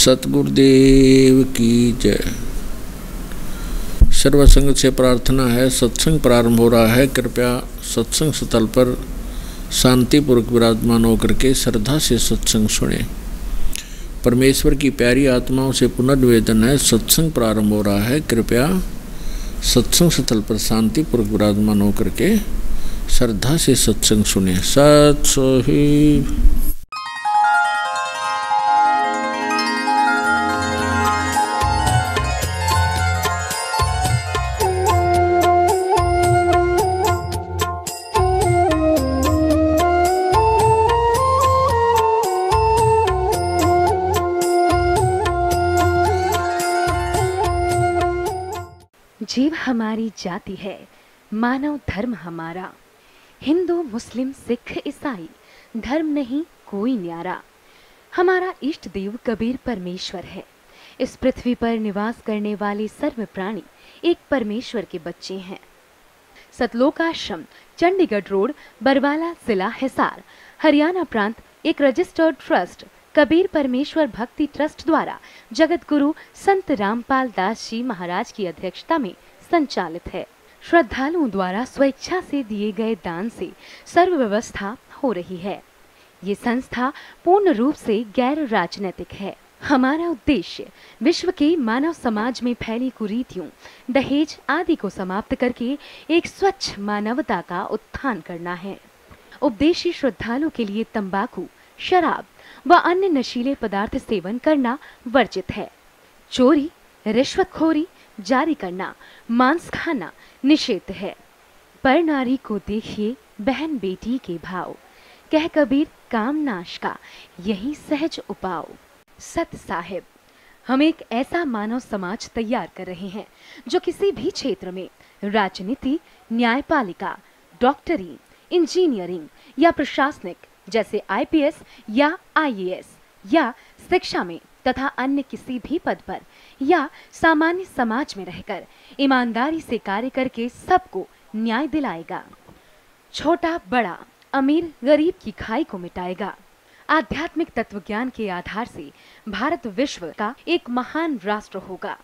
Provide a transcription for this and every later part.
सतगुरुदेव की जय। सर्वसंग से प्रार्थना है, सत्संग प्रारंभ हो रहा है। कृपया सत्संग स्थल पर शांतिपूर्वक विराजमान होकर के श्रद्धा से सत्संग सुने। परमेश्वर की प्यारी आत्माओं से पुनर्निवेदन है, सत्संग प्रारंभ हो रहा है। कृपया सत्संग स्थल पर शांतिपूर्वक विराजमान होकर के श्रद्धा से सत्संग सुने। सत सोही। जीव हमारी जाति है, मानव धर्म हमारा। हिंदू मुस्लिम सिख ईसाई धर्म नहीं कोई न्यारा। हमारा इष्ट देव कबीर परमेश्वर है। इस पृथ्वी पर निवास करने वाले सर्व प्राणी एक परमेश्वर के बच्चे हैं। सतलोक आश्रम, चंडीगढ़ रोड, बरवाला, जिला हिसार, हरियाणा प्रांत एक रजिस्टर्ड ट्रस्ट कबीर परमेश्वर भक्ति ट्रस्ट द्वारा जगत गुरु संत रामपाल दास जी महाराज की अध्यक्षता में संचालित है। श्रद्धालुओं द्वारा स्वेच्छा से दिए गए दान से सर्व व्यवस्था हो रही है। ये संस्था पूर्ण रूप से गैर राजनीतिक है। हमारा उद्देश्य विश्व के मानव समाज में फैली कुरीतियों, दहेज आदि को समाप्त करके एक स्वच्छ मानवता का उत्थान करना है। उपदेशी श्रद्धालुओं के लिए तंबाकू, शराब व अन्य नशीले पदार्थ सेवन करना वर्जित है। चोरी, रिश्वतखोरी, जारी करना, मांस खाना निषेध है। पर नारी को देखिए बहन बेटी के भाव, कह कबीर काम नाश का यही सहज उपाव। सत साहिब, हम एक ऐसा मानव समाज तैयार कर रहे हैं जो किसी भी क्षेत्र में राजनीति, न्यायपालिका, डॉक्टरी, इंजीनियरिंग या प्रशासनिक जैसे आईपीएस या आईएएस या शिक्षा में तथा अन्य किसी भी पद पर या सामान्य समाज में रहकर ईमानदारी से कार्य करके सबको न्याय दिलाएगा। छोटा बड़ा, अमीर गरीब की खाई को मिटाएगा। आध्यात्मिक तत्व ज्ञान के आधार से भारत विश्व का एक महान राष्ट्र होगा।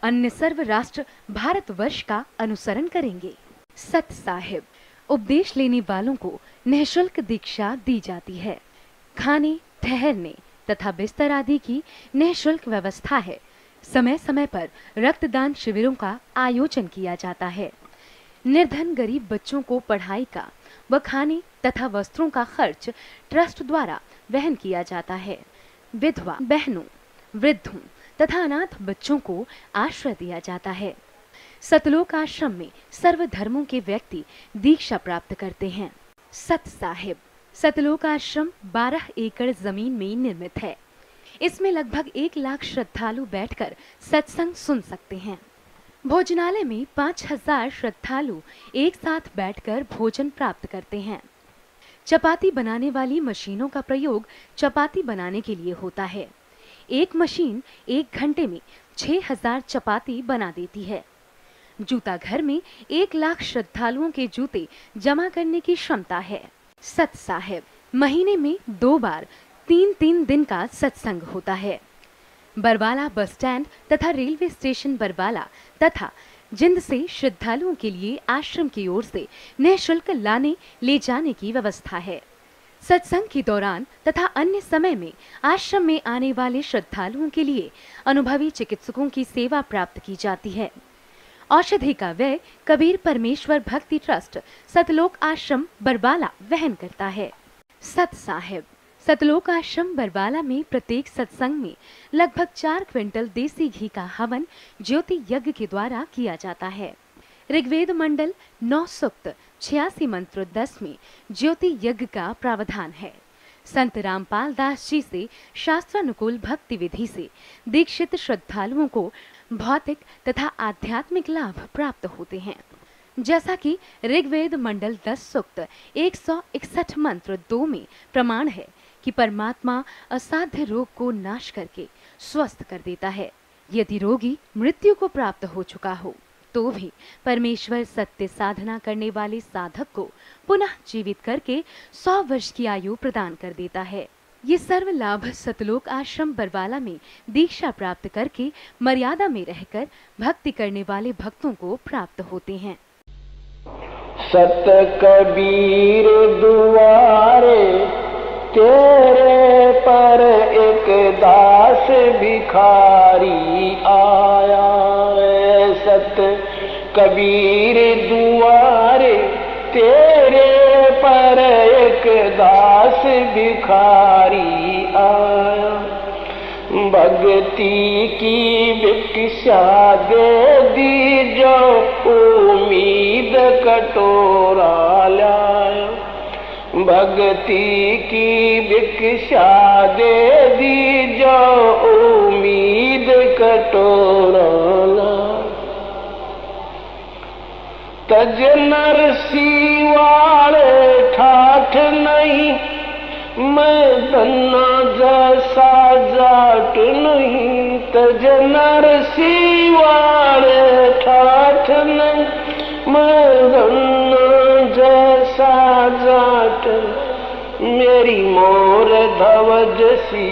अन्य सर्व राष्ट्र भारतवर्ष का अनुसरण करेंगे। सत साहिब, उपदेश लेने वालों को निःशुल्क दीक्षा दी जाती है। खाने, ठहरने तथा बिस्तर आदि की निःशुल्क व्यवस्था है। समय समय पर रक्तदान शिविरों का आयोजन किया जाता है। निर्धन गरीब बच्चों को पढ़ाई का व खाने तथा वस्त्रों का खर्च ट्रस्ट द्वारा वहन किया जाता है। विधवा बहनों, वृद्धों तथा अनाथ बच्चों को आश्रय दिया जाता है। सतलोक आश्रम में सर्व धर्मों के व्यक्ति दीक्षा प्राप्त करते हैं। सत साहिब, सतलोक आश्रम 12 एकड़ जमीन में निर्मित है। इसमें लगभग 1 लाख श्रद्धालु बैठकर सत्संग सुन सकते हैं। भोजनालय में 5000 श्रद्धालु एक साथ बैठकर भोजन प्राप्त करते हैं। चपाती बनाने वाली मशीनों का प्रयोग चपाती बनाने के लिए होता है। एक मशीन 1 घंटे में 6000 चपाती बना देती है। जूता घर में 1 लाख श्रद्धालुओं के जूते जमा करने की क्षमता है। सत साहिब, महीने में 2 बार 3-3 दिन का सत्संग होता है। बरवाला बस स्टैंड तथा रेलवे स्टेशन बरवाला तथा जिंद से श्रद्धालुओं के लिए आश्रम की ओर से निःशुल्क लाने ले जाने की व्यवस्था है। सत्संग के दौरान तथा अन्य समय में आश्रम में आने वाले श्रद्धालुओं के लिए अनुभवी चिकित्सकों की सेवा प्राप्त की जाती है। औषधि का व्यय कबीर परमेश्वर भक्ति ट्रस्ट सतलोक आश्रम बरवाला वहन करता है। सत साहिब, सतलोक आश्रम बरवाला में प्रत्येक सत्संग में लगभग 4 क्विंटल देसी घी का हवन ज्योति यज्ञ के द्वारा किया जाता है। ऋग्वेद मंडल 9 सूक्त 86 मंत्र 10 में ज्योति यज्ञ का प्रावधान है। संत रामपाल दास जी से शास्त्रानुकूल भक्ति विधि से दीक्षित श्रद्धालुओं को भौतिक तथा आध्यात्मिक लाभ प्राप्त होते हैं। जैसा कि ऋग्वेद मंडल 10 सूक्त 161 मंत्र 2 में प्रमाण है कि परमात्मा असाध्य रोग को नाश करके स्वस्थ कर देता है। यदि रोगी मृत्यु को प्राप्त हो चुका हो तो भी परमेश्वर सत्य साधना करने वाले साधक को पुनः जीवित करके 100 वर्ष की आयु प्रदान कर देता है। ये सर्व लाभ सतलोक आश्रम बरवाला में दीक्षा प्राप्त करके मर्यादा में रहकर भक्ति करने वाले भक्तों को प्राप्त होते हैं। सत कबीर दुआरे तेरे पर एक दास भिखारी आया है। सत कबीर दुआरे तेरे पर एक दास भिखारी आया। भक्ति की भिक्षा दे दी जो उम्मीद कटोरा लाया। भक्ति की भिक्षा दे दी जो उम्मीद कटोरा लाया। तज नरसी वाले ठाठ नहीं, मैं धन्ना जैसा जाट नहीं। तज नरसी वाले ठाठ नहीं, मैं धन्ना जैसा जाट। मेरी मोर धवज सी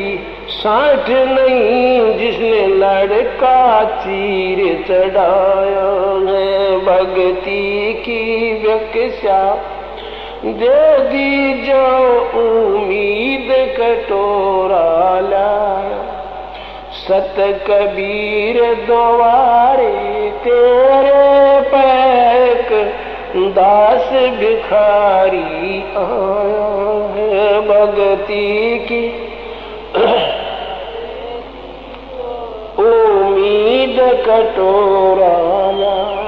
साठ नहीं, जिसने लड़का चीर चढ़ाया है। भक्ति की भिक्षा दे दी जो उम्मीद कटोरा लाया। सत कबीर द्वारे तेरे पैक दास भिखारी आया है। भक्ति की उम्मीद कटोरा लाया।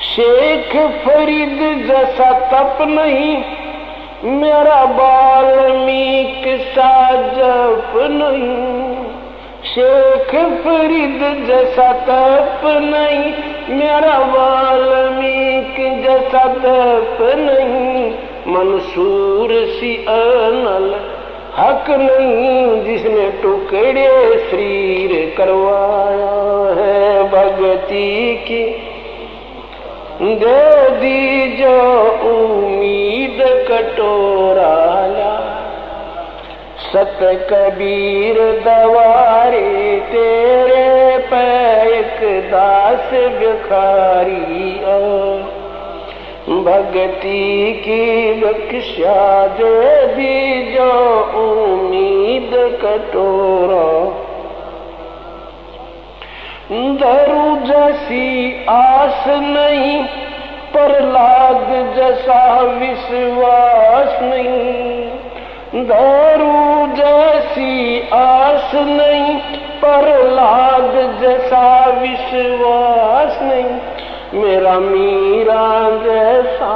शेख फरीद जैसा तप नहीं, मेरा वाल्मीकि सा जप नहीं। शेख फरीद जैसा तप नहीं, मेरा वाल्मीकि जैसा तप नहीं। मंसूर सी अनल हक नहीं, जिसने टुकड़े शरीर करवाया है। भक्ति की दे दी जो उम्मीद कटोरा ला। सत कबीर दवारे तेरे पैक दास भिखारी आ। भक्ति की भिक्षा दे दी जो उम्मीद कटोरा। धरू जैसी आस नहीं, प्रहलाद जैसा विश्वास नहीं। धरू जैसी आस नहीं, प्रहलाद जैसा विश्वास नहीं। मेरा मीरा जैसा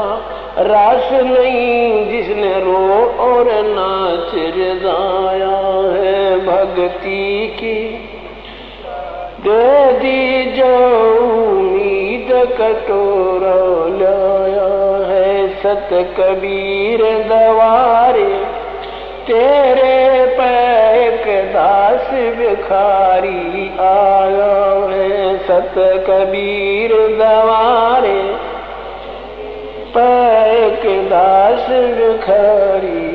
रास नहीं, जिसने रो और नाच रजाया है। भक्ति की दे दी जो उम्मीद कटोरा लाया है। सत कबीर दवारे तेरे पैक दास भिखारी आया है। सत कबीर दवारे पैक दास भिखारी।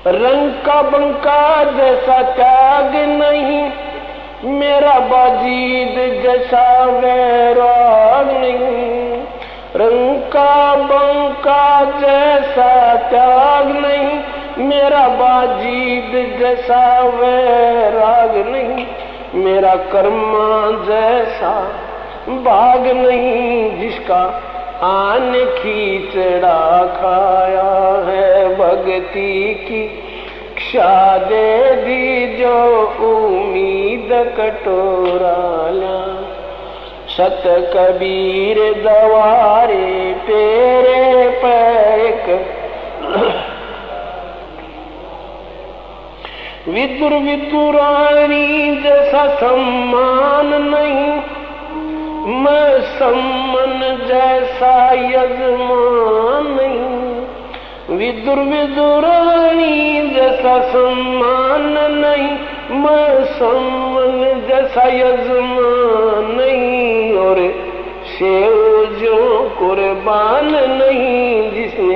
रंग का बंका जैसा त्याग नहीं, मेरा बाजीद जैसा वैराग नहीं। रंग का बंका जैसा त्याग नहीं, मेरा बाजीद जैसा वैराग नहीं। मेरा कर्मा जैसा भाग नहीं, जिसका आन खींचड़ा खाया है। भक्ति की भिक्षा दे दी जो उम्मीद कटोरा ला। सत कबीर दवारे तेरे पैक विदुर विदुरानी जैसा सम्मान नहीं, मैं सम्मन जैसा यजमान नहीं। विदुर विदुरानी जैसा सम्मान नहीं, मैं सम्मन जैसा यजमान नहीं। और सेव जो कुर्बान नहीं, जिसने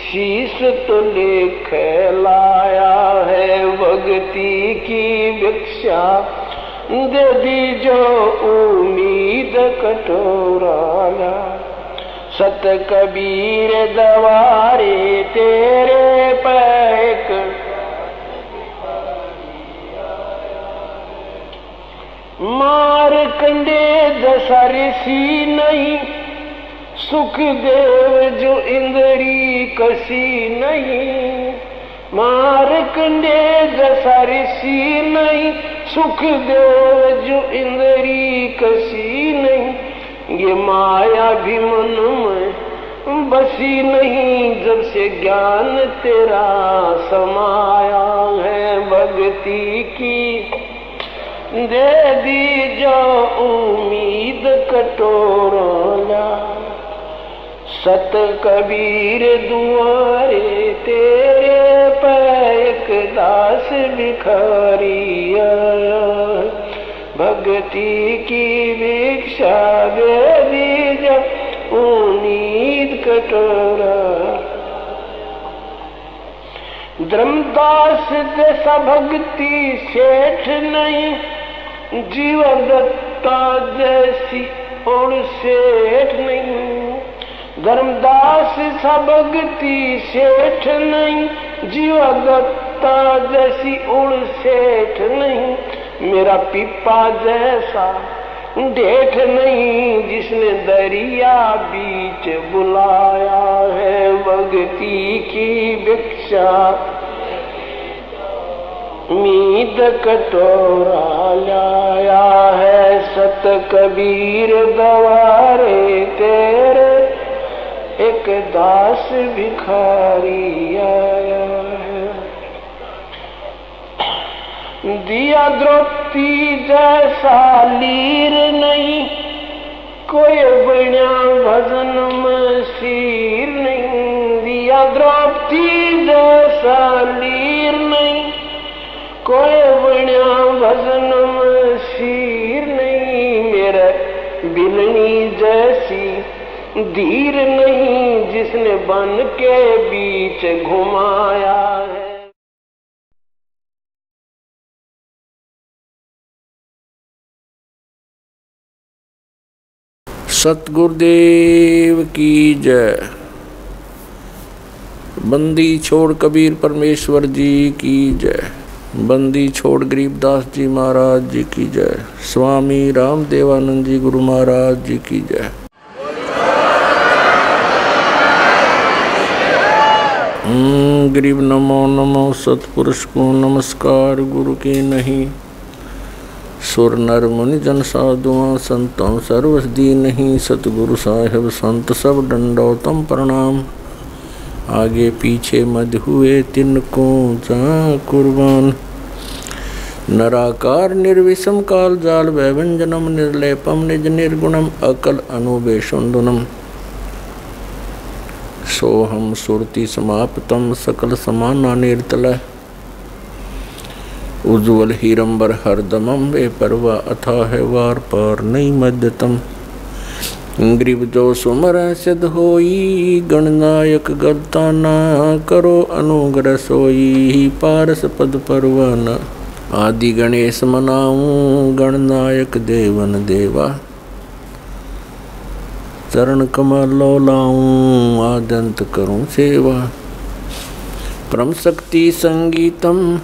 शीश तो लेके लाया है, भक्ति की भिक्षा दे दी जो उम्मीद कटोरा। सत कबीर दवारे तेरे पैक, मारकंडे जैसा ऋषि नहीं, सुखदेव जो इंद्री कसी नहीं। मारकंडे जैसा ऋषि नहीं, सुखदेव जो इंद्री कसी नहीं। ये माया भी मन में बसी नहीं, जब से ज्ञान तेरा समाया है। भक्ति की दे दी जो उम्मीद कटोरा। सत कबीर दुआरे तेरे पैक दास भिखारी आया। भक्ति की भिक्षा दे दी जो उम्मीद कटोरा। धर्मदास जैसा भक्ति सेठ नहीं, जीवन दत्ता जैसी और सेठ नहीं। धर्मदास सा भक्ति सेठ नहीं, जीवन दत्ता जैसी और सेठ नहीं। मेरा पिपा जैसा डेठ नहीं, जिसने दरिया बीच बुलाया है। भक्ति की भिक्षा उम्मीद कटोरा लाया है। सत कबीर दवारे तेरे एक दास भिखारी आया है। दिया द्रौपदी जैसा लीर नहीं, कोई बण्या भजन में सिर नहीं। दिया द्रौपदी जैसा लीर नहीं, कोई बण्या भजन में सिर नहीं। मेरा बिलनी जैसी धीर नहीं, जिसने बन के बीच घुमाया है। सतगुरुदेव की जय। बंदी छोड़ कबीर परमेश्वर जी की जय। बंदी छोड़ गरीबदास जी महाराज जी की जय। स्वामी रामदेवानंद जी गुरु महाराज जी की जय। गरीब नमो नमो सतपुरुष को नमस्कार, गुरु की नहीं। सुर नर मुनि जन साधुआं संतों सर्वस दी नहीं। सतगुरु साहिब संत सब दंडोतम प्रणाम। आगे पीछे मध हुए तिनको जा कुर्बान। नराकार निर्विषम काल जाल वैभंजनम निर्लेपम निज निर्गुणम अकल अनुबेशुंदनम। सोहम सुरति समाप्तम सकल समाना निर्तल। उज्ज्वल हीरंबर हरदमम वे परवा अथा है वार पार नहीं मध्यतम। ग्रीब जो सुमर सिद्ध होई गणनायक गलताना। करो अनुग्रह सोई पारस पद परवाना। आदि गणेश मनाऊं गणनायक देवन देवा। चरण कमलो लाऊं आदंत करूं सेवा। परम शक्ति संगीतम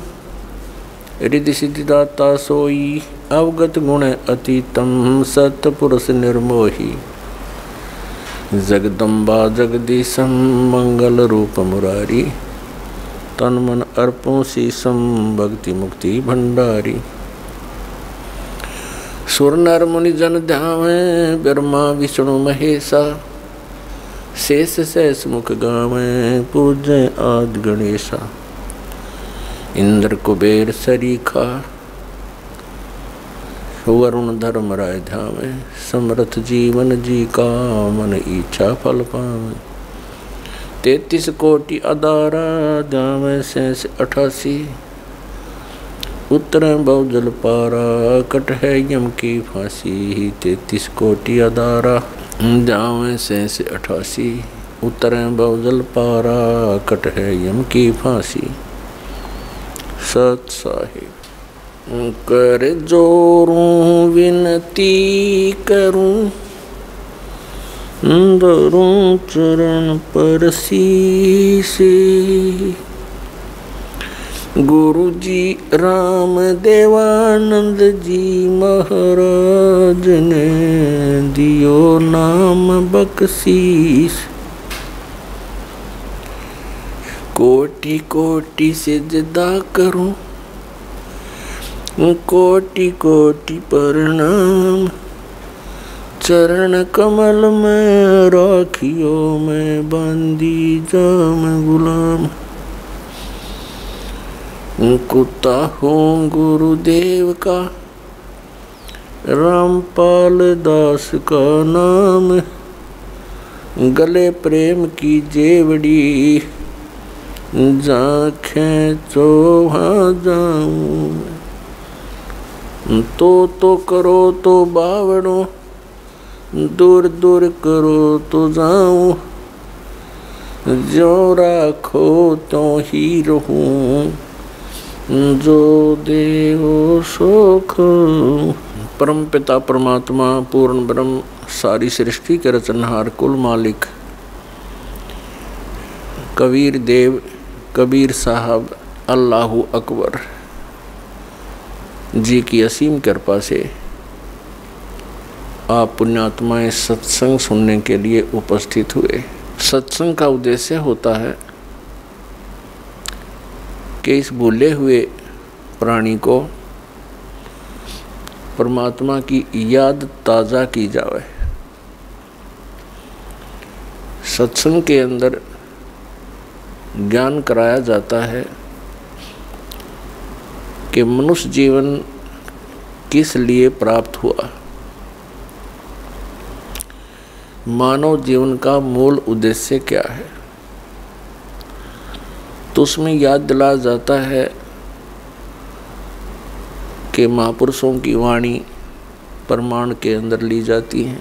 रिद्धि सिद्धिदाता सोई। अवगत गुण अतीतम सतपुरुष निर्मोही। जगदम्बा जगदीशम मंगल रूप मुरारी। तन मन अर्पों शीसम भक्ति मुक्ति भंडारी। सुर नर मुनि जन ध्यावे ब्रह्मा विष्णु महेशा। शेष शेष मुख गावे पूज्य आदि गणेशा। इंद्र कुबेर सरीखा वरुण धर्म राय ध्यावे। समर्थ जीवन जी का मन इच्छा फल पावे। 33 कोटि अदारा ध्यावे 88। उत्तर बहुजल पारा कट है यम की फांसी। 33 कोटि अदारा ध्यावे 88। उतरे बहुजल पारा, कट है यम की फांसी। सत साहिब कर जोरूं विनती करूं, धरूं चरण पर शीश। गुरु जी राम देवानंद जी महाराज ने दियो नाम बख्शीश। कोटि कोटि सिजदा करूं, कोटि कोटि प्रणाम। चरण कमल में राखियो मैं बांधी जाम गुलाम। कुत्ता हूँ गुरुदेव का, रामपाल दास का नाम। गले प्रेम की जेवड़ी, जाखें चो वहाँ जाऊँ। तो करो तो बावड़ो, दूर दूर करो तो जाऊँ। जो राखो तो ही रहूँ, जो देवो सुख। परम पिता परमात्मा पूर्ण ब्रह्म सारी सृष्टि के रचनहार कुल मालिक कबीर देव कबीर साहब अल्लाहु अकबर जी की असीम कृपा से आप पुण्यात्माएं सत्संग सुनने के लिए उपस्थित हुए। सत्संग का उद्देश्य होता है कि इस भूले हुए प्राणी को परमात्मा की याद ताज़ा की जाए। सत्संग के अंदर ज्ञान कराया जाता है कि मनुष्य जीवन किस लिए प्राप्त हुआ, मानव जीवन का मूल उद्देश्य क्या है। तो उसमें याद दिलाया जाता है कि महापुरुषों की वाणी प्रमाण के अंदर ली जाती हैं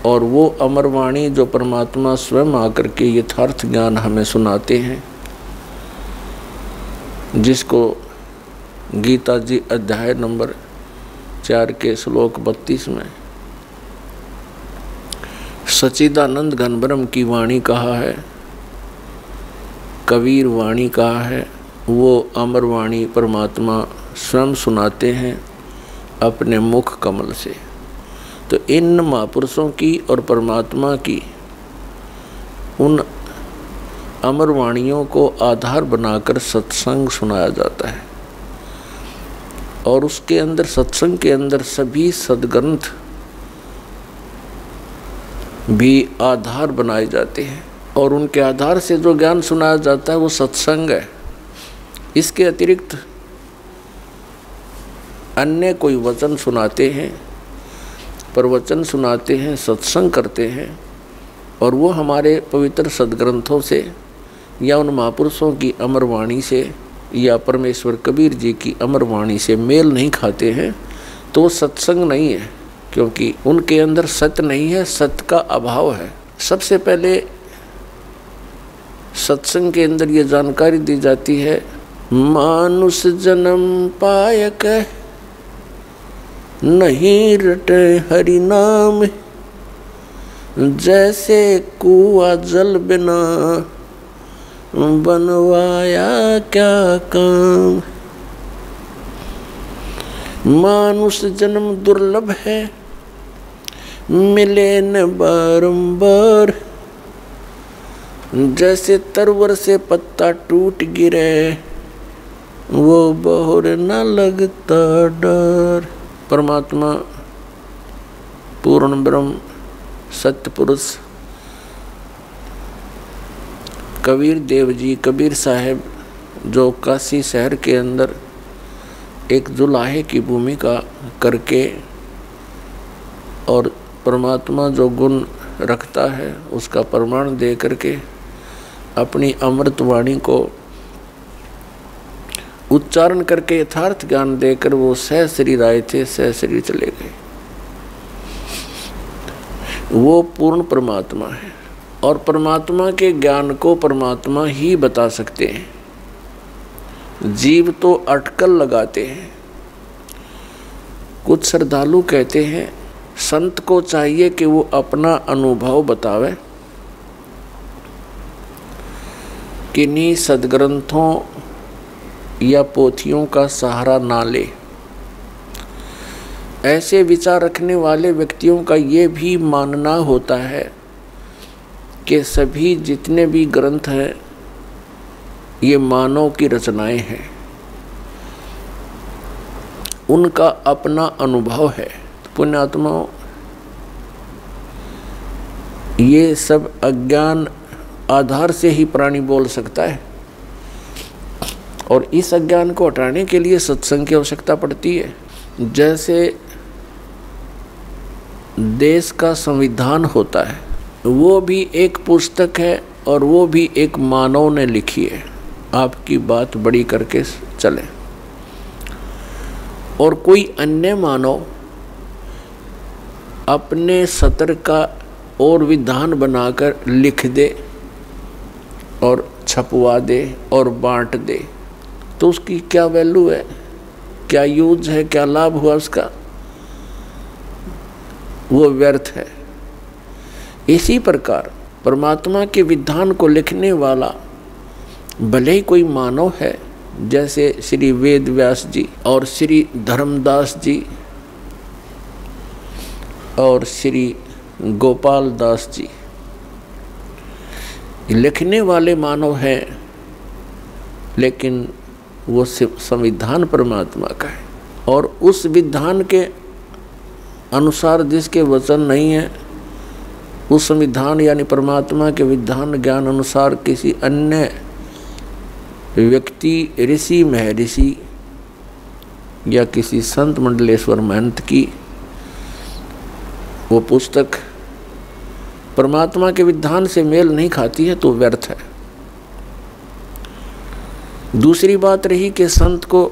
और वो अमर वाणी जो परमात्मा स्वयं आकर के यथार्थ ज्ञान हमें सुनाते हैं, जिसको गीता जी अध्याय नंबर 4 के श्लोक 32 में सच्चिदानंद घन ब्रह्म की वाणी कहा है, कबीर वाणी कहा है। वो अमर वाणी परमात्मा स्वयं सुनाते हैं अपने मुख कमल से। तो इन महापुरुषों की और परमात्मा की उन अमर वाणियों को आधार बनाकर सत्संग सुनाया जाता है और उसके अंदर सत्संग के अंदर सभी सद्ग्रंथ भी आधार बनाए जाते हैं और उनके आधार से जो ज्ञान सुनाया जाता है वो सत्संग है। इसके अतिरिक्त अन्य कोई वचन सुनाते हैं, प्रवचन सुनाते हैं, सत्संग करते हैं और वो हमारे पवित्र सद्ग्रंथों से या उन महापुरुषों की अमर वाणी से या परमेश्वर कबीर जी की अमर वाणी से मेल नहीं खाते हैं, तो वो सत्संग नहीं है, क्योंकि उनके अंदर सत्य नहीं है, सत्य का अभाव है। सबसे पहले सत्संग के अंदर ये जानकारी दी जाती है, मानुष जन्म पायक नहीं रटे हरि नाम, जैसे कुआं जल बिना बनवाया क्या काम। मानुष जन्म दुर्लभ है, मिले न बारंबार, जैसे तरवर से पत्ता टूट गिरे वो बहुर न लगता डर। परमात्मा पूर्ण ब्रह्म सत्य पुरुष कबीर देव जी कबीर साहब जो काशी शहर के अंदर एक जुलाहे की भूमिका करके और परमात्मा जो गुण रखता है उसका प्रमाण दे करके अपनी अमृत वाणी को उच्चारण करके यथार्थ ज्ञान देकर वो सहश्री आए थे, सहश्री चले गए। वो पूर्ण परमात्मा है और परमात्मा के ज्ञान को परमात्मा ही बता सकते हैं। जीव तो अटकल लगाते हैं। कुछ श्रद्धालु कहते हैं संत को चाहिए कि वो अपना अनुभव बतावे, किन्हीं सदग्रंथों या पोथियों का सहारा ना ले। ऐसे विचार रखने वाले व्यक्तियों का ये भी मानना होता है कि सभी जितने भी ग्रंथ हैं ये मानव की रचनाएं हैं, उनका अपना अनुभव है। तो पुण्यात्माओं, ये सब अज्ञान आधार से ही प्राणी बोल सकता है, और इस अज्ञान को हटाने के लिए सत्संग की आवश्यकता पड़ती है। जैसे देश का संविधान होता है, वो भी एक पुस्तक है और वो भी एक मानव ने लिखी है। आपकी बात बड़ी करके चले, और कोई अन्य मानव अपने सत्र का और विधान बनाकर लिख दे और छपवा दे और बांट दे, तो उसकी क्या वैल्यू है, क्या यूज है, क्या लाभ हुआ उसका? वो व्यर्थ है। इसी प्रकार परमात्मा के विधान को लिखने वाला भले ही कोई मानव है, जैसे श्री वेद व्यास जी और श्री धर्मदास जी और श्री गोपाल दास जी, लिखने वाले मानव हैं, लेकिन वो संविधान परमात्मा का है, और उस विधान के अनुसार जिसके वचन नहीं है, उस संविधान यानी परमात्मा के विधान ज्ञान अनुसार किसी अन्य व्यक्ति, ऋषि महर्षि या किसी संत मंडलेश्वर महंत की वो पुस्तक परमात्मा के विधान से मेल नहीं खाती है, तो व्यर्थ है। दूसरी बात रही कि संत को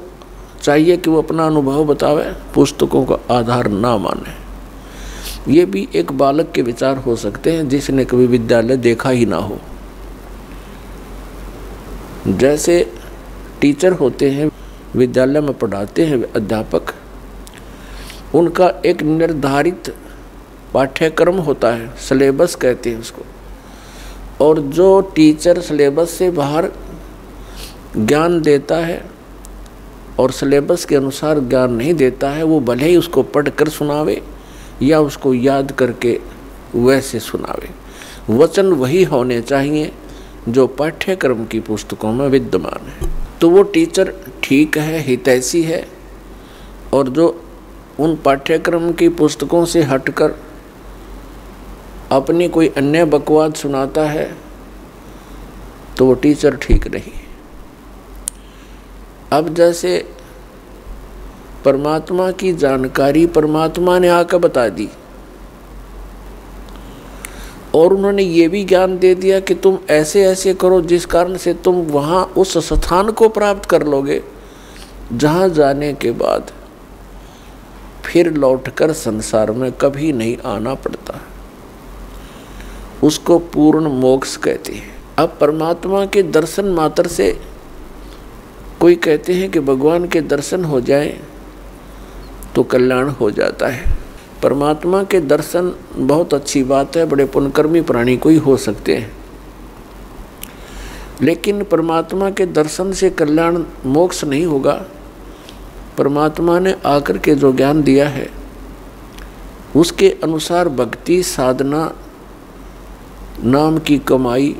चाहिए कि वो अपना अनुभव बतावे, पुस्तकों का आधार ना माने। ये भी एक बालक के विचार हो सकते हैं जिसने कभी विद्यालय देखा ही ना हो। जैसे टीचर होते हैं, विद्यालय में पढ़ाते हैं अध्यापक, उनका एक निर्धारित पाठ्यक्रम होता है, सिलेबस कहते हैं उसको, और जो टीचर सिलेबस से बाहर ज्ञान देता है और सिलेबस के अनुसार ज्ञान नहीं देता है, वो भले ही उसको पढ़कर सुनावे या उसको याद करके वैसे सुनावे। वचन वही होने चाहिए जो पाठ्यक्रम की पुस्तकों में विद्यमान है। तो वो टीचर ठीक है, हितैषी है, और जो उन पाठ्यक्रम की पुस्तकों से हटकर अपनी कोई अन्य बकवाद सुनाता है, तो वो टीचर ठीक नहीं। अब जैसे परमात्मा की जानकारी परमात्मा ने आकर बता दी, और उन्होंने ये भी ज्ञान दे दिया कि तुम ऐसे ऐसे करो जिस कारण से तुम वहाँ उस स्थान को प्राप्त कर लोगे जहाँ जाने के बाद फिर लौटकर संसार में कभी नहीं आना पड़ता। उसको पूर्ण मोक्ष कहते हैं। अब परमात्मा के दर्शन मात्र से, कोई कहते हैं कि भगवान के दर्शन हो जाए तो कल्याण हो जाता है। परमात्मा के दर्शन बहुत अच्छी बात है, बड़े पुण्यकर्मी प्राणी को ही हो सकते हैं, लेकिन परमात्मा के दर्शन से कल्याण मोक्ष नहीं होगा। परमात्मा ने आकर के जो ज्ञान दिया है उसके अनुसार भक्ति साधना, नाम की कमाई,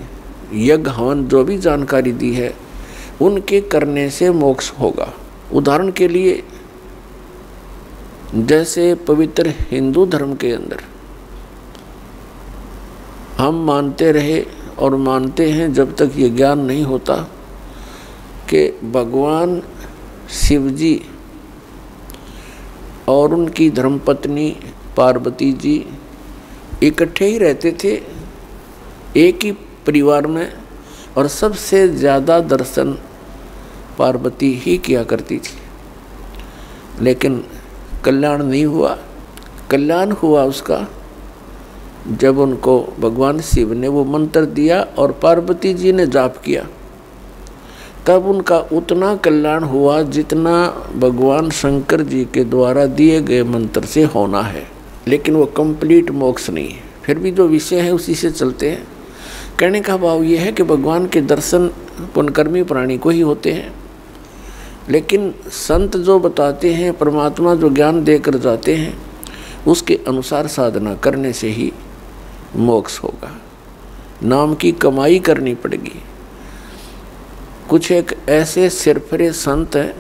यज्ञ हवन, जो भी जानकारी दी है उनके करने से मोक्ष होगा। उदाहरण के लिए जैसे पवित्र हिंदू धर्म के अंदर हम मानते रहे और मानते हैं जब तक ये ज्ञान नहीं होता कि भगवान शिव जी और उनकी धर्मपत्नी पार्वती जी इकट्ठे ही रहते थे एक ही परिवार में, और सबसे ज़्यादा दर्शन पार्वती ही किया करती थी, लेकिन कल्याण नहीं हुआ। कल्याण हुआ उसका जब उनको भगवान शिव ने वो मंत्र दिया और पार्वती जी ने जाप किया, तब उनका उतना कल्याण हुआ जितना भगवान शंकर जी के द्वारा दिए गए मंत्र से होना है। लेकिन वो कंप्लीट मोक्ष नहीं है, फिर भी जो विषय है उसी से चलते हैं। कहने का भाव ये है कि भगवान के दर्शन पुण्यकर्मी प्राणी को ही होते हैं, लेकिन संत जो बताते हैं, परमात्मा जो ज्ञान देकर जाते हैं, उसके अनुसार साधना करने से ही मोक्ष होगा। नाम की कमाई करनी पड़ेगी। कुछ एक ऐसे सिरफरे संत हैं,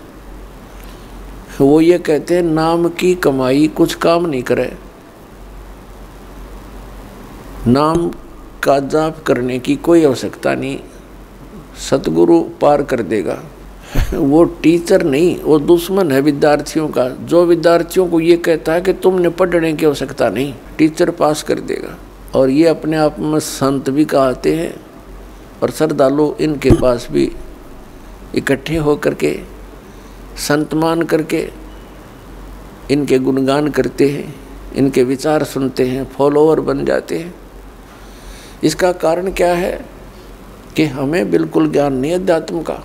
वो ये कहते हैं नाम की कमाई कुछ काम नहीं करे, नाम का जाप करने की कोई आवश्यकता नहीं, सतगुरु पार कर देगा। वो टीचर नहीं, वो दुश्मन है विद्यार्थियों का, जो विद्यार्थियों को ये कहता है कि तुमने पढ़ने की आवश्यकता नहीं, टीचर पास कर देगा। और ये अपने आप में संत भी कहते हैं, और श्रद्धालु इनके पास भी इकट्ठे होकर के संत मान करके इनके गुणगान करते हैं, इनके विचार सुनते हैं, फॉलोअर बन जाते हैं। इसका कारण क्या है कि हमें बिल्कुल ज्ञान नहीं अध्यात्म का,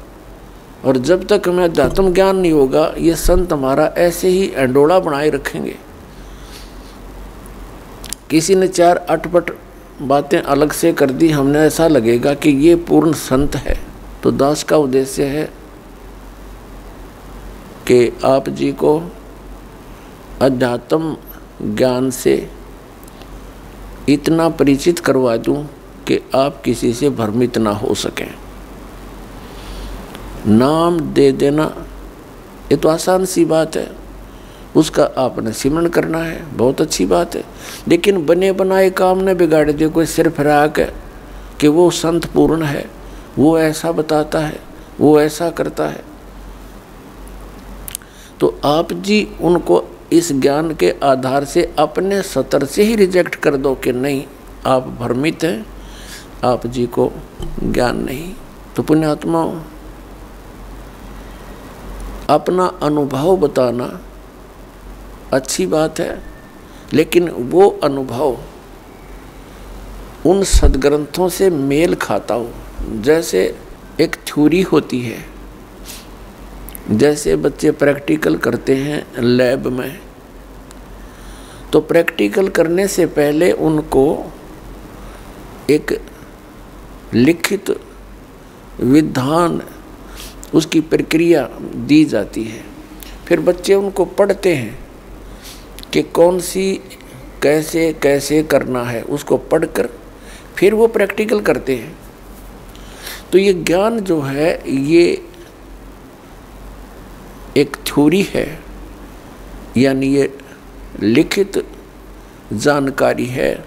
और जब तक हमें अध्यात्म ज्ञान नहीं होगा, ये संत हमारा ऐसे ही अंडोला बनाए रखेंगे। किसी ने 4 अटपट बातें अलग से कर दी, हमने ऐसा लगेगा कि ये पूर्ण संत है। तो दास का उद्देश्य है कि आप जी को अध्यात्म ज्ञान से इतना परिचित करवा दूं कि आप किसी से भ्रमित ना हो सकें। नाम दे देना ये तो आसान सी बात है, उसका आपने सिमरण करना है, बहुत अच्छी बात है। लेकिन बने बनाए काम ने बिगाड़ दे कोई सिर्फ राग है कि वो संत पूर्ण है, वो ऐसा बताता है, वो ऐसा करता है। तो आप जी उनको इस ज्ञान के आधार से अपने सतर से ही रिजेक्ट कर दो कि नहीं, आप भ्रमित हैं, आप जी को ज्ञान नहीं। तो पुण्यात्माओं, अपना अनुभव बताना अच्छी बात है, लेकिन वो अनुभव उन सदग्रंथों से मेल खाता हो। जैसे एक थ्योरी होती है, जैसे बच्चे प्रैक्टिकल करते हैं लैब में, तो प्रैक्टिकल करने से पहले उनको एक लिखित विधान, उसकी प्रक्रिया दी जाती है। फिर बच्चे उनको पढ़ते हैं कि कौन सी कैसे कैसे करना है, उसको पढ़कर फिर वो प्रैक्टिकल करते हैं। तो ये ज्ञान जो है ये एक थ्योरी है, यानी ये लिखित जानकारी है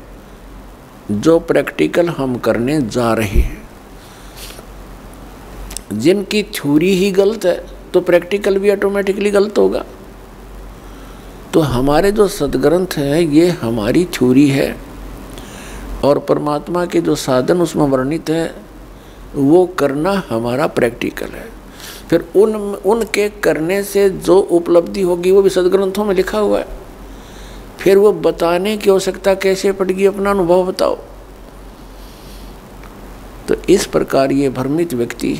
जो प्रैक्टिकल हम करने जा रहे हैं। जिनकी थ्योरी ही गलत है तो प्रैक्टिकल भी ऑटोमेटिकली गलत होगा। तो हमारे जो सदग्रंथ हैं ये हमारी थ्योरी है, और परमात्मा के जो साधन उसमें वर्णित है वो करना हमारा प्रैक्टिकल है। फिर उनके करने से जो उपलब्धि होगी वो भी सदग्रंथों में लिखा हुआ है। फिर वो बताने की आवश्यकता कैसे पड़ेगी, अपना अनुभव बताओ। तो इस प्रकार ये भ्रमित व्यक्ति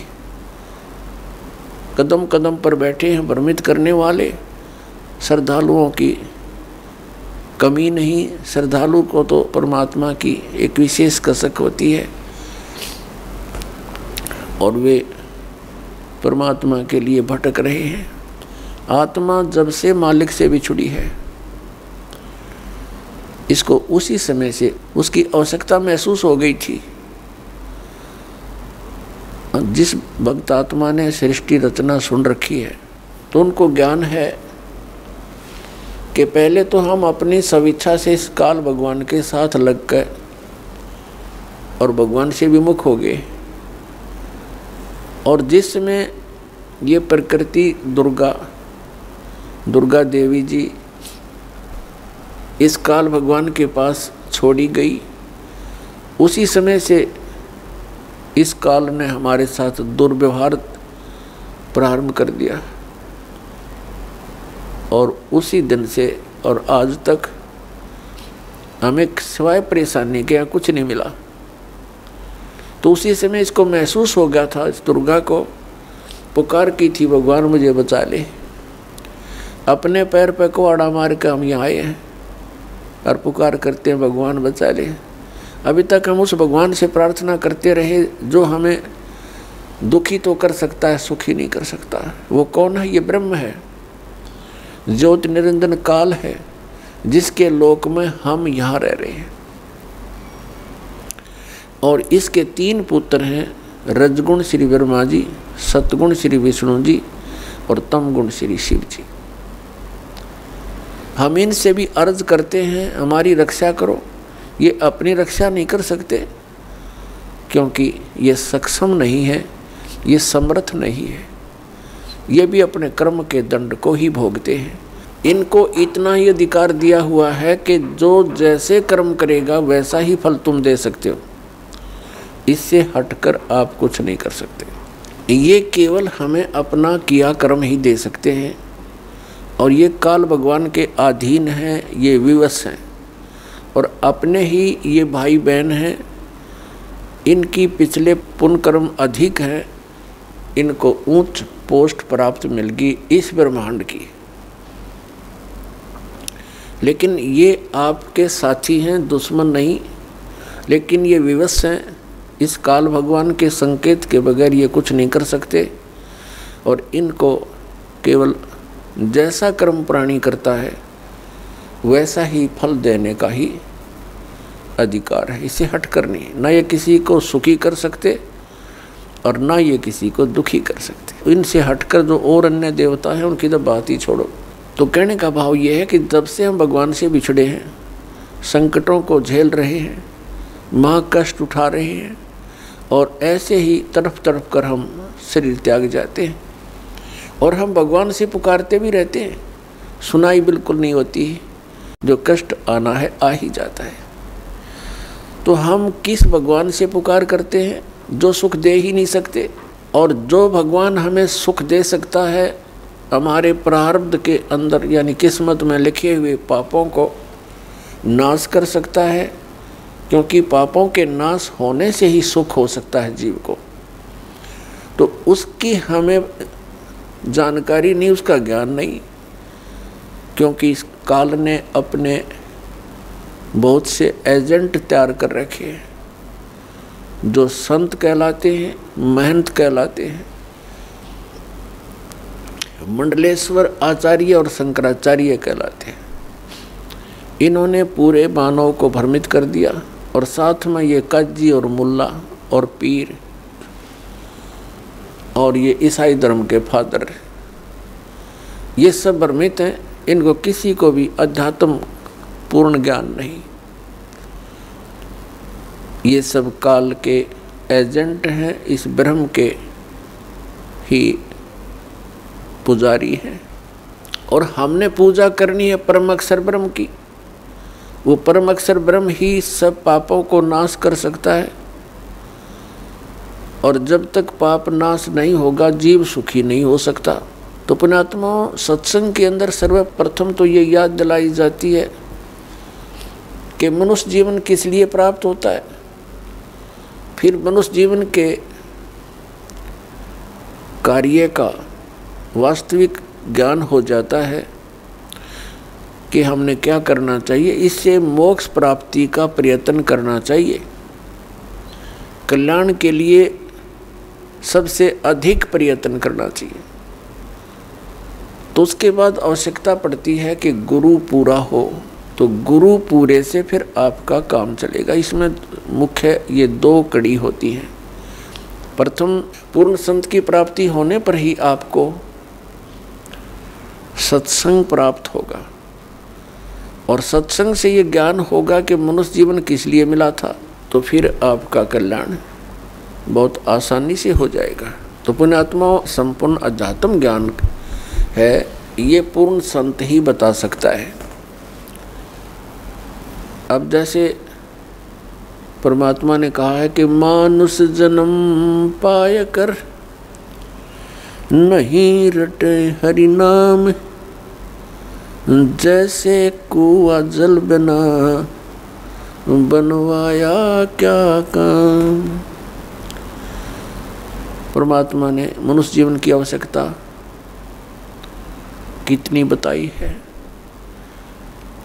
कदम कदम पर बैठे हैं, भ्रमित करने वाले। श्रद्धालुओं की कमी नहीं, श्रद्धालु को तो परमात्मा की एक विशेष कसक होती है, और वे परमात्मा के लिए भटक रहे हैं। आत्मा जब से मालिक से बिछुड़ी है, इसको उसी समय से उसकी आवश्यकता महसूस हो गई थी। जिस भक्त आत्मा ने सृष्टि रचना सुन रखी है, तो उनको ज्ञान है कि पहले तो हम अपनी स्वेच्छा से इस काल भगवान के साथ लग गए और भगवान से विमुख हो गए। और जिसमें ये प्रकृति दुर्गा देवी जी इस काल भगवान के पास छोड़ी गई, उसी समय से इस काल ने हमारे साथ दुर्व्यवहार प्रारंभ कर दिया, और उसी दिन से और आज तक हमें सिवाय परेशानी के यहाँ कुछ नहीं मिला। तो उसी समय इसको महसूस हो गया था, इस दुर्गा को पुकार की थी, भगवान मुझे बचा ले। अपने पैर पे कुआड़ा मार के हम यहाँ आए हैं और पुकार करते हैं भगवान बचा ले। अभी तक हम उस भगवान से प्रार्थना करते रहे जो हमें दुखी तो कर सकता है, सुखी नहीं कर सकता। वो कौन है? ये ब्रह्म है, ज्योत निरंजन काल है, जिसके लोक में हम यहाँ रह रहे हैं। और इसके 3 पुत्र हैं, रजगुण श्री ब्रह्मा जी, सतगुण श्री विष्णु जी और तमगुण श्री शिव जी। हम इनसे भी अर्ज करते हैं हमारी रक्षा करो। ये अपनी रक्षा नहीं कर सकते क्योंकि ये सक्षम नहीं है, ये समर्थ नहीं है, ये भी अपने कर्म के दंड को ही भोगते हैं। इनको इतना ही अधिकार दिया हुआ है कि जो जैसे कर्म करेगा वैसा ही फल तुम दे सकते हो, इससे हटकर आप कुछ नहीं कर सकते। ये केवल हमें अपना किया कर्म ही दे सकते हैं और ये काल भगवान के अधीन हैं, ये विवश हैं और अपने ही ये भाई बहन हैं। इनकी पिछले पुण्य कर्म अधिक हैं, इनको ऊंच पोस्ट प्राप्त मिल गई इस ब्रह्मांड की। लेकिन ये आपके साथी हैं, दुश्मन नहीं। लेकिन ये विवश हैं, इस काल भगवान के संकेत के बगैर ये कुछ नहीं कर सकते और इनको केवल जैसा कर्म प्राणी करता है वैसा ही फल देने का ही अधिकार है, इसे हटकर नहीं। ना ये किसी को सुखी कर सकते और ना ये किसी को दुखी कर सकते। इनसे हटकर जो और अन्य देवता हैं उनकी तो बात ही छोड़ो। तो कहने का भाव ये है कि जब से हम भगवान से बिछड़े हैं, संकटों को झेल रहे हैं, महाकष्ट उठा रहे हैं और ऐसे ही तड़प तड़प कर हम शरीर त्याग जाते हैं और हम भगवान से पुकारते भी रहते हैं, सुनाई बिल्कुल नहीं होती है। जो कष्ट आना है आ ही जाता है। तो हम किस भगवान से पुकार करते हैं जो सुख दे ही नहीं सकते, और जो भगवान हमें सुख दे सकता है हमारे प्रारब्ध के अंदर यानी किस्मत में लिखे हुए पापों को नाश कर सकता है, क्योंकि पापों के नाश होने से ही सुख हो सकता है जीव को। तो उसकी हमें जानकारी नहीं, उसका ज्ञान नहीं, क्योंकि इस काल ने अपने बहुत से एजेंट तैयार कर रखे हैं जो संत कहलाते हैं, महंत कहलाते हैं। मंडलेश्वर आचार्य और शंकराचार्य कहलाते हैं। इन्होंने पूरे मानव को भ्रमित कर दिया और साथ में ये काजी और मुल्ला और पीर और ये ईसाई धर्म के फादर, ये सब भ्रमित हैं। इनको किसी को भी अध्यात्म पूर्ण ज्ञान नहीं। ये सब काल के एजेंट हैं, इस ब्रह्म के ही पुजारी हैं और हमने पूजा करनी है परम अक्षर ब्रह्म की। वो परम अक्षर ब्रह्म ही सब पापों को नाश कर सकता है और जब तक पाप नाश नहीं होगा जीव सुखी नहीं हो सकता। तो पुण्यात्मा, सत्संग के अंदर सर्वप्रथम तो ये याद दिलाई जाती है कि मनुष्य जीवन किस लिए प्राप्त होता है। फिर मनुष्य जीवन के कार्य का वास्तविक ज्ञान हो जाता है कि हमने क्या करना चाहिए। इससे मोक्ष प्राप्ति का प्रयत्न करना चाहिए। कल्याण के लिए सबसे अधिक प्रयत्न करना चाहिए। तो उसके बाद आवश्यकता पड़ती है कि गुरु पूरा हो, तो गुरु पूरे से फिर आपका काम चलेगा। इसमें मुख्य ये 2 कड़ी होती हैं। प्रथम, पूर्ण संत की प्राप्ति होने पर ही आपको सत्संग प्राप्त होगा और सत्संग से ये ज्ञान होगा कि मनुष्य जीवन किस लिए मिला था, तो फिर आपका कल्याण बहुत आसानी से हो जाएगा। तो पुण्यात्मा, संपूर्ण अध्यात्म ज्ञान है ये पूर्ण संत ही बता सकता है। अब जैसे परमात्मा ने कहा है कि मानुष जन्म पाय कर नहीं रटे हरि नाम, जैसे कुआं जल बिना बनवाया क्या काम। परमात्मा ने मनुष्य जीवन की आवश्यकता कितनी बताई है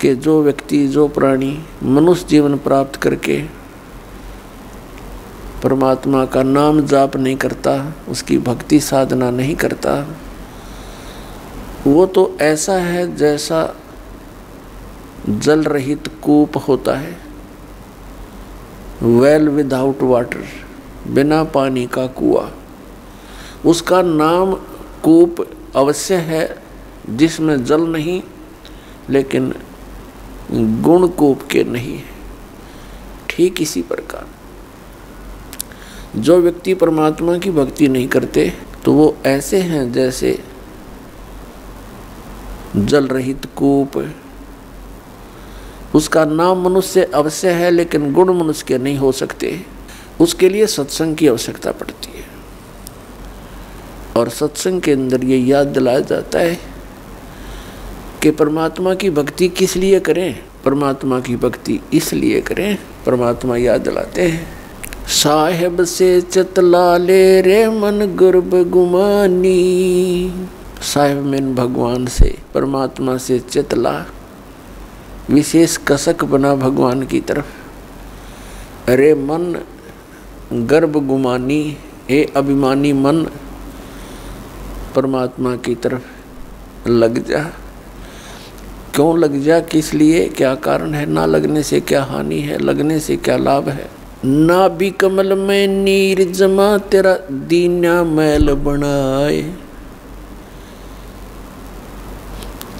कि जो व्यक्ति, जो प्राणी मनुष्य जीवन प्राप्त करके परमात्मा का नाम जाप नहीं करता, उसकी भक्ति साधना नहीं करता, वो तो ऐसा है जैसा जल रहित कूप होता है, वेल विदाउट वाटर, बिना पानी का कुआं। उसका नाम कूप अवश्य है जिसमें जल नहीं, लेकिन गुण कूप के नहीं है। ठीक इसी प्रकार जो व्यक्ति परमात्मा की भक्ति नहीं करते तो वो ऐसे हैं जैसे जल रहित कूप। उसका नाम मनुष्य अवश्य है लेकिन गुण मनुष्य के नहीं हो सकते। उसके लिए सत्संग की आवश्यकता पड़ती है और सत्संग के अंदर ये याद दिलाया जाता है कि परमात्मा की भक्ति किस लिए करें। परमात्मा की भक्ति इसलिए करें, परमात्मा याद दिलाते हैं, साहेब से चतला ले रे मन गर्भ गुमानी। साहेब में भगवान से, परमात्मा से चतला, विशेष कसक बना भगवान की तरफ। अरे मन गर्भ गुमानी, ए अभिमानी मन, परमात्मा की तरफ लग जा। क्यों लग जा, किस लिए, क्या कारण है? ना लगने से क्या हानि है, लगने से क्या लाभ है? ना भी कमल में नीर जमा तेरा दीना मैल बनाए।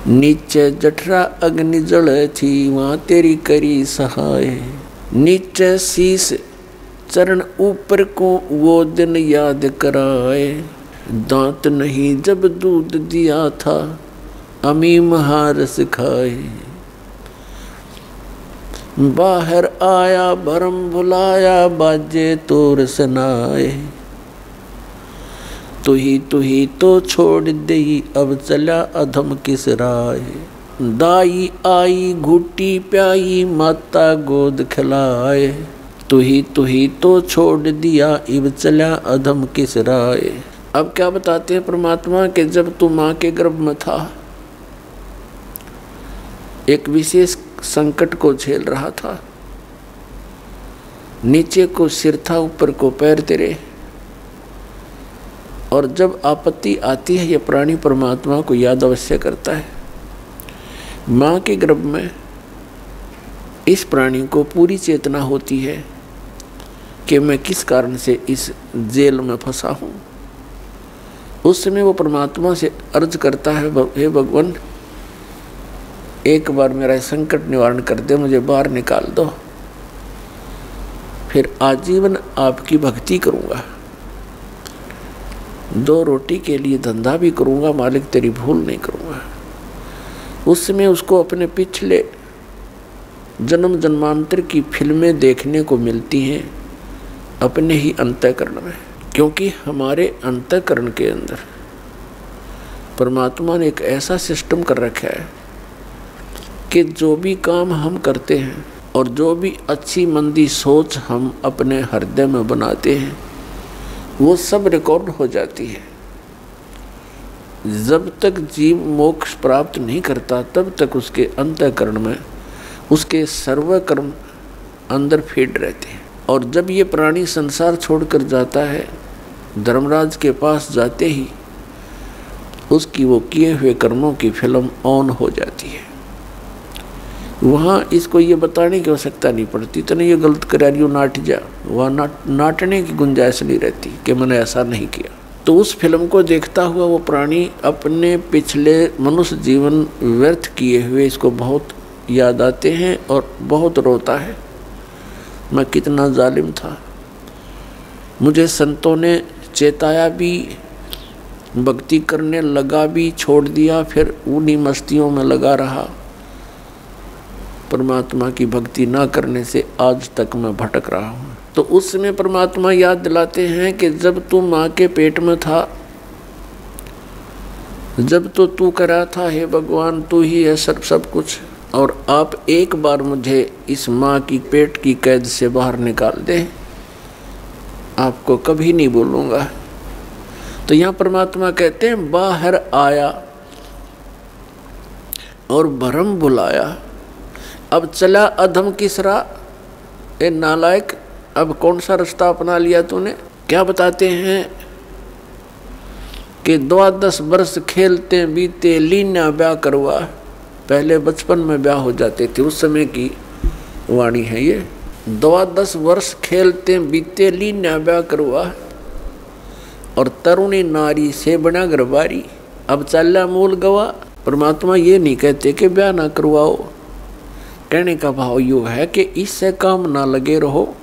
नीचे जठरा अग्नि जल थी वहाँ तेरी करी सहाय। नीचे शीस चरण ऊपर को वो दिन याद कराए। दांत नहीं जब दूध दिया था अमी महारस खाए। बाहर आया भरम भुलाया बाजे तोर सनाए। तू ही तो छोड़ दे अब चला अधम किस राय। दाई आई घुटी प्याई माता गोद खिलाए। तू ही तो छोड़ दिया अब चला अधम किस राय। अब क्या बताते हैं परमात्मा कि जब तू माँ के गर्भ में था एक विशेष संकट को झेल रहा था। नीचे को सिर था, ऊपर को पैर तेरे, और जब आपत्ति आती है ये प्राणी परमात्मा को याद अवश्य करता है। माँ के गर्भ में इस प्राणी को पूरी चेतना होती है कि मैं किस कारण से इस जेल में फंसा हूँ। उस समय वो परमात्मा से अर्ज करता है, हे भगवान एक बार मेरा संकट निवारण कर दे, मुझे बाहर निकाल दो, फिर आजीवन आपकी भक्ति करूँगा, 2 रोटी के लिए धंधा भी करूँगा, मालिक तेरी भूल नहीं करूँगा। उस समय उसको अपने पिछले जन्म जन्मांतर की फिल्में देखने को मिलती हैं अपने ही अंतःकरण में, क्योंकि हमारे अंतःकरण के अंदर परमात्मा ने एक ऐसा सिस्टम कर रखा है कि जो भी काम हम करते हैं और जो भी अच्छी मंदी सोच हम अपने हृदय में बनाते हैं वो सब रिकॉर्ड हो जाती है। जब तक जीव मोक्ष प्राप्त नहीं करता तब तक उसके अंतःकरण में उसके सर्व कर्म अंदर फीड रहते हैं। और जब ये प्राणी संसार छोड़कर जाता है, धर्मराज के पास जाते ही उसकी वो किए हुए कर्मों की फिल्म ऑन हो जाती है। वहाँ इसको ये बताने की आवश्यकता नहीं पड़ती, तने ये गलत करा रही हो नाट जा, वहाँ नाटने की गुंजाइश नहीं रहती कि मैंने ऐसा नहीं किया। तो उस फिल्म को देखता हुआ वो प्राणी अपने पिछले मनुष्य जीवन व्यर्थ किए हुए इसको बहुत याद आते हैं और बहुत रोता है, मैं कितना जालिम था, मुझे संतों ने चेताया भी, भक्ति करने लगा भी, छोड़ दिया, फिर उन्हीं मस्तियों में लगा रहा। परमात्मा की भक्ति ना करने से आज तक मैं भटक रहा हूँ। तो उस समय परमात्मा याद दिलाते हैं कि जब तू माँ के पेट में था, जब तो तू करा था, हे भगवान तू ही है सब कुछ, और आप एक बार मुझे इस माँ की पेट की कैद से बाहर निकाल दें, आपको कभी नहीं भूलूंगा। तो यहाँ परमात्मा कहते हैं बाहर आया और भरम बुलाया, अब चला अधम किस राह, ए नालायक, अब कौन सा रास्ता अपना लिया तूने। क्या बताते हैं कि 12 वर्ष खेलते बीते लीना ब्याह करवा। पहले बचपन में ब्याह हो जाते थे, उस समय की वाणी है ये। 12 वर्ष खेलते बीते लीना ब्याह करवा, और तरुणी नारी से बना गरबारी, अब चला मूल गवा। परमात्मा ये नहीं कहते कि ब्याह ना करवाओ, कहने का भाव यो है कि इससे काम ना लगे रहो,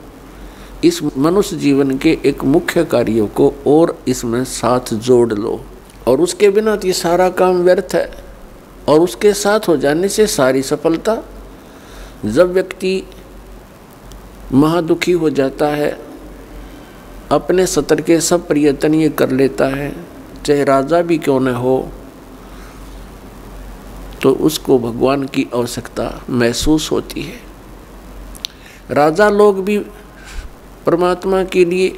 इस मनुष्य जीवन के एक मुख्य कार्यों को और इसमें साथ जोड़ लो, और उसके बिना तो ये सारा काम व्यर्थ है, और उसके साथ हो जाने से सारी सफलता। जब व्यक्ति महादुखी हो जाता है, अपने सतर के सब प्रयत्न ये कर लेता है, चाहे राजा भी क्यों न हो, तो उसको भगवान की आवश्यकता महसूस होती है। राजा लोग भी परमात्मा के लिए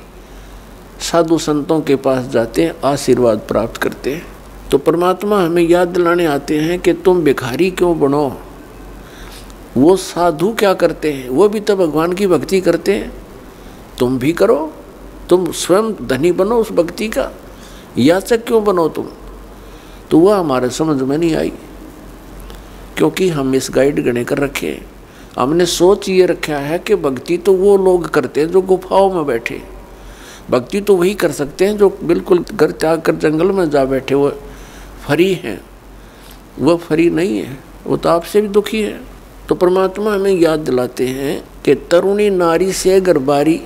साधु संतों के पास जाते हैं, आशीर्वाद प्राप्त करते हैं। तो परमात्मा हमें याद दिलाने आते हैं कि तुम भिखारी क्यों बनो। वो साधु क्या करते हैं, वो भी तो भगवान की भक्ति करते हैं, तुम भी करो। तुम स्वयं धनी बनो उस भक्ति का, याचक क्यों बनो तुम। तो वह हमारे समझ में नहीं आई, क्योंकि हम इस गाइड गणे कर रखे हैं। हमने सोच ये रखा है कि भक्ति तो वो लोग करते हैं जो गुफाओं में बैठे, भक्ति तो वही कर सकते हैं जो बिल्कुल घर त्याग कर जंगल में जा बैठे, वो फरी हैं। वह फरी नहीं है, वो तो आपसे भी दुखी है। तो परमात्मा हमें याद दिलाते हैं कि तरुणी नारी से गरबारी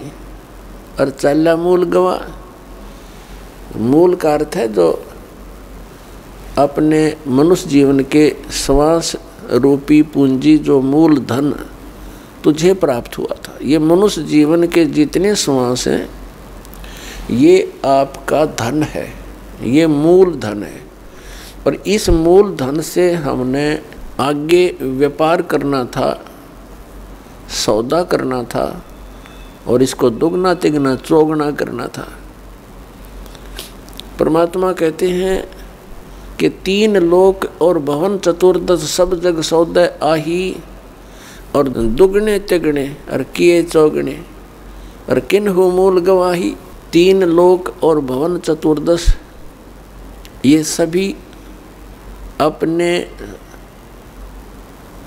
और चला मूल गवा। मूल का अर्थ है जो अपने मनुष्य जीवन के श्वास रूपी पूंजी, जो मूल धन तुझे प्राप्त हुआ था। ये मनुष्य जीवन के जितने श्वास हैं ये आपका धन है, ये मूल धन है। और इस मूल धन से हमने आगे व्यापार करना था, सौदा करना था, और इसको दुगना तिगना चौगुना करना था। परमात्मा कहते हैं कि 3 लोक और भवन चतुर्दश सब जग सौदे आही, और दुगने तिगने और किए चौगने और किन्हु मूल गवाही। 3 लोक और भवन चतुर्दश ये सभी अपने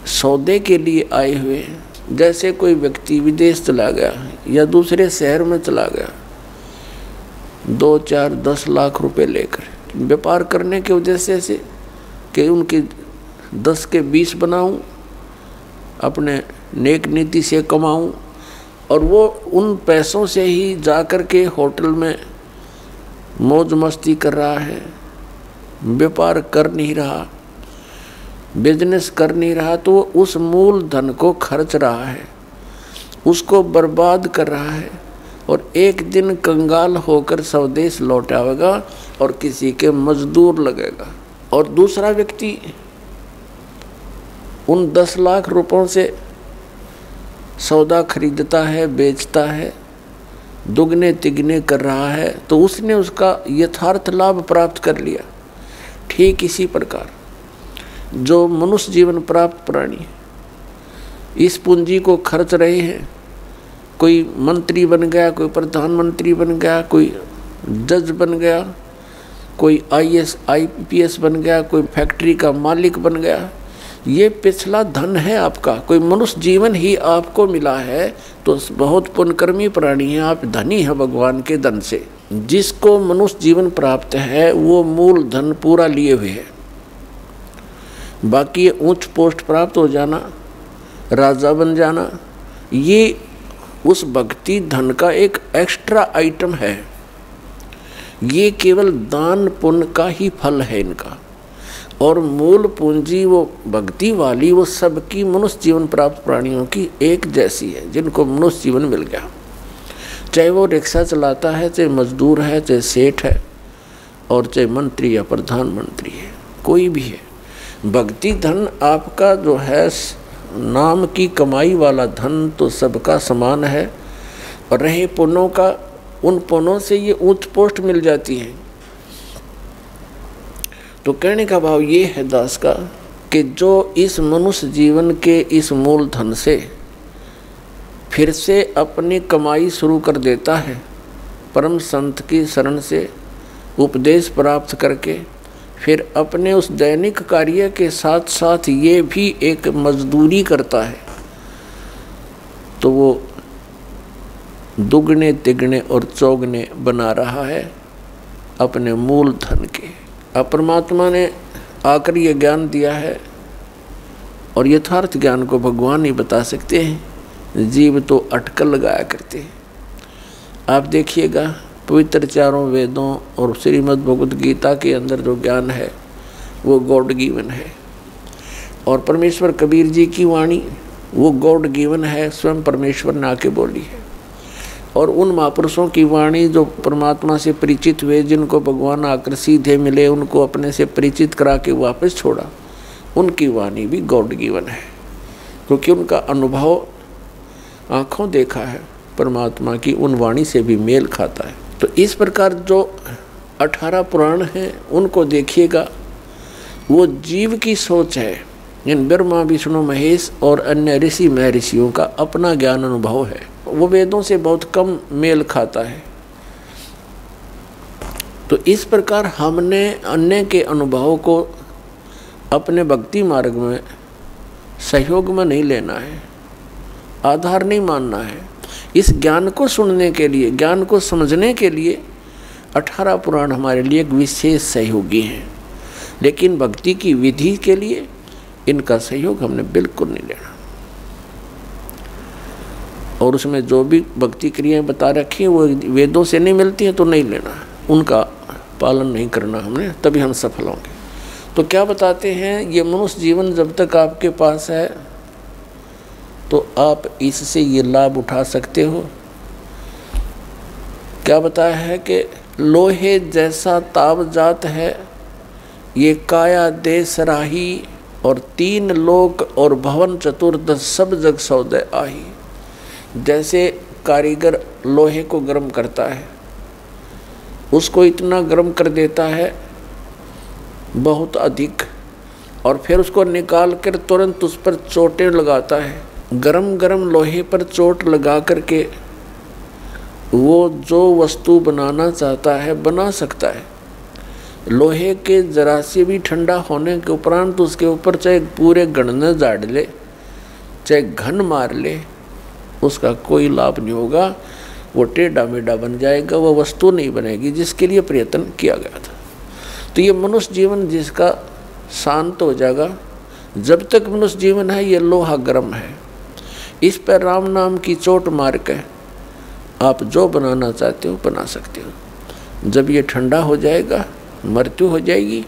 सौदे के लिए आए हुए हैं। जैसे कोई व्यक्ति विदेश चला गया या दूसरे शहर में चला गया 2, 4, 10 लाख रुपए लेकर व्यापार करने के उद्देश्य से कि उनकी 10 के 20 बनाऊं, अपने नेक नीति से कमाऊं, और वो उन पैसों से ही जाकर के होटल में मौज मस्ती कर रहा है, व्यापार कर नहीं रहा, बिजनेस कर नहीं रहा, तो वो उस मूल धन को खर्च रहा है, उसको बर्बाद कर रहा है, और एक दिन कंगाल होकर स्वदेश लौट आएगा और किसी के मजदूर लगेगा। और दूसरा व्यक्ति उन 10 लाख रुपयों से सौदा खरीदता है, बेचता है, दुगने तिगने कर रहा है, तो उसने उसका यथार्थ लाभ प्राप्त कर लिया। ठीक इसी प्रकार जो मनुष्य जीवन प्राप्त प्राणी इस पूंजी को खर्च रहे हैं, कोई मंत्री बन गया, कोई प्रधानमंत्री बन गया, कोई जज बन गया, कोई IAS IPS बन गया, कोई फैक्ट्री का मालिक बन गया, ये पिछला धन है आपका। कोई मनुष्य जीवन ही आपको मिला है तो बहुत पुण्यकर्मी प्राणी है, आप धनी हैं भगवान के धन से। जिसको मनुष्य जीवन प्राप्त है वो मूल धन पूरा लिए हुए है। बाकी ये ऊंच पोस्ट प्राप्त हो जाना, राजा बन जाना, ये उस भक्ति धन का एक एक्स्ट्रा आइटम है। ये केवल दान पुण्य का ही फल है इनका, और मूल पूंजी वो भक्ति वाली वो सबकी मनुष्य जीवन प्राप्त प्राणियों की एक जैसी है, जिनको मनुष्य जीवन मिल गया। चाहे वो रिक्शा चलाता है, चाहे मजदूर है, चाहे सेठ है, और चाहे मंत्री या प्रधानमंत्री है, कोई भी है, भक्ति धन आपका जो है नाम की कमाई वाला धन तो सबका समान है, और रहे पुण्यों का, उन पुण्यों से ये उच्च पोस्ट मिल जाती है। तो कहने का भाव ये है दास का कि जो इस मनुष्य जीवन के इस मूल धन से फिर से अपनी कमाई शुरू कर देता है, परम संत की शरण से उपदेश प्राप्त करके, फिर अपने उस दैनिक कार्य के साथ साथ ये भी एक मजदूरी करता है, तो वो दुगने तिगने और चौगने बना रहा है अपने मूल धन के। अब परमात्मा ने आकर ये ज्ञान दिया है, और यथार्थ ज्ञान को भगवान ही बता सकते हैं, जीव तो अटकल लगाया करते हैं। आप देखिएगा पवित्र चारों वेदों और श्रीमद् भगवद गीता के अंदर जो ज्ञान है वो गॉड गिवन है, और परमेश्वर कबीर जी की वाणी वो गॉड गिवन है, स्वयं परमेश्वर ने आके बोली है। और उन महापुरुषों की वाणी जो परमात्मा से परिचित हुए, जिनको भगवान आकर सीधे मिले, उनको अपने से परिचित करा के वापस छोड़ा, उनकी वाणी भी गॉड गिवन है, क्योंकि उनका अनुभव आँखों देखा है परमात्मा की उन वाणी से भी मेल खाता है। तो इस प्रकार जो 18 पुराण हैं उनको देखिएगा, वो जीव की सोच है। इन ब्रह्मा विष्णु महेश और अन्य ऋषि महर्षियों का अपना ज्ञान अनुभव है, वो वेदों से बहुत कम मेल खाता है। तो इस प्रकार हमने अन्य के अनुभवों को अपने भक्ति मार्ग में सहयोग में नहीं लेना है, आधार नहीं मानना है। इस ज्ञान को सुनने के लिए, ज्ञान को समझने के लिए 18 पुराण हमारे लिए एक विशेष सहयोगी हैं, लेकिन भक्ति की विधि के लिए इनका सहयोग हमने बिल्कुल नहीं लेना। और उसमें जो भी भक्ति क्रियाएं बता रखी हैं वो वेदों से नहीं मिलती हैं तो नहीं लेना, उनका पालन नहीं करना हमने, तभी हम सफल होंगे। तो क्या बताते हैं, ये मनुष्य जीवन जब तक आपके पास है तो आप इससे ये लाभ उठा सकते हो। क्या बताया है कि लोहे जैसा ताव जात है ये काया देश राही, और 3 लोक और भवन चतुर्दश सब जग सौदे आही। जैसे कारीगर लोहे को गर्म करता है, उसको इतना गर्म कर देता है बहुत अधिक, और फिर उसको निकाल कर तुरंत उस पर चोटें लगाता है। गरम गरम लोहे पर चोट लगा करके वो जो वस्तु बनाना चाहता है बना सकता है। लोहे के जरा से भी ठंडा होने के उपरांत उसके ऊपर चाहे पूरे गणने झाड़ ले, चाहे घन मार ले, उसका कोई लाभ नहीं होगा, वो टेढ़ा मेढ़ा बन जाएगा, वो वस्तु नहीं बनेगी जिसके लिए प्रयत्न किया गया था। तो ये मनुष्य जीवन जिसका शांत हो जाएगा, जब तक मनुष्य जीवन है ये लोहा गर्म है, इस पर राम नाम की चोट मार के आप जो बनाना चाहते हो बना सकते हो। जब ये ठंडा हो जाएगा, मृत्यु हो जाएगी,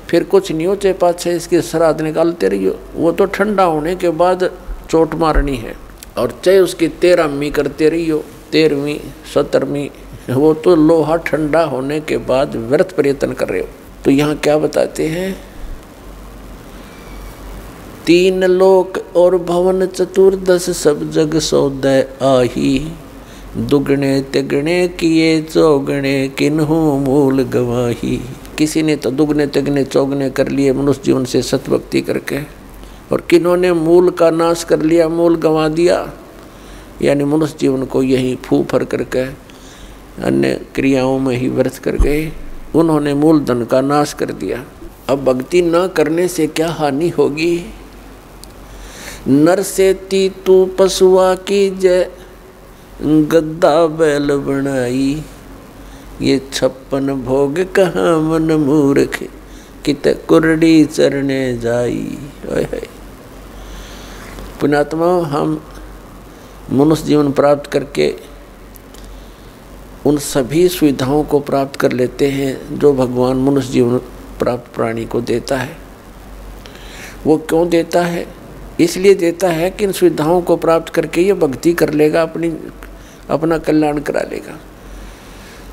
फिर कुछ नहीं हो, चाहे 5-6 इसके श्राद्ध निकालते रहिए, वो तो ठंडा होने के बाद चोट मारनी है। और चाहे उसकी 13वीं करते रहिए, 13वीं 17वीं, वो तो लोहा ठंडा होने के बाद व्यर्थ प्रयत्न कर रहे हो। तो यहाँ क्या बताते हैं, 3 लोक और भवन चतुर्दश सब जग सौदे आही, दुगने तिगने किए चौगने किन्हू मूल गवाही। किसी ने तो दुगने तिगने चौगने कर लिए मनुष्य जीवन से सतभक्ति करके, और किन्होंने मूल का नाश कर लिया, मूल गंवा दिया, यानी मनुष्य जीवन को यही फूफर करके अन्य क्रियाओं में ही व्यर्थ कर गए, उन्होंने मूल धन का नाश कर दिया। अब भक्ति न करने से क्या हानि होगी। नर से तीतू पशुआ की जय, गद्दा बैल बनाई, ये 56 भोग कहाँ मन मूर्ख, कित कुरडी चरने जाई। पुण्यात्मा, हम मनुष्य जीवन प्राप्त करके उन सभी सुविधाओं को प्राप्त कर लेते हैं जो भगवान मनुष्य जीवन प्राप्त प्राणी को देता है। वो क्यों देता है? इसलिए देता है कि इन सुविधाओं को प्राप्त करके ये भक्ति कर लेगा, अपना कल्याण करा लेगा।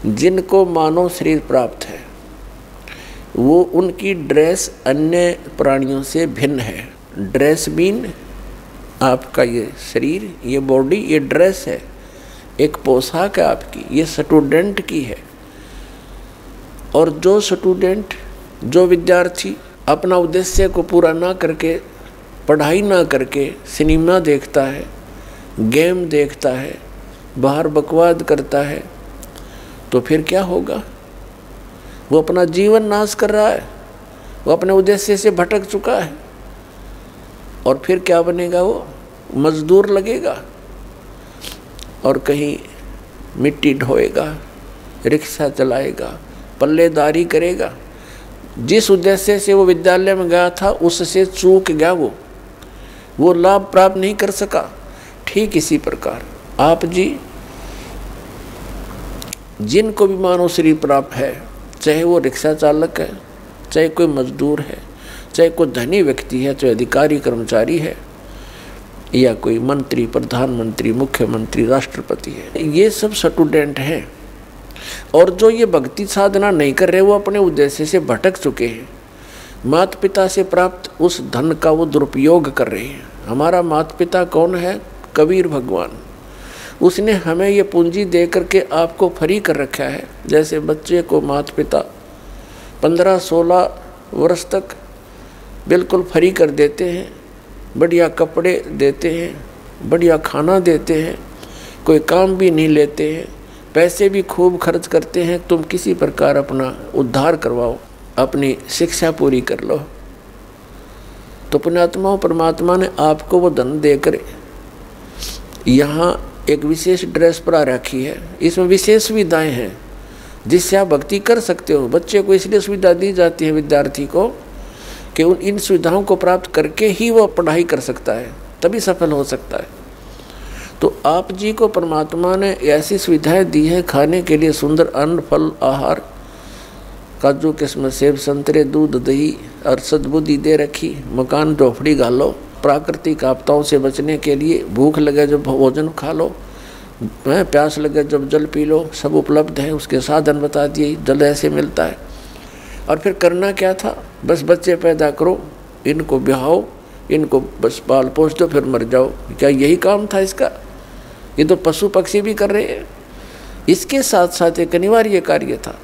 जिनको मानव शरीर प्राप्त है वो उनकी ड्रेस अन्य प्राणियों से भिन्न है। ड्रेस मीन आपका ये शरीर, ये बॉडी, ये ड्रेस है, एक पोशाक है आपकी, ये स्टूडेंट की है। और जो स्टूडेंट, जो विद्यार्थी अपना उद्देश्य को पूरा ना करके, पढ़ाई ना करके सिनेमा देखता है, गेम देखता है, बाहर बकवाद करता है, तो फिर क्या होगा? वो अपना जीवन नाश कर रहा है, वो अपने उद्देश्य से भटक चुका है। और फिर क्या बनेगा? वो मजदूर लगेगा और कहीं मिट्टी ढोएगा, रिक्शा चलाएगा, पल्लेदारी करेगा। जिस उद्देश्य से वो विद्यालय में गया था उससे चूक गया, वो लाभ प्राप्त नहीं कर सका। ठीक इसी प्रकार आप जी जिनको भी मानव शरीर प्राप्त है, चाहे वो रिक्शा चालक है, चाहे कोई मजदूर है, चाहे कोई धनी व्यक्ति है, चाहे अधिकारी कर्मचारी है, या कोई मंत्री, प्रधानमंत्री, मुख्यमंत्री, राष्ट्रपति है, ये सब स्टूडेंट हैं। और जो ये भक्ति साधना नहीं कर रहे वो अपने उद्देश्य से भटक चुके हैं। माता पिता से प्राप्त उस धन का वो दुरुपयोग कर रहे हैं। हमारा माता पिता कौन है? कबीर भगवान। उसने हमें ये पूंजी दे करके आपको फ्री कर रखा है। जैसे बच्चे को माता पिता 15-16 वर्ष तक बिल्कुल फ्री कर देते हैं, बढ़िया कपड़े देते हैं, बढ़िया खाना देते हैं, कोई काम भी नहीं लेते हैं, पैसे भी खूब खर्च करते हैं, तुम किसी प्रकार अपना उद्धार करवाओ, अपनी शिक्षा पूरी कर लो। तो पुण्यात्माओं, परमात्मा ने आपको वो धन देकर यहाँ एक विशेष ड्रेस पर रखी है। इसमें विशेष सुविधाएं हैं जिससे आप भक्ति कर सकते हो। बच्चे को इसलिए सुविधा दी जाती है, विद्यार्थी को, कि इन सुविधाओं को प्राप्त करके ही वो पढ़ाई कर सकता है, तभी सफल हो सकता है। तो आप जी को परमात्मा ने ऐसी सुविधाएं दी हैं खाने के लिए, सुंदर अन्न, फल, आहार, काजू किस्म, सेब, संतरे, दूध, दही और सद्बुद्धि दे रखी। मकान झोपड़ी घालो, प्राकृतिक आपदाओं से बचने के लिए भूख लगे जब भोजन खा लो, प्यास लगे जब जल पी लो, सब उपलब्ध है। उसके साधन बता दिए, जल ऐसे मिलता है। और फिर करना क्या था? बस बच्चे पैदा करो, इनको ब्याहो, इनको बस पाल पोस दो, फिर मर जाओ। क्या यही काम था इसका? ये तो पशु पक्षी भी कर रहे हैं। इसके साथ साथ एक अनिवार्य कार्य था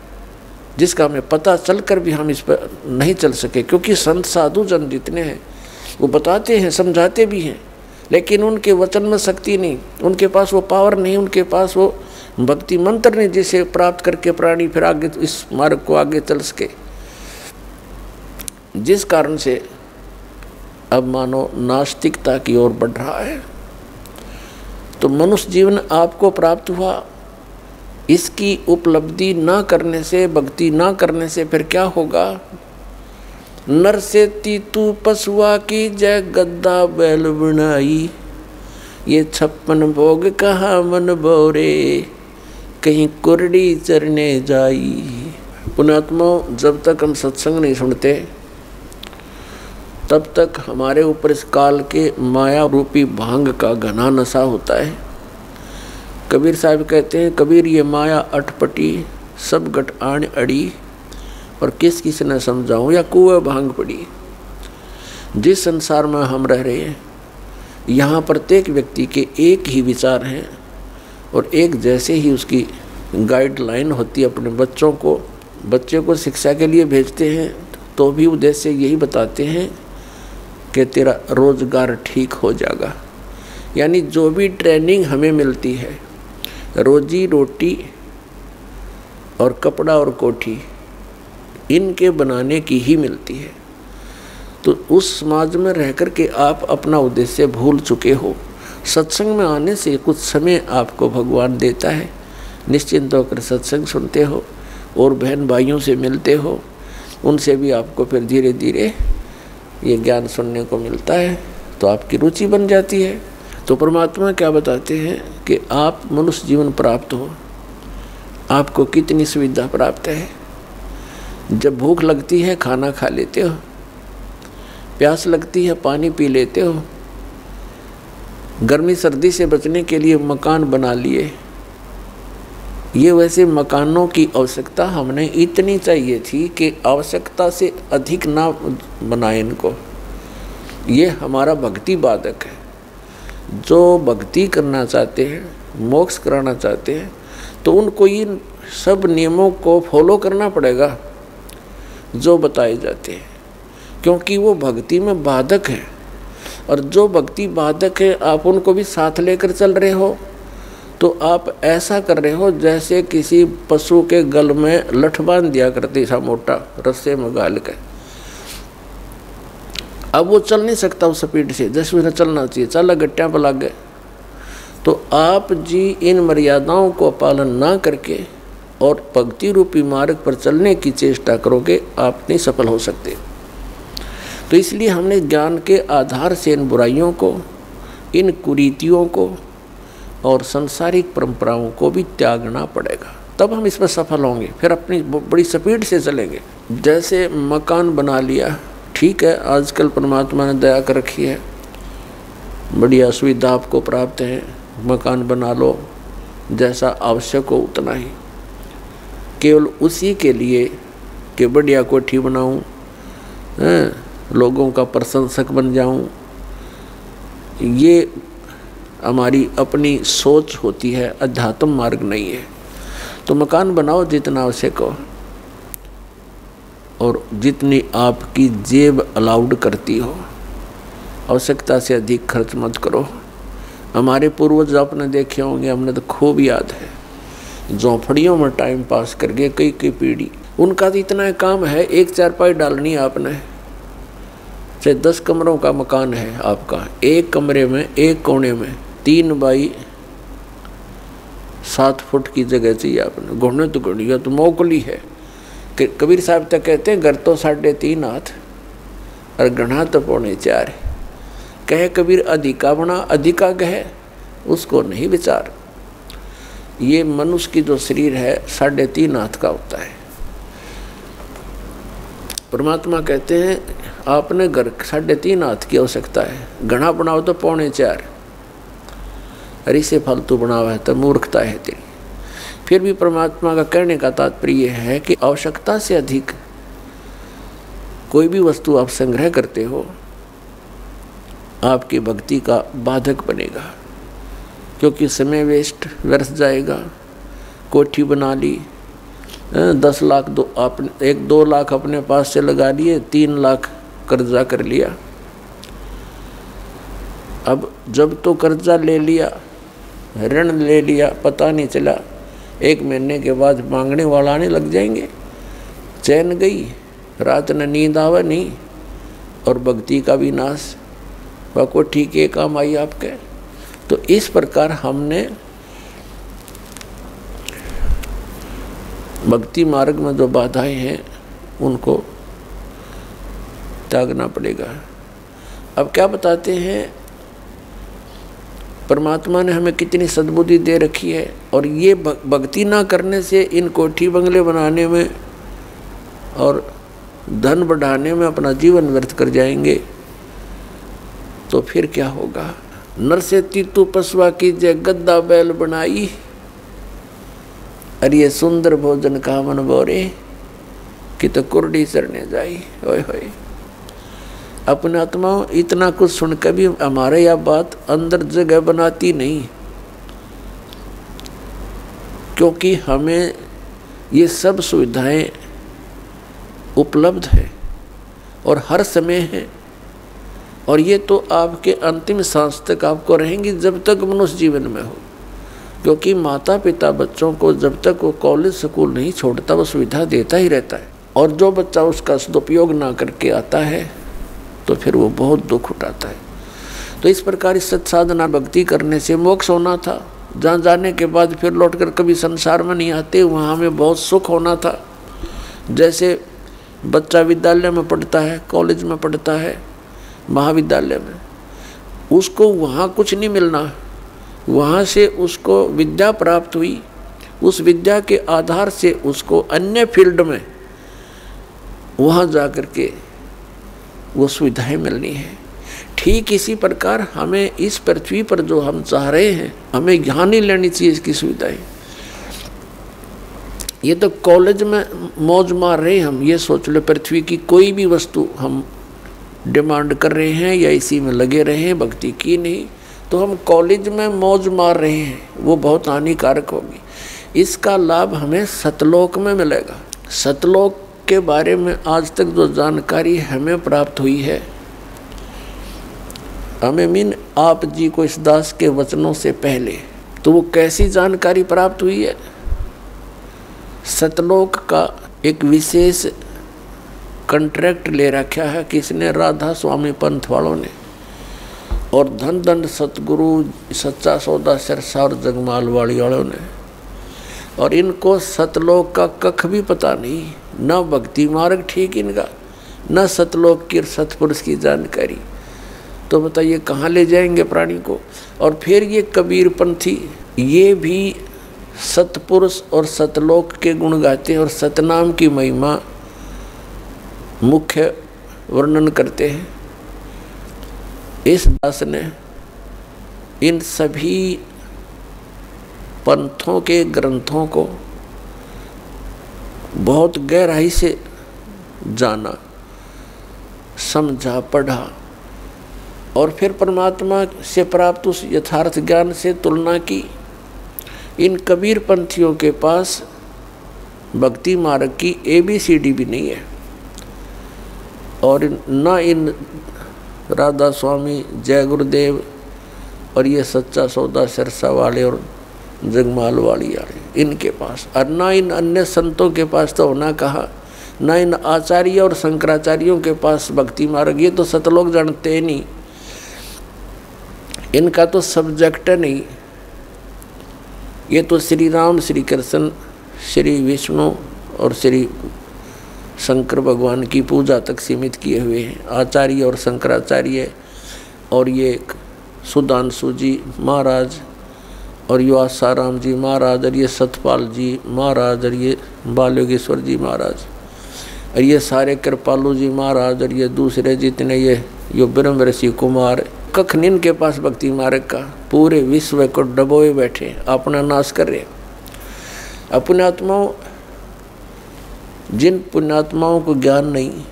जिसका हमें पता चलकर भी हम इस पर नहीं चल सके, क्योंकि संत साधु जन जितने हैं वो बताते हैं, समझाते भी हैं, लेकिन उनके वचन में शक्ति नहीं, उनके पास वो पावर नहीं, उनके पास वो भक्ति मंत्र नहीं जिसे प्राप्त करके प्राणी फिर आगे इस मार्ग को आगे चल सके। जिस कारण से अब मानो नास्तिकता की ओर बढ़ रहा है। तो मनुष्य जीवन आपको प्राप्त हुआ, इसकी उपलब्धि ना करने से, भक्ति ना करने से फिर क्या होगा? नर से तीतू पशुआ की जय गद्दा बैल बनाई, ये 56 भोग कहाँ मन बोरे, कहीं कुरड़ी चरने जाई। पुण्यात्मा, जब तक हम सत्संग नहीं सुनते तब तक हमारे ऊपर इस काल के माया रूपी भांग का घना नशा होता है। कबीर साहब कहते हैं, कबीर ये माया अटपटी सब गट आण अड़ी, और किस किस ने समझाऊं या कुएं भांग पड़ी। जिस संसार में हम रह रहे हैं यहाँ प्रत्येक व्यक्ति के एक ही विचार हैं और एक जैसे ही उसकी गाइडलाइन होती है। अपने बच्चे को शिक्षा के लिए भेजते हैं तो भी उद्देश्य यही बताते हैं कि तेरा रोजगार ठीक हो जाएगा। यानी जो भी ट्रेनिंग हमें मिलती है, रोजी रोटी और कपड़ा और कोठी, इनके बनाने की ही मिलती है। तो उस समाज में रह कर के आप अपना उद्देश्य भूल चुके हो। सत्संग में आने से कुछ समय आपको भगवान देता है, निश्चिंत होकर सत्संग सुनते हो और बहन भाइयों से मिलते हो, उनसे भी आपको फिर धीरे धीरे ये ज्ञान सुनने को मिलता है, तो आपकी रुचि बन जाती है। तो परमात्मा क्या बताते हैं कि आप मनुष्य जीवन प्राप्त हो, आपको कितनी सुविधा प्राप्त है। जब भूख लगती है खाना खा लेते हो, प्यास लगती है पानी पी लेते हो, गर्मी सर्दी से बचने के लिए मकान बना लिए, ये वैसे मकानों की आवश्यकता हमने इतनी चाहिए थी कि आवश्यकता से अधिक ना बनाए इनको। ये हमारा भक्ति बाधक है। जो भक्ति करना चाहते हैं, मोक्ष कराना चाहते हैं, तो उनको इन सब नियमों को फॉलो करना पड़ेगा जो बताए जाते हैं, क्योंकि वो भक्ति में बाधक है। और जो भक्ति बाधक है आप उनको भी साथ लेकर चल रहे हो, तो आप ऐसा कर रहे हो जैसे किसी पशु के गल में लठ बांध दिया करते सा मोटा रस्से में गाल के। अब वो चल नहीं सकता उस स्पीड से जैसे उन्हें चलना चाहिए, चला गट्टियाँ पर लग गए। तो आप जी इन मर्यादाओं को पालन ना करके और भक्ति रूपी मार्ग पर चलने की चेष्टा करोगे, आप नहीं सफल हो सकते। तो इसलिए हमने ज्ञान के आधार से इन बुराइयों को, इन कुरीतियों को और सांसारिक परंपराओं को भी त्यागना पड़ेगा, तब हम इसमें सफल होंगे। फिर अपनी बड़ी स्पीड से चलेंगे। जैसे मकान बना लिया, ठीक है, आजकल परमात्मा ने दया कर रखी है, बढ़िया सुविधा आपको प्राप्त है, मकान बना लो, जैसा आवश्यक हो उतना ही, केवल उसी के लिए कि बढ़िया कोठी बनाऊं, लोगों का प्रशंसक बन जाऊं, ये हमारी अपनी सोच होती है, अध्यात्म मार्ग नहीं है। तो मकान बनाओ जितना आवश्यक हो और जितनी आपकी जेब अलाउड करती हो, आवश्यकता से अधिक खर्च मत करो। हमारे पूर्वज आपने देखे होंगे, हमने तो खूब याद है, झोंपड़ियों में टाइम पास करके कई पीढ़ी, उनका तो इतना काम है, एक चारपाई डालनी आपने, चाहे 10 कमरों का मकान है आपका, एक कमरे में एक कोने में 3 बाई 7 फुट की जगह चाहिए आपने। घुटने तो घुड़िया तो मोकली है। कबीर साहब तक कहते हैं घर तो 3.5 हाथ और गढ़ा तो 4.25 है। कहे कबीर अधिका बना, अधिका कहे उसको नहीं विचार। ये मनुष्य की जो शरीर है 3.5 हाथ का होता है। परमात्मा कहते हैं आपने घर 3.5 हाथ की आवश्यकता है, घना बनाओ तो 4.25, अरे इसे फालतू बनावा है तो मूर्खता है तेरी। फिर भी परमात्मा का कहने का तात्पर्य है कि आवश्यकता से अधिक कोई भी वस्तु आप संग्रह करते हो, आपकी भक्ति का बाधक बनेगा, क्योंकि समय वेस्ट व्यर्थ जाएगा। कोठी बना ली, 10 लाख 2 लाख अपने पास से लगा लिए, 3 लाख कर्जा कर लिया। अब जब तो कर्जा ले लिया, ऋण ले लिया, पता नहीं चला, 1 महीने के बाद मांगने वाला आने लग जाएंगे, चैन गई, रात न नींद आवे नहीं, और भक्ति का भी नाश। वह को ठीक है काम आई आपके। तो इस प्रकार हमने भक्ति मार्ग में जो बाधाएं हैं उनको त्यागना पड़ेगा। अब क्या बताते हैं, परमात्मा ने हमें कितनी सद्बुद्धि दे रखी है, और ये भक्ति ना करने से इन कोठी बंगले बनाने में और धन बढ़ाने में अपना जीवन व्यर्थ कर जाएंगे, तो फिर क्या होगा। नर से तीतु पशुआ की जय गद्दा बैल बनाई, अरे ये सुंदर भोजन का मन बोरे कि तो कुर्डी चरने जाई। ओए होए, अपने आत्मा इतना कुछ सुन के भी हमारे यह बात अंदर जगह बनाती नहीं, क्योंकि हमें ये सब सुविधाएं उपलब्ध है और हर समय है, और ये तो आपके अंतिम सांस तक आपको रहेंगी जब तक मनुष्य जीवन में हो। क्योंकि माता पिता बच्चों को जब तक वो कॉलेज स्कूल नहीं छोड़ता वो सुविधा देता ही रहता है, और जो बच्चा उसका सदुपयोग ना करके आता है तो फिर वो बहुत दुख उठाता है। तो इस प्रकार इस सत्साधना भक्ति करने से मोक्ष होना था, जहाँ जाने के बाद फिर लौटकर कभी संसार में नहीं आते, वहाँ हमें बहुत सुख होना था। जैसे बच्चा विद्यालय में पढ़ता है, कॉलेज में पढ़ता है, महाविद्यालय में, उसको वहाँ कुछ नहीं मिलना, वहाँ से उसको विद्या प्राप्त हुई, उस विद्या के आधार से उसको अन्य फील्ड में वहाँ जा कर के वो सुविधाएं मिलनी है। ठीक इसी प्रकार हमें इस पृथ्वी पर जो हम चाह रहे हैं, हमें यहाँ नहीं लेनी चाहिए इसकी सुविधाएं। ये तो कॉलेज में मौज मार रहे हैं हम। ये सोच लो, पृथ्वी की कोई भी वस्तु हम डिमांड कर रहे हैं या इसी में लगे रहे हैं, भक्ति की नहीं, तो हम कॉलेज में मौज मार रहे हैं, वो बहुत हानिकारक होगी। इसका लाभ हमें सतलोक में मिलेगा। सतलोक के बारे में आज तक जो जानकारी हमें प्राप्त हुई है, हमें मीन आप जी को इस दास के वचनों से पहले, तो वो कैसी जानकारी प्राप्त हुई है? सतलोक का एक विशेष कॉन्ट्रैक्ट ले रखा है किसने? राधा स्वामी पंथ वालों ने। और धन दंड सतगुरु सच्चा सौदा सिरसा और जगमाल वाली वालों ने। और इनको सतलोक का कख भी पता नहीं, ना भक्ति मार्ग ठीक इनका, ना सतलोक की सतपुरुष की जानकारी। तो बताइए कहाँ ले जाएंगे प्राणी को? और फिर ये कबीर पंथी, ये भी सतपुरुष और सतलोक के गुण गाते हैं और सतनाम की महिमा मुख्य वर्णन करते हैं। इस दास ने इन सभी पंथों के ग्रंथों को बहुत गहराई से जाना, समझा, पढ़ा और फिर परमात्मा से प्राप्त उस यथार्थ ज्ञान से तुलना की। इन कबीर पंथियों के पास भक्ति मार्ग की ABCD भी नहीं है, और न इन राधा स्वामी, जय गुरुदेव और ये सच्चा सौदा सिरसा वाले और जगमाल वाली वाले इनके पास, और न इन अन्य संतों के पास तो होना कहा, न इन आचार्य और शंकराचार्यों के पास भक्ति मार्ग। ये तो सतलोक जानते नहीं, इनका तो सब्जेक्ट नहीं। ये तो श्री राम, श्री कृष्ण, श्री विष्णु और श्री शंकर भगवान की पूजा तक सीमित किए हुए हैं, आचार्य और शंकराचार्य। और ये सुधांशु जी महाराज और ये आसाराम जी महाराज और ये सतपाल जी महाराज और ये बालयोगेश्वर जी महाराज और ये सारे कृपालु जी महाराज और ये दूसरे जितने ये ब्रह्म ऋषि कुमार, कखन इनके पास भक्ति मार्ग का। पूरे विश्व को डबोए बैठे, अपना नाश कर रहे। अपने आत्माओं, जिन पुण्यात्माओं को ज्ञान नहीं,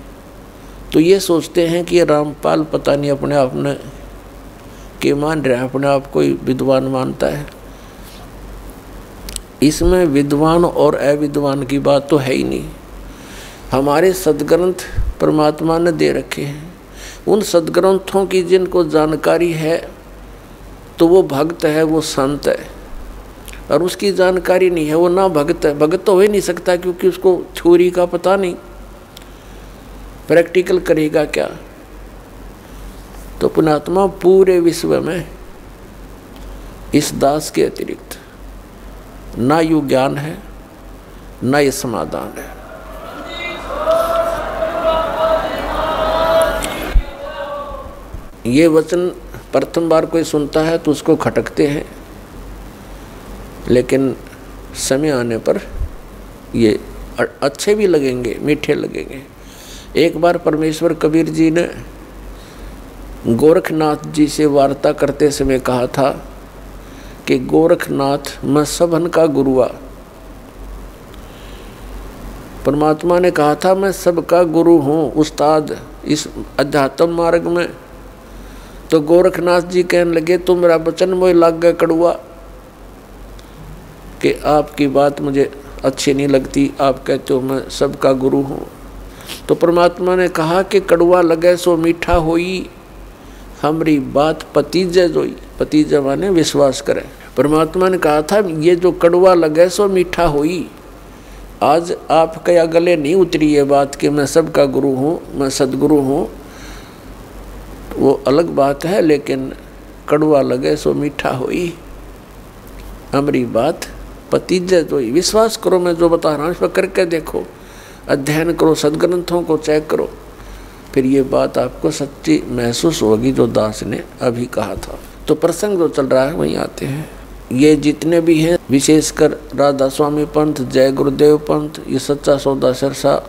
तो ये सोचते हैं कि ये रामपाल पता नहीं अपने आप में के मान रहा है, अपने आप को विद्वान मानता है। इसमें विद्वान और अविद्वान की बात तो है ही नहीं। हमारे सदग्रंथ परमात्मा ने दे रखे हैं, उन सदग्रंथों की जिनको जानकारी है तो वो भक्त है, वो संत है। और उसकी जानकारी नहीं है, वो ना भक्त है। भक्त तो हो ही नहीं सकता क्योंकि उसको थ्योरी का पता नहीं, प्रैक्टिकल करेगा क्या। तो पुण्यात्मा पूरे विश्व में इस दास के अतिरिक्त ना यू ज्ञान है, ना ये समाधान है। ये वचन प्रथम बार कोई सुनता है तो उसको खटकते हैं, लेकिन समय आने पर ये अच्छे भी लगेंगे, मीठे लगेंगे। एक बार परमेश्वर कबीर जी ने गोरखनाथ जी से वार्ता करते समय कहा था कि गोरखनाथ मैं सबन का गुरुआ। परमात्मा ने कहा था मैं सबका गुरु हूँ, उस्ताद इस अध्यात्म मार्ग में। तो गोरखनाथ जी कहने लगे तुम मेरा वचन मोह लाग गए कड़ुआ, कि आपकी बात मुझे अच्छी नहीं लगती, आप कहते हो मैं सबका गुरु हूँ। तो परमात्मा ने कहा कि कड़ुआ लगे सो मीठा होई, हमारी बात पतीजे जोई। पतीजे माने विश्वास करें। परमात्मा ने कहा था ये जो कड़ुआ लगे सो मीठा होई। आज आपके या गले नहीं उतरी ये बात कि मैं सबका गुरु हूँ, मैं सदगुरु हूँ, वो अलग बात है, लेकिन कड़ुआ लगे सो मीठा होई, हमारी बात पतीजे जोई। विश्वास करो, मैं जो बता रहा हूँ इस पर करके देखो, अध्ययन करो, सदग्रंथों को चेक करो, फिर ये बात आपको सच्ची महसूस होगी जो दास ने अभी कहा था। तो प्रसंग जो चल रहा है वहीं आते हैं। ये जितने भी हैं, विशेषकर राधा स्वामी पंथ, जय गुरुदेव पंथ, ये सच्चा सौदा सिरसा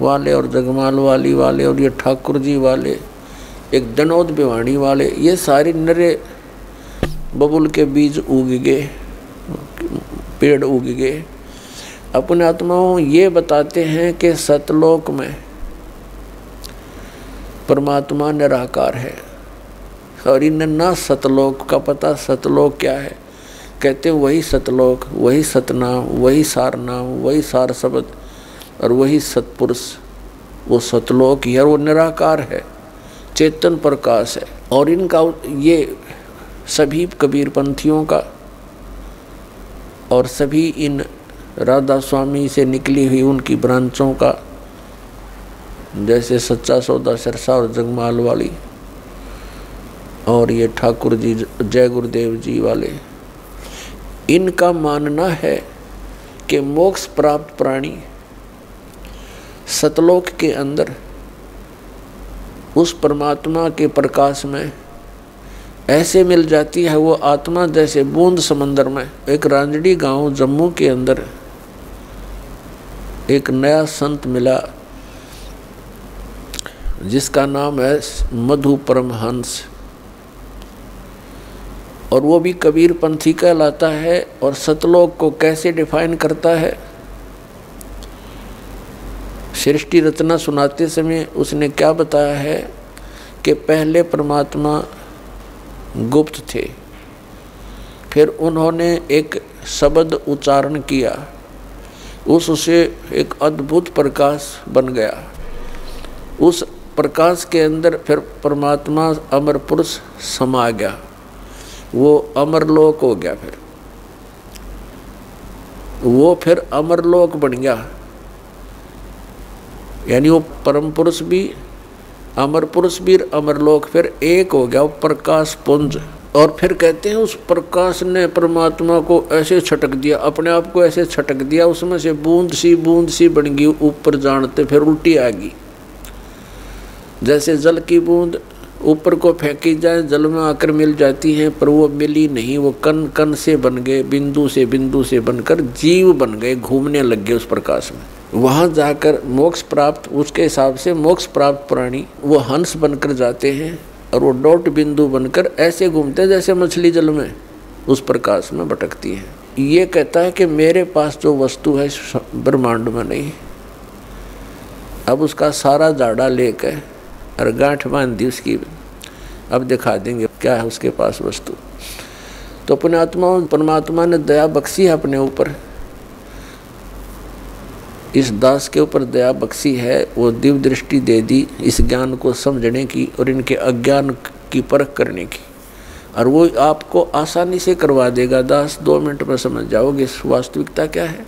वाले और जगमाल वाली वाले और ये ठाकुर जी वाले, एक दनौद भिवानी वाले, ये सारे नरे बबुल के बीज उग गए, पेड़ उग गए। अपने आत्माओं ये बताते हैं कि सतलोक में परमात्मा निराकार है, और इन्हें ना सतलोक का पता। सतलोक क्या है? कहते वही सतलोक, वही सतनाम, वही सारनाम, वही सार शब्द और वही सतपुरुष। वो सतलोक ही है, वो निराकार है, चेतन प्रकाश है। और इनका ये सभी कबीरपंथियों का और सभी इन राधा स्वामी से निकली हुई उनकी ब्रांचों का, जैसे सच्चा सौदा सिरसा और जगमाल वाली और ये ठाकुर जी जय गुरुदेव जी वाले, इनका मानना है कि मोक्ष प्राप्त प्राणी सतलोक के अंदर उस परमात्मा के प्रकाश में ऐसे मिल जाती है वो आत्मा जैसे बूंद समंदर में। एक रांजड़ी गांव जम्मू के अंदर एक नया संत मिला जिसका नाम है मधु परमहंस, और वो भी कबीर पंथी कहलाता है। और सतलोक को कैसे डिफाइन करता है? सृष्टि रचना सुनाते समय उसने क्या बताया है कि पहले परमात्मा गुप्त थे, फिर उन्होंने एक शब्द उच्चारण किया, उससे एक अद्भुत प्रकाश बन गया। उस प्रकाश के अंदर फिर परमात्मा अमर पुरुष समा गया, वो अमरलोक हो गया। फिर वो फिर अमरलोक बन गया, यानी वो परम पुरुष भी, अमर पुरुष भी, अमरलोक फिर एक हो गया, वो प्रकाश पुंज। और फिर कहते हैं उस प्रकाश ने परमात्मा को ऐसे छटक दिया, अपने आप को ऐसे छटक दिया, उसमें से बूंद सी बन गई, ऊपर जानते फिर उल्टी आ गई। जैसे जल की बूंद ऊपर को फेंकी जाए, जल में आकर मिल जाती है, पर वो मिली नहीं, वो कण कण से बन गए, बिंदु से बनकर जीव बन गए, घूमने लग गए उस प्रकाश में। वहाँ जाकर मोक्ष प्राप्त, उसके हिसाब से मोक्ष प्राप्त प्राणी वो हंस बनकर जाते हैं, और वो डॉट बिंदु बनकर ऐसे घूमते हैं जैसे मछली जल में उस प्रकाश में भटकती है। ये कहता है कि मेरे पास जो वस्तु है ब्रह्मांड में नहीं। अब उसका सारा जाड़ा लेकर और गांठ बांध दी उसकी, अब दिखा देंगे क्या है उसके पास वस्तु। तो अपने परमात्मा ने दया बख्शी है अपने ऊपर, इस दास के ऊपर दया बख्शी है, वो दिव्य दृष्टि दे दी इस ज्ञान को समझने की और इनके अज्ञान की परख करने की, और वो आपको आसानी से करवा देगा। दास 2 मिनट में समझ जाओगे वास्तविकता क्या है।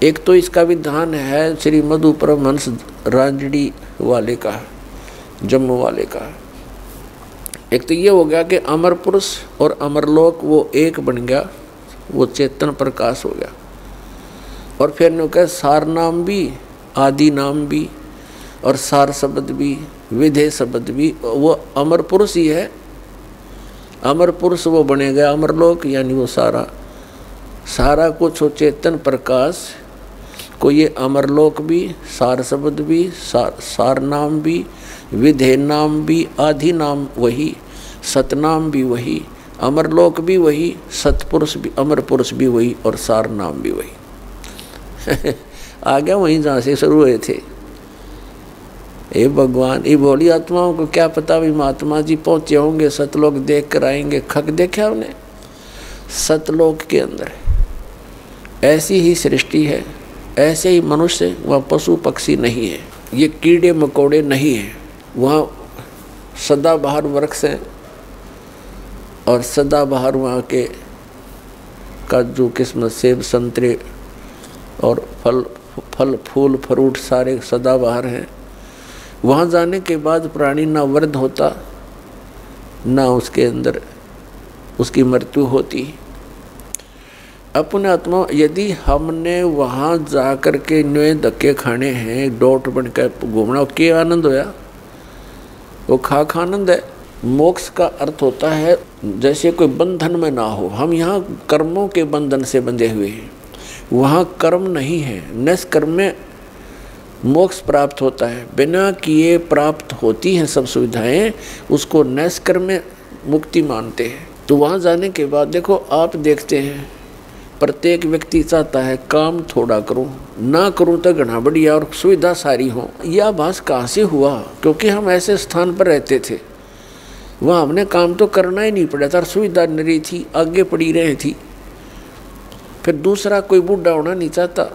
एक तो इसका विधान है श्री मधु परमहंस रांजड़ी वाले का, जम्मू वाले का। एक तो ये हो गया कि अमर पुरुष और अमरलोक वो एक बन गया, वो चेतन प्रकाश हो गया। और फिर ने कहा सार नाम भी, आदि नाम भी, और सार शब्द भी, विधेय शब्द भी, वो अमर पुरुष ही है। अमर पुरुष वो बने गया अमरलोक, यानी वो सारा कुछ हो चेतन प्रकाश को, ये अमरलोक भी, सार शब्द भी, सार नाम भी, विधेय नाम भी, आदि नाम वही, सतनाम भी वही, अमरलोक भी वही, सतपुरुष भी, अमर पुरुष भी वही, और सार नाम भी वही। आ गया वहीं जहाँ से शुरू हुए थे। हे भगवान, ये भोली आत्माओं को क्या पता भी महात्मा जी पहुँचे होंगे, सतलोक देख कर आएंगे। खक देखा उन्हें, सतलोक के अंदर ऐसी ही सृष्टि है, ऐसे ही मनुष्य, वहाँ पशु पक्षी नहीं है, ये कीड़े मकोड़े नहीं हैं, वहाँ सदाबहार वृक्ष हैं, और सदाबहार वहाँ के काजू किस्मत सेब संतरे और फल फूल फ्रूट सारे सदाबहार हैं। वहाँ जाने के बाद प्राणी ना वृद्ध होता, ना उसके अंदर उसकी मृत्यु होती। अपने आत्मा, यदि हमने वहाँ जा कर के नए धक्के खाने हैं, डोट बन कर घूमना, क्या आनंद होया? वो खाक आनंद है। मोक्ष का अर्थ होता है जैसे कोई बंधन में ना हो। हम यहाँ कर्मों के बंधन से बंधे हुए हैं, वहाँ कर्म नहीं है। निष्कर्म में मोक्ष प्राप्त होता है, बिना किए प्राप्त होती हैं सब सुविधाएं, उसको निष्कर्म में मुक्ति मानते हैं। तो वहाँ जाने के बाद देखो, आप देखते हैं प्रत्येक व्यक्ति चाहता है काम थोड़ा करूं, ना करूं तो घना बढ़िया और सुविधा सारी हो। यह आभास कहाँ से हुआ? क्योंकि हम ऐसे स्थान पर रहते थे, वहाँ हमने काम तो करना ही नहीं पड़ा था, सुविधा नहीं थी, आगे पड़ी रही थी। फिर दूसरा कोई बूढ़ा होना नहीं चाहता,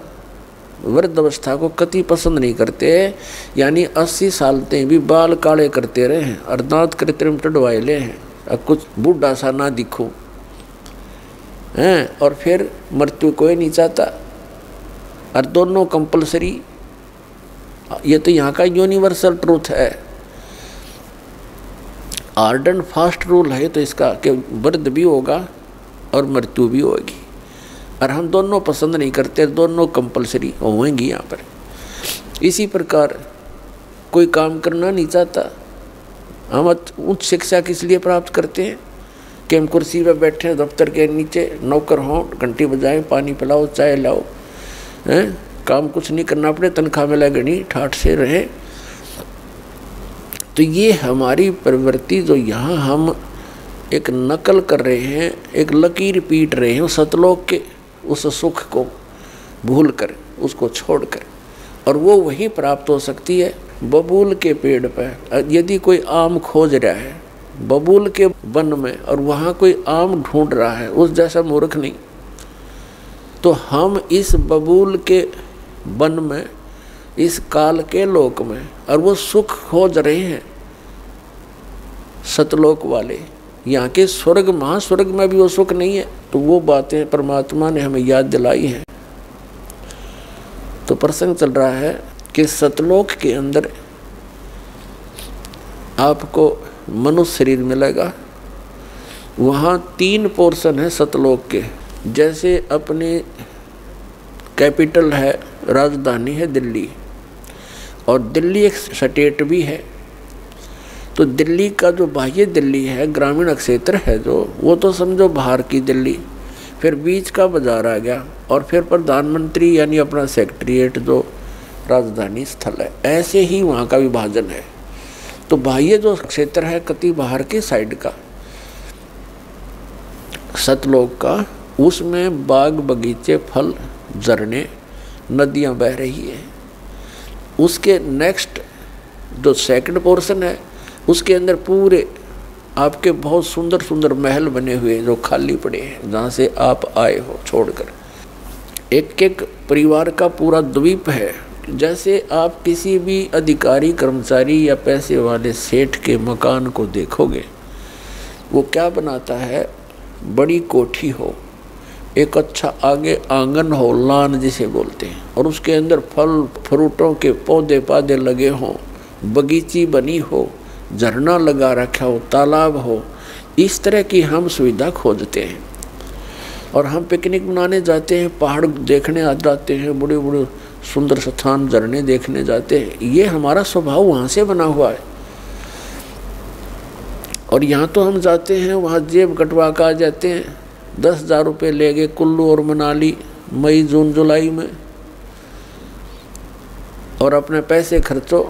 वृद्ध अवस्था को कति पसंद नहीं करते, यानी 80 साल तक भी बाल काले करते रहे हैं और दांत कृत्रिम टडवाए ले हैं, अब कुछ बूढ़ा सा ना दिखो हैं। और फिर मृत्यु कोई नहीं चाहता, और दोनों कंपलसरी। ये तो यहाँ का यूनिवर्सल ट्रूथ है, हार्ड एंड फास्ट रूल है तो इसका कि वृद्ध भी होगा और मृत्यु भी होगी, और हम दोनों पसंद नहीं करते, दोनों कंपलसरी होंगी यहाँ पर। इसी प्रकार कोई काम करना नहीं चाहता। हम उच्च शिक्षा किस लिए प्राप्त करते हैं कि हम कुर्सी पर बैठे दफ्तर के नीचे, नौकर हों, घंटी बजाएं, पानी पिलाओ, चाय लाओ, हैं, काम कुछ नहीं करना पड़े, तनख्वाह मिला गणी ठाठ से रहे। तो ये हमारी प्रवृत्ति जो यहाँ हम एक नकल कर रहे हैं, एक लकीर पीट रहे हैं सतलोक के उस सुख को भूल कर, उसको छोड़कर, और वो वहीं प्राप्त हो सकती है बबूल के पेड़ पर। यदि कोई आम खोज रहा है बबूल के वन में और वहाँ कोई आम ढूंढ रहा है, उस जैसा मूर्ख नहीं। तो हम इस बबूल के वन में, इस काल के लोक में, और वो सुख खोज रहे हैं सतलोक वाले। यहाँ के स्वर्ग महास्वर्ग में भी वो सुख नहीं है। तो वो बातें परमात्मा ने हमें याद दिलाई हैं। तो प्रसंग चल रहा है कि सतलोक के अंदर आपको मनुष्य शरीर मिलेगा। वहाँ 3 पोर्शन है सतलोक के। जैसे अपने कैपिटल है, राजधानी है दिल्ली, और दिल्ली एक स्टेट भी है। तो दिल्ली का जो बाह्य दिल्ली है, ग्रामीण क्षेत्र है जो, वो तो समझो बाहर की दिल्ली। फिर बीच का बाजार आ गया, और फिर प्रधानमंत्री यानी अपना सेक्रेटरीट जो राजधानी स्थल है। ऐसे ही वहाँ का विभाजन है। तो बाह्य जो क्षेत्र है कति बाहर के साइड का सतलोक का, उसमें बाग बगीचे, फल, झरने, नदियाँ बह रही है। उसके नेक्स्ट जो सेकंड पोर्शन है, उसके अंदर पूरे आपके बहुत सुंदर सुंदर महल बने हुए जो खाली पड़े हैं, जहाँ से आप आए हो छोड़कर। एक एक परिवार का पूरा द्वीप है। जैसे आप किसी भी अधिकारी, कर्मचारी या पैसे वाले सेठ के मकान को देखोगे, वो क्या बनाता है, बड़ी कोठी हो, एक अच्छा आगे आंगन हो, लान जिसे बोलते हैं, और उसके अंदर फल फ्रूटों के पौधे पाधे लगे हों, बगीची बनी हो, झरना लगा रखा हो, तालाब हो। इस तरह की हम सुविधा खोजते हैं। और हम पिकनिक मनाने जाते हैं, पहाड़ देखने आ जाते हैं, बड़े बड़े सुंदर स्थान, झरने देखने जाते हैं। ये हमारा स्वभाव वहाँ से बना हुआ है। और यहाँ तो हम जाते हैं, वहाँ जेब कटवा कर आ जाते हैं। 10,000 रुपये ले गए कुल्लू और मनाली मई जून जुलाई में, और अपने पैसे खर्चो,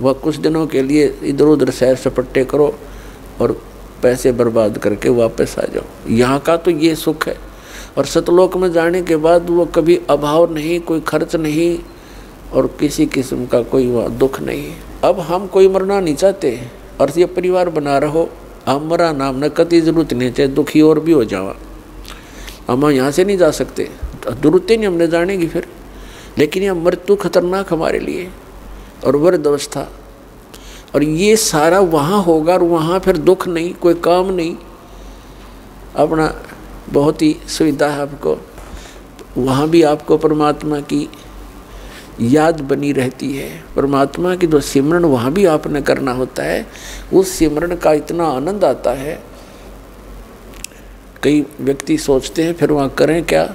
वह कुछ दिनों के लिए इधर उधर सैर सपट्टे करो और पैसे बर्बाद करके वापस आ जाओ। यहाँ का तो ये सुख है। और सतलोक में जाने के बाद वो कभी अभाव नहीं, कोई खर्च नहीं, और किसी किस्म का कोई वहाँ दुख नहीं। अब हम कोई मरना नहीं चाहते, और ये परिवार बना रहो, हम मरा नाम न कति जरूरत नहीं, चाहे दुखी और भी हो जावा। हम यहाँ से नहीं जा सकते, जरूरत नहीं हमने जाने की फिर। लेकिन यह मृत्यु खतरनाक हमारे लिए, और वृद्ध अवस्था, और ये सारा वहाँ होगा, और वहाँ फिर दुख नहीं, कोई काम नहीं, अपना बहुत ही सुविधा है आपको। वहाँ भी आपको परमात्मा की याद बनी रहती है। परमात्मा की जो सिमरन वहाँ भी आपने करना होता है, उस सिमरन का इतना आनंद आता है। कई व्यक्ति सोचते हैं फिर वहाँ करें क्या,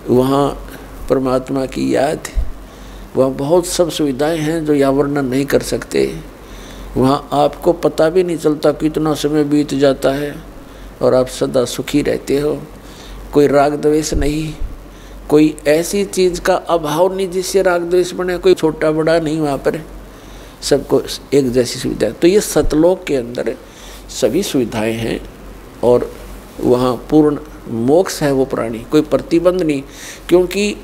वहाँ परमात्मा की याद, वहाँ बहुत सब सुविधाएं हैं जो यहाँ वर्णन नहीं कर सकते। वहाँ आपको पता भी नहीं चलता कितना समय बीत जाता है, और आप सदा सुखी रहते हो। कोई राग द्वेष नहीं, कोई ऐसी चीज़ का अभाव नहीं जिससे राग द्वेष बने, कोई छोटा बड़ा नहीं, वहाँ पर सबको एक जैसी सुविधा। तो ये सतलोक के अंदर सभी सुविधाएं हैं, और वहाँ पूर्ण मोक्ष है वो प्राणी, कोई प्रतिबंध नहीं। क्योंकि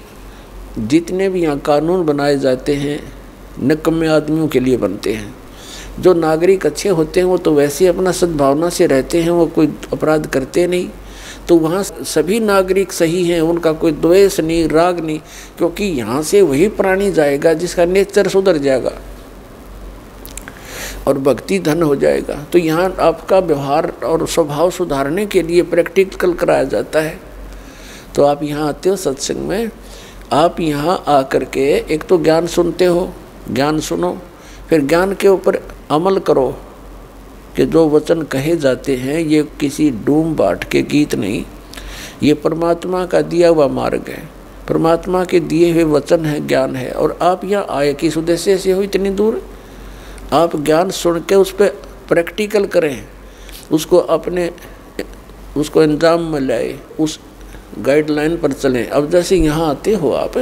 जितने भी यहाँ कानून बनाए जाते हैं निकम्मे आदमियों के लिए बनते हैं। जो नागरिक अच्छे होते हैं वो तो वैसे अपना सद्भावना से रहते हैं, वो कोई अपराध करते नहीं। तो वहाँ सभी नागरिक सही हैं, उनका कोई द्वेष नहीं, राग नहीं, क्योंकि यहाँ से वही प्राणी जाएगा जिसका नेचर सुधर जाएगा और भक्ति धन हो जाएगा। तो यहाँ आपका व्यवहार और स्वभाव सुधारने के लिए प्रैक्टिकल कराया जाता है। तो आप यहाँ आते हो सत्संग में, आप यहाँ आकर के एक तो ज्ञान सुनते हो, ज्ञान सुनो, फिर ज्ञान के ऊपर अमल करो कि जो वचन कहे जाते हैं ये किसी डूम बाट के गीत नहीं, ये परमात्मा का दिया हुआ मार्ग है, परमात्मा के दिए हुए वचन है, ज्ञान है। और आप यहाँ आए किस उद्देश्य से हो इतनी दूर? आप ज्ञान सुन के उस पर प्रैक्टिकल करें, उसको अंजाम में लाए, उस गाइडलाइन पर चलें। अब जैसे यहाँ आते हो आप,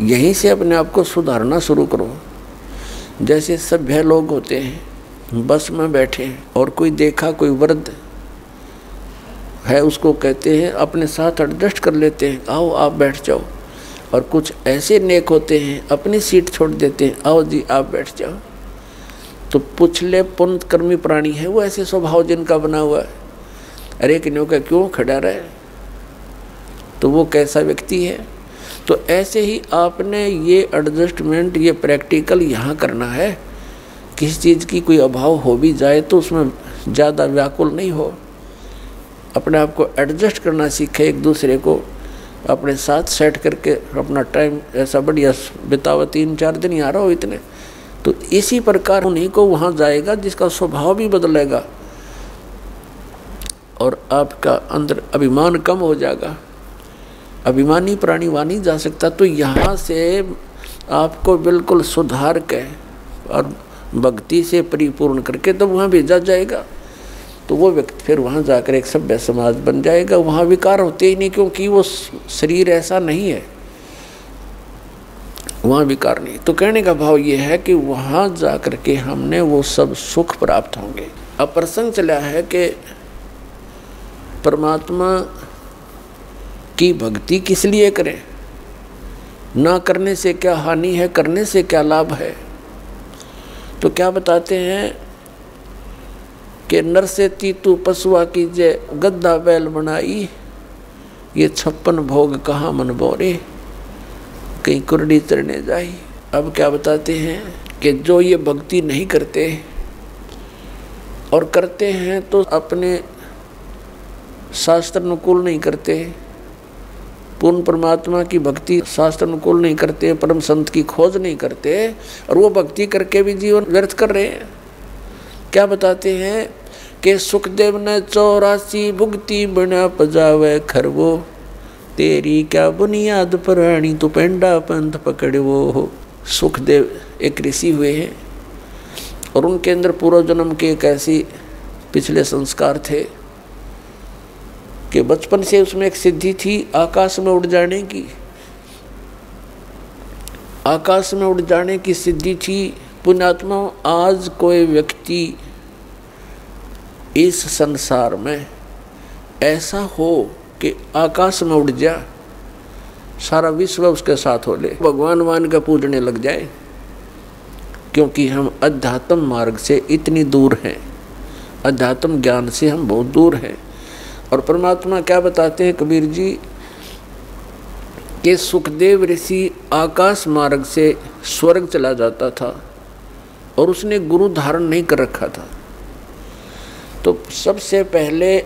यहीं से अपने आप को सुधारना शुरू करो। जैसे सभ्य लोग होते हैं, बस में बैठे और कोई देखा, कोई वृद्ध है, उसको कहते हैं अपने साथ एडजस्ट कर लेते हैं, आओ आप बैठ जाओ। और कुछ ऐसे नेक होते हैं अपनी सीट छोड़ देते हैं, आओ जी आप बैठ जाओ। तो पुछले पुण्य कर्मी प्राणी है वो, ऐसे स्वभाव जिनका बना हुआ है। अरे किन्हों का क्यों खड़ा रहे, तो वो कैसा व्यक्ति है? तो ऐसे ही आपने ये एडजस्टमेंट, ये प्रैक्टिकल यहाँ करना है। किसी चीज़ की कोई अभाव हो भी जाए तो उसमें ज़्यादा व्याकुल नहीं हो, अपने आप को एडजस्ट करना सीखे, एक दूसरे को अपने साथ सेट करके अपना टाइम ऐसा बढ़िया बिताओ। 3-4 दिन यहाँ रहो इतने, तो इसी प्रकार उन्हीं को वहाँ जाएगा जिसका स्वभाव भी बदलेगा और आपका अंदर अभिमान कम हो जाएगा। अभिमानी प्राणी वहाँ नहीं जा सकता। तो यहाँ से आपको बिल्कुल सुधार के और भक्ति से परिपूर्ण करके तब वहाँ भेजा जाएगा। तो वो व्यक्ति फिर वहाँ जाकर एक सभ्य समाज बन जाएगा। वहाँ विकार होते ही नहीं, क्योंकि वो शरीर ऐसा नहीं है, वहाँ विकार नहीं। तो कहने का भाव ये है कि वहाँ जाकर के हमने वो सब सुख प्राप्त होंगे। अब प्रसंग चला है कि परमात्मा की भक्ति किस लिए करें, ना करने से क्या हानि है, करने से क्या लाभ है। तो क्या बताते हैं कि नर से तीतू पशुआ कीजे, गद्दा बैल बनाई, ये 56 भोग कहाँ मन बोरे, कहीं कुरडी चरने जाई। अब क्या बताते हैं कि जो ये भक्ति नहीं करते और करते हैं तो अपने शास्त्र अनुकूल नहीं करते, पूर्ण परमात्मा की भक्ति शास्त्र अनुकूल नहीं करते, परम संत की खोज नहीं करते, और वो भक्ति करके भी जीवन व्यर्थ कर रहे हैं। क्या बताते हैं कि सुखदेव ने 84 भुगती बना पजावे खरवो, तेरी क्या बुनियाद पुरानी तू पेंडा पंथ पकड़वो हो। सुखदेव एक ऋषि हुए हैं और उनके अंदर पूर्व जन्म के एक ऐसी पिछले संस्कार थे कि बचपन से उसमें एक सिद्धि थी आकाश में उड़ जाने की। आकाश में उड़ जाने की सिद्धि थी। पुण्यात्मा, आज कोई व्यक्ति इस संसार में ऐसा हो कि आकाश में उड़ जा, सारा विश्व उसके साथ हो ले, भगवान मान का पूजने लग जाए, क्योंकि हम अध्यात्म मार्ग से इतनी दूर हैं, अध्यात्म ज्ञान से हम बहुत दूर हैं। और परमात्मा क्या बताते हैं कबीर जी कि सुखदेव ऋषि आकाश मार्ग से स्वर्ग चला जाता था और उसने गुरु धारण नहीं कर रखा था। तो सबसे पहले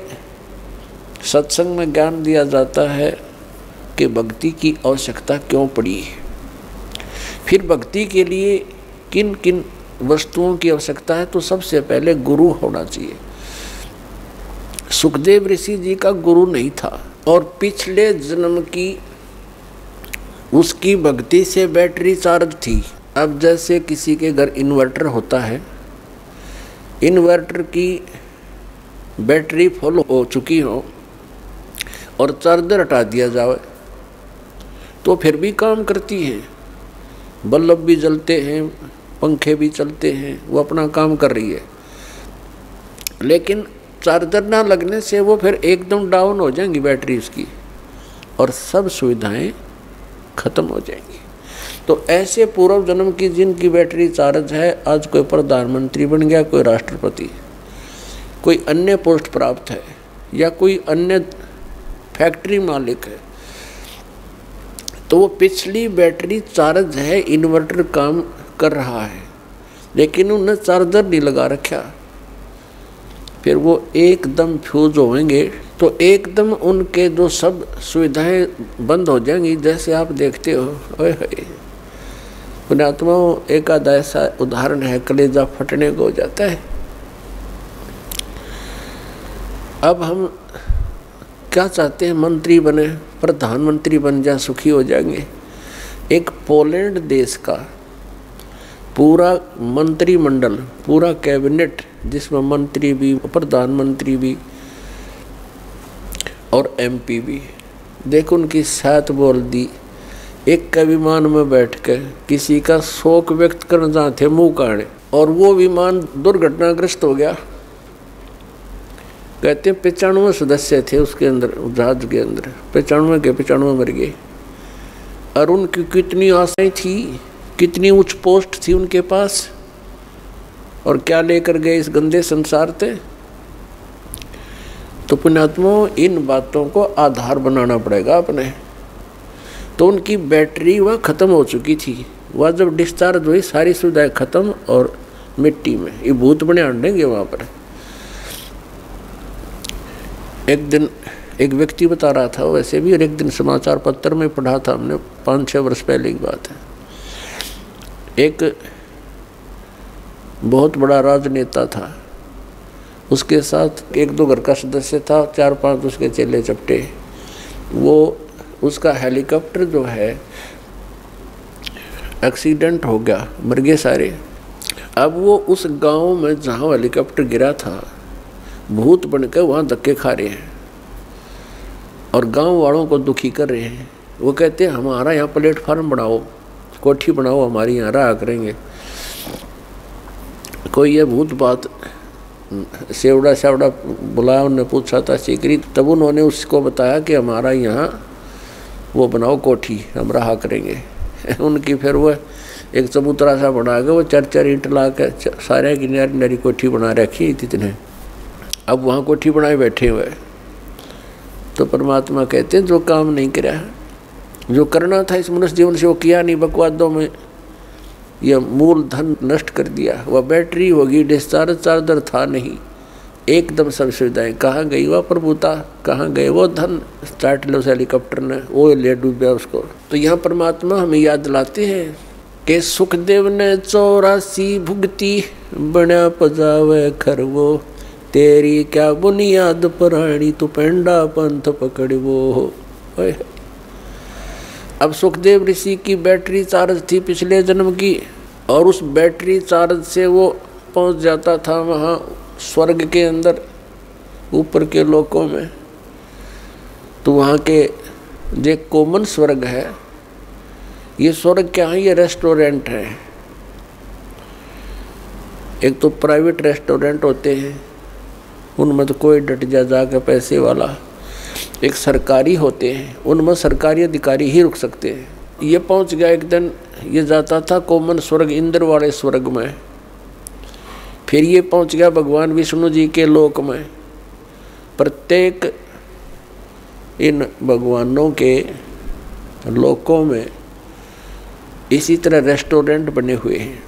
सत्संग में ज्ञान दिया जाता है कि भक्ति की आवश्यकता क्यों पड़ी है, फिर भक्ति के लिए किन किन वस्तुओं की आवश्यकता है। तो सबसे पहले गुरु होना चाहिए। सुखदेव ऋषि जी का गुरु नहीं था और पिछले जन्म की उसकी भक्ति से बैटरी चार्ज थी। अब जैसे किसी के घर इन्वर्टर होता है, इन्वर्टर की बैटरी फुल हो चुकी हो और चार्जर हटा दिया जाए तो फिर भी काम करती है, बल्ब भी जलते हैं, पंखे भी चलते हैं, वो अपना काम कर रही है। लेकिन चार्जर ना लगने से वो फिर एकदम डाउन हो जाएंगी बैटरी उसकी और सब सुविधाएं खत्म हो जाएंगी। तो ऐसे पूर्व जन्म की जिनकी बैटरी चार्ज है, आज कोई प्रधानमंत्री बन गया, कोई राष्ट्रपति, कोई अन्य पोस्ट प्राप्त है या कोई अन्य फैक्ट्री मालिक है, तो वो पिछली बैटरी चार्ज है, इन्वर्टर काम कर रहा है, लेकिन उन्हें चार्जर नहीं लगा रखा, फिर वो एकदम फ्यूज होंगे तो एकदम उनके जो सब सुविधाएं बंद हो जाएंगी। जैसे आप देखते हो, ओए होए पुण्यात्माओं, एक आधा ऐसा उदाहरण है, कलेजा फटने को हो जाता है। अब हम क्या चाहते हैं, मंत्री बने, प्रधानमंत्री बन जाए, सुखी हो जाएंगे। एक पोलैंड देश का पूरा मंत्रिमंडल, पूरा कैबिनेट, जिसमें मंत्री भी, प्रधानमंत्री भी और एमपी भी, देखो उनकी साथ बोल दी, एक का विमान में बैठ कर किसी का शोक व्यक्त करने जाते मुंह काढ़े, और वो विमान दुर्घटनाग्रस्त हो गया। कहते हैं 95 सदस्य थे उसके अंदर, जहाज के अंदर 95 के 95 मर गए। और उनकी कितनी आशाएं थी, कितनी उच्च पोस्ट थी उनके पास, और क्या लेकर गए इस गंदे संसार से। तो पुण्यात्माओं, इन बातों को आधार बनाना पड़ेगा अपने। तो उनकी बैटरी वह खत्म हो चुकी थी, वह जब डिस्चार्ज हुई सारी सुविधाएं खत्म और मिट्टी में, ये भूत बने आंडेंगे वहाँ पर। एक दिन एक व्यक्ति बता रहा था, वैसे भी, और एक दिन समाचार पत्र में पढ़ा था हमने, 5-6 वर्ष पहले की बात है। एक बहुत बड़ा राजनेता था, उसके साथ 1-2 घर का सदस्य था, 4-5 उसके चेले चपटे। वो उसका हेलीकॉप्टर जो है एक्सीडेंट हो गया, मर गए सारे। अब वो उस गांव में जहाँ हेलीकॉप्टर गिरा था, भूत बनकर वहाँ धक्के खा रहे हैं और गांव वालों को दुखी कर रहे हैं। वो कहते हैं हमारा यहाँ प्लेटफार्म बनाओ, कोठी बनाओ, हमारी यहाँ रहा करेंगे। कोई ये भूत बात सेवड़ा सेवड़ा बुलाया, उन्होंने पूछा था सीकरी, तब उन्होंने उसको बताया कि हमारा यहाँ वो बनाओ कोठी, हम रहा करेंगे। उनकी फिर वो एक चबूतरा सा बना के वो 4-4 ईंट ला के सारे की नरी कोठी बना रखी इतने। अब वहाँ कोठी बनाए बैठे हुए। तो परमात्मा कहते हैं जो काम नहीं करा, जो करना था इस मनुष्य जीवन से वो किया नहीं, बकवादों में यह मूल धन नष्ट कर दिया। वह बैटरी होगी, डिस्चार्ज चार्जर था नहीं, एकदम सब सुविधाएं कहाँ गई, वह प्रभुता कहाँ गए, वो धन चाट लो उस हेलीकॉप्टर ने, वो ले डूबा उसको। तो यहाँ परमात्मा हमें याद दिलाते हैं कि सुखदेव ने 84 भुगती, बना पजावे खरवो, तेरी क्या बुनियाद पुरानी, तू पेंडा पंथ पकड़वो। अब सुखदेव ऋषि की बैटरी चार्ज थी पिछले जन्म की, और उस बैटरी चार्ज से वो पहुंच जाता था वहाँ स्वर्ग के अंदर, ऊपर के लोकों में। तो वहाँ के जो कॉमन स्वर्ग है, ये स्वर्ग क्या है, ये रेस्टोरेंट है। एक तो प्राइवेट रेस्टोरेंट होते हैं, उनमें तो कोई डट जाके पैसे वाला। एक सरकारी होते हैं, उनमें सरकारी अधिकारी ही रुक सकते हैं। ये पहुंच गया एक दिन, ये जाता था कॉमन स्वर्ग, इंद्र वाले स्वर्ग में। फिर ये पहुंच गया भगवान विष्णु जी के लोक में। प्रत्येक इन भगवानों के लोकों में इसी तरह रेस्टोरेंट बने हुए हैं,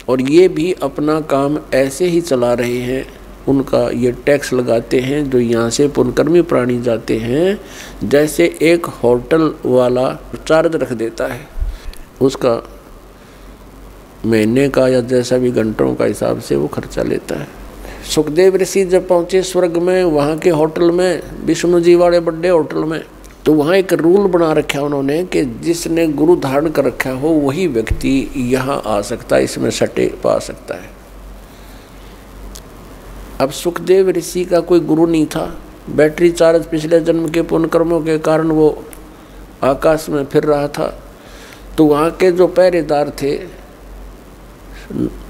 और ये भी अपना काम ऐसे ही चला रहे हैं। उनका ये टैक्स लगाते हैं जो यहाँ से पुण्यकर्मी प्राणी जाते हैं, जैसे एक होटल वाला चार्ज रख देता है, उसका महीने का या जैसा भी घंटों का हिसाब से वो खर्चा लेता है। सुखदेव ऋषि जब पहुँचे स्वर्ग में, वहाँ के होटल में, विष्णु जी वाले बड़े होटल में, तो वहाँ एक रूल बना रखा उन्होंने कि जिसने गुरु धारण कर रखा हो वही व्यक्ति यहाँ आ सकता है, इसमें सटे पा सकता है। अब सुखदेव ऋषि का कोई गुरु नहीं था, बैटरी चार्ज पिछले जन्म के पुण्य कर्मों के कारण वो आकाश में फिर रहा था। तो वहाँ के जो पहरेदार थे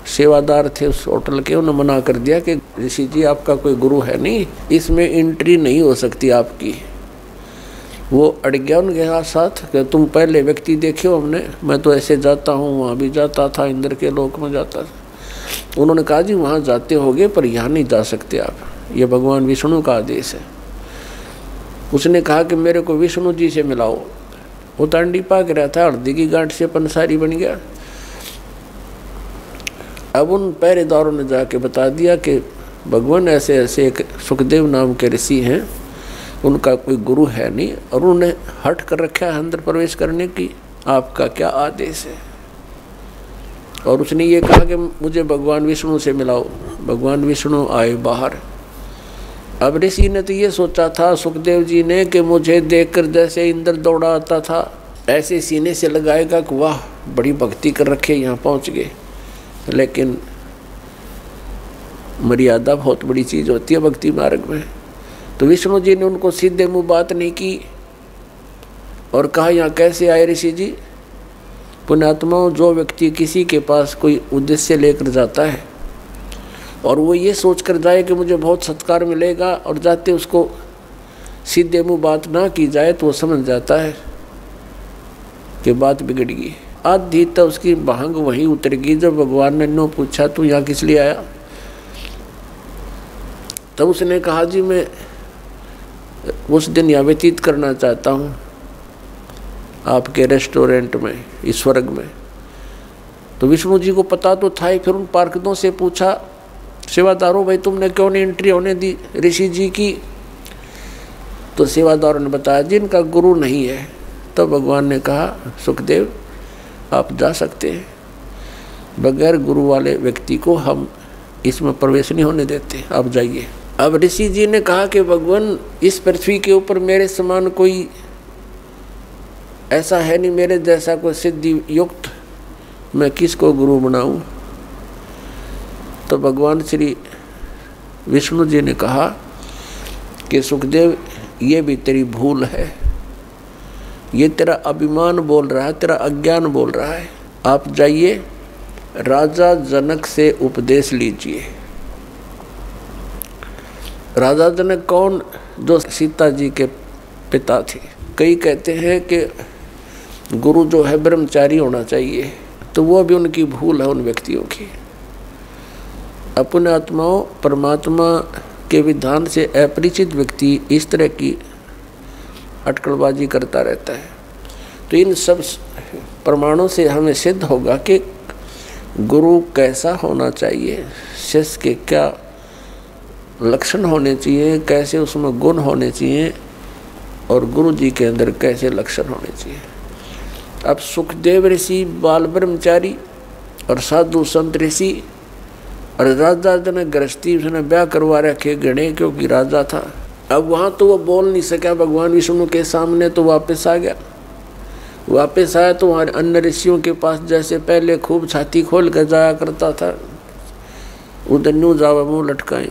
सेवादार थे उस होटल के, उन्होंने मना कर दिया कि ऋषि जी आपका कोई गुरु है नहीं, इसमें एंट्री नहीं हो सकती आपकी। वो अड़ गया उनके साथ कि तुम पहले व्यक्ति देखे हो हमने, मैं तो ऐसे जाता हूँ, वहाँ भी जाता था, इंद्र के लोक में जाता था। उन्होंने कहा जी वहाँ जाते होगे पर यहाँ नहीं जा सकते आप, ये भगवान विष्णु का आदेश है। उसने कहा कि मेरे को विष्णु जी से मिलाओ। वो तांडी पाक रहा था, हल्दी की गांठ से पंसारी बन गया। अब उन पहरेदारों ने जाके बता दिया कि भगवान ऐसे ऐसे एक सुखदेव नाम के ऋषि हैं, उनका कोई गुरु है नहीं और उन्होंने हट कर रखा है अंदर प्रवेश करने की, आपका क्या आदेश है। और उसने ये कहा कि मुझे भगवान विष्णु से मिलाओ। भगवान विष्णु आए बाहर। अब ऋषि ने तो ये सोचा था सुखदेव जी ने कि मुझे देखकर जैसे इंद्र दौड़ा आता था ऐसे सीने से लगाएगा कि वाह बड़ी भक्ति कर रखे, यहाँ पहुँच गए। लेकिन मर्यादा बहुत बड़ी चीज़ होती है भक्ति मार्ग में। तो विष्णु जी ने उनको सीधे मुँह बात नहीं की और कहा यहाँ कैसे आए ऋषि जी। पुण्यात्माओं, जो व्यक्ति किसी के पास कोई उद्देश्य लेकर जाता है और वो ये सोच कर जाए कि मुझे बहुत सत्कार मिलेगा और जाते उसको सीधे मुँह बात ना की जाए तो वो समझ जाता है कि बात बिगड़ गई। आधी तो उसकी भांग वहीं उतर गई जब भगवान ने नो पूछा तू यहाँ किस लिए आया। तब उसने कहा जी मैं उस दिन यहाँ व्यतीत करना चाहता हूँ आपके रेस्टोरेंट में, इस स्वर्ग में। तो विष्णु जी को पता तो था ही। फिर उन पार्षदों से पूछा सेवादारों भाई तुमने क्यों नहीं एंट्री होने दी ऋषि जी की। तो सेवादारों ने बताया जिनका गुरु नहीं है। तो भगवान ने कहा सुखदेव आप जा सकते हैं, बगैर गुरु वाले व्यक्ति को हम इसमें प्रवेश नहीं होने देते, आप जाइए। अब ऋषि जी ने कहा कि भगवान इस पृथ्वी के ऊपर मेरे समान कोई ऐसा है नहीं, मेरे जैसा कोई सिद्धि युक्त, मैं किसको गुरु बनाऊं। तो भगवान श्री विष्णु जी ने कहा कि सुखदेव ये भी तेरी भूल है, ये तेरा अभिमान बोल रहा है, तेरा अज्ञान बोल रहा है। आप जाइए राजा जनक से उपदेश लीजिए। राजा जनक कौन? जो सीता जी के पिता थे। कई कहते हैं कि गुरु जो है ब्रह्मचारी होना चाहिए, तो वो भी उनकी भूल है उन व्यक्तियों की। अपने आत्माओं परमात्मा के विधान से अपरिचित व्यक्ति इस तरह की अटकलबाजी करता रहता है। तो इन सब प्रमाणों से हमें सिद्ध होगा कि गुरु कैसा होना चाहिए, शिष्य के क्या लक्षण होने चाहिए, कैसे उसमें गुण होने चाहिए और गुरु जी के अंदर कैसे लक्षण होने चाहिए। अब सुखदेव ऋषि बाल ब्रह्मचारी और साधु संत ऋषि और राजा जनक गृहस्थी, उसने ब्याह करवा रखे गणे क्योंकि राजा था। अब वहाँ तो वो बोल नहीं सका भगवान विष्णु के सामने, तो वापस आ गया। वापस आया तो वहाँ अन्य ऋषियों के पास जैसे पहले खूब छाती खोल कर जाया करता था, उधर न्यू जावा मुँह लटकाए।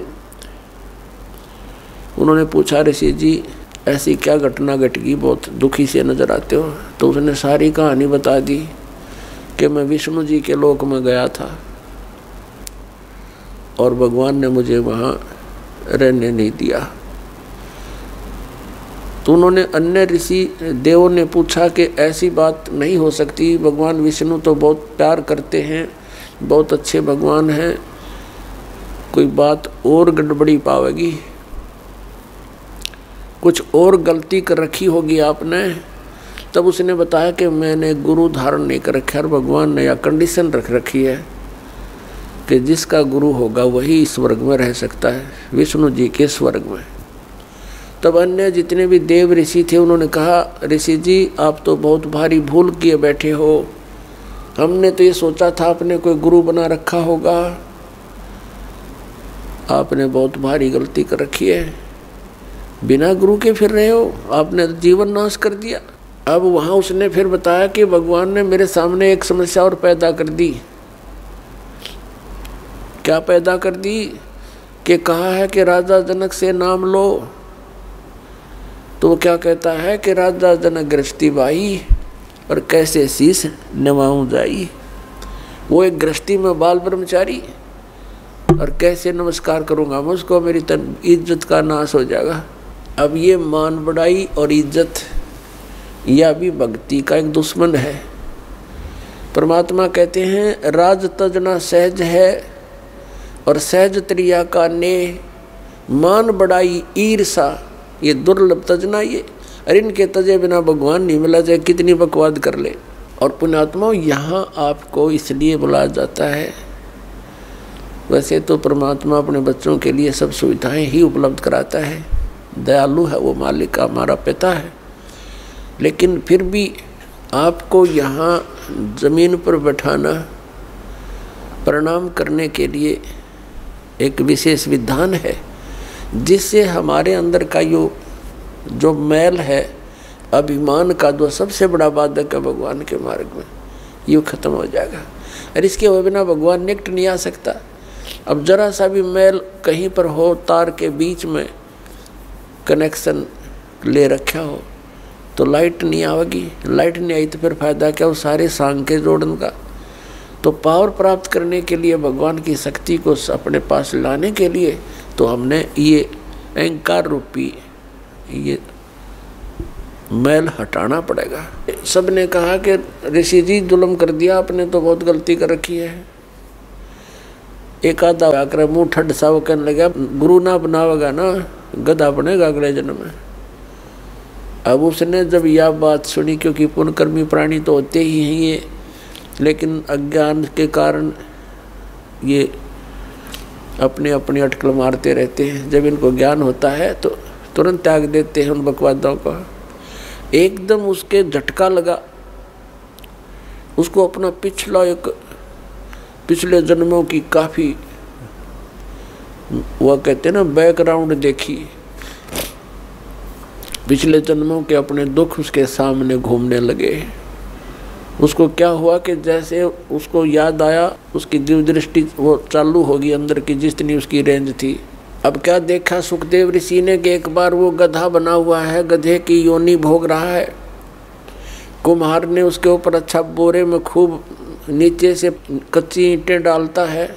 उन्होंने पूछा ऋषि जी ऐसी क्या घटना घट गई, बहुत दुखी से नजर आते हो। तो उसने सारी कहानी बता दी कि मैं विष्णु जी के लोक में गया था और भगवान ने मुझे वहाँ रहने नहीं दिया। तो उन्होंने अन्य ऋषि देवों ने पूछा कि ऐसी बात नहीं हो सकती, भगवान विष्णु तो बहुत प्यार करते हैं, बहुत अच्छे भगवान हैं, कोई बात और गड़बड़ी पावेगी, कुछ और गलती कर रखी होगी आपने। तब उसने बताया कि मैंने गुरु धारण नहीं कर रखा, भगवान ने यह कंडीशन रख रखी है कि जिसका गुरु होगा वही स्वर्ग में रह सकता है, विष्णु जी के स्वर्ग में। तब अन्य जितने भी देव ऋषि थे उन्होंने कहा ऋषि जी आप तो बहुत भारी भूल किए बैठे हो, हमने तो ये सोचा था आपने कोई गुरु बना रखा होगा, आपने बहुत भारी गलती कर रखी है, बिना गुरु के फिर रहे हो, आपने जीवन नाश कर दिया। अब वहाँ उसने फिर बताया कि भगवान ने मेरे सामने एक समस्या और पैदा कर दी। क्या पैदा कर दी? कि कहा है कि राजा जनक से नाम लो, तो वो क्या कहता है कि राजा जनक गृहस्थी बाई और कैसे शीश नवाऊं जाई। वो एक गृहस्थी में बाल ब्रह्मचारी, और कैसे नमस्कार करूँगा मैं उसको, मेरी इज्जत का नाश हो जाएगा। अब ये मान बढ़ाई और इज्जत यह भी भक्ति का एक दुश्मन है। परमात्मा कहते हैं राज तजना सहज है और सहज त्रिया का ने, मान बढ़ाई ईर्षा ये दुर्लभ तजना ये, अरे इनके तजे बिना भगवान नहीं मिला, चाहे कितनी बकवाद कर ले। और पुण्यात्माओं यहाँ आपको इसलिए बुलाया जाता है, वैसे तो परमात्मा अपने बच्चों के लिए सब सुविधाएं ही उपलब्ध कराता है, दयालु है वो, मालिक का हमारा पिता है, लेकिन फिर भी आपको यहाँ ज़मीन पर बैठाना प्रणाम करने के लिए एक विशेष विधान है, जिससे हमारे अंदर का जो मैल है अभिमान का, जो सबसे बड़ा बाधक है भगवान के मार्ग में, ये ख़त्म हो जाएगा। और इसके बिना भगवान निकट नहीं आ सकता। अब जरा सा भी मैल कहीं पर हो, तार के बीच में कनेक्शन ले रखा हो तो लाइट नहीं आएगी, लाइट नहीं आई तो फिर फायदा क्या वो सारे सांग के जोड़न का। तो पावर प्राप्त करने के लिए, भगवान की शक्ति को अपने पास लाने के लिए, तो हमने ये अहंकार रूपी ये मैल हटाना पड़ेगा। सब ने कहा कि ऋषि जी जुल्म कर दिया आपने, तो बहुत गलती कर रखी है। एक आधा आकर मुँह ठंड सा वो कहने लगा गुरु ना बनावेगा ना गधा बनेगा अगले जन्म में। अब उसने जब यह बात सुनी, क्योंकि पुण्यकर्मी प्राणी तो होते ही हैं ये, लेकिन अज्ञान के कारण ये अपने अपनी अटकल मारते रहते हैं। जब इनको ज्ञान होता है तो तुरंत त्याग देते हैं उन बकवादों को। एकदम उसके झटका लगा, उसको अपना पिछले जन्मों की काफ़ी वह कहते हैं ना बैकग्राउंड देखी, पिछले जन्मों के अपने दुख उसके सामने घूमने लगे। उसको क्या हुआ कि जैसे उसको याद आया, उसकी दिव्य दृष्टि वो चालू होगी अंदर की, जितनी उसकी रेंज थी। अब क्या देखा सुखदेव ऋषि ने कि एक बार वो गधा बना हुआ है, गधे की योनि भोग रहा है। कुम्हार ने उसके ऊपर अच्छा बोरे में खूब नीचे से कच्ची ईंटें डालता है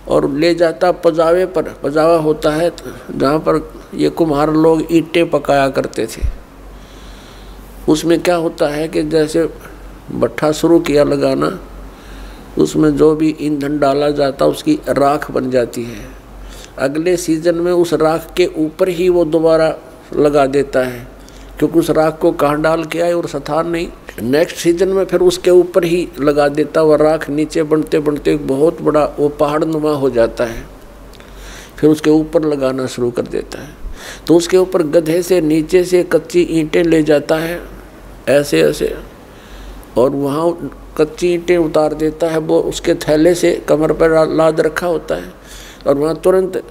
और ले जाता पजावे पर। पजावा होता है जहाँ पर ये कुम्हार लोग ईंटें पकाया करते थे। उसमें क्या होता है कि जैसे भट्ठा शुरू किया लगाना, उसमें जो भी ईंधन डाला जाता उसकी राख बन जाती है। अगले सीजन में उस राख के ऊपर ही वो दोबारा लगा देता है, क्योंकि उस राख को कहाँ डाल के आए और सथार नहीं। नेक्स्ट सीजन में फिर उसके ऊपर ही लगा देता, वह राख नीचे बनते बनते बहुत बड़ा वो पहाड़ नुमा हो जाता है, फिर उसके ऊपर लगाना शुरू कर देता है। तो उसके ऊपर गधे से नीचे से कच्ची ईंटें ले जाता है ऐसे ऐसे, और वहाँ कच्ची ईंटें उतार देता है। वो उसके थैले से कमर पर लाद रखा होता है, और वहाँ तुरंत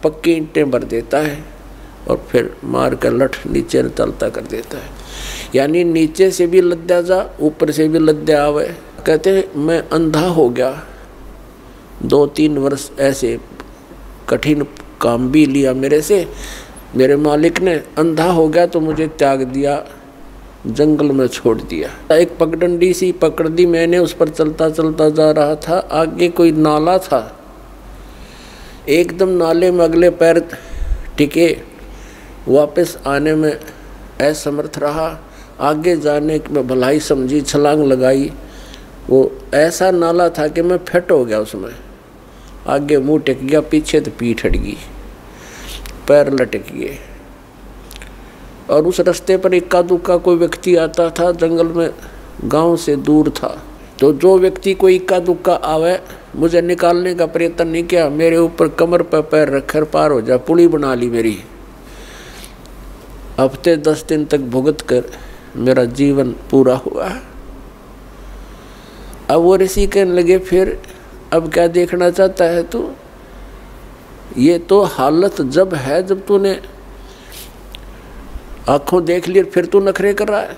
पक्की ईंटें भर देता है और फिर मार कर लठ नीचे चलता कर देता है। यानी नीचे से भी लद्या जा, ऊपर से भी लद्या आवे। कहते हैं मैं अंधा हो गया, 2-3 वर्ष ऐसे कठिन काम भी लिया मेरे से, मेरे मालिक ने अंधा हो गया तो मुझे त्याग दिया, जंगल में छोड़ दिया। एक पगडंडी सी पकड़ दी मैंने, उस पर चलता चलता जा रहा था। आगे कोई नाला था, एकदम नाले में अगले पैर टिके, वापस आने में असमर्थ रहा। आगे जाने की मैं भलाई समझी, छलांग लगाई। वो ऐसा नाला था कि मैं फिट हो गया उसमें। आगे मुंह टिक गया, पीछे तो पीठ हट गई, पैर लटक गए। और उस रास्ते पर इक्का दुक्का कोई व्यक्ति आता था, जंगल में गांव से दूर था। तो जो व्यक्ति कोई इक्का दुक्का आवे, मुझे निकालने का प्रयत्न नहीं किया, मेरे ऊपर कमर पर पैर रखकर पार हो जा, पुली बना ली मेरी। हफ्ते 10 दिन तक भुगत कर मेरा जीवन पूरा हुआ। अब वो ऋषि कहने लगे फिर अब क्या देखना चाहता है तू? ये तो हालत जब है जब तूने आंखों देख ली, फिर तू नखरे कर रहा है।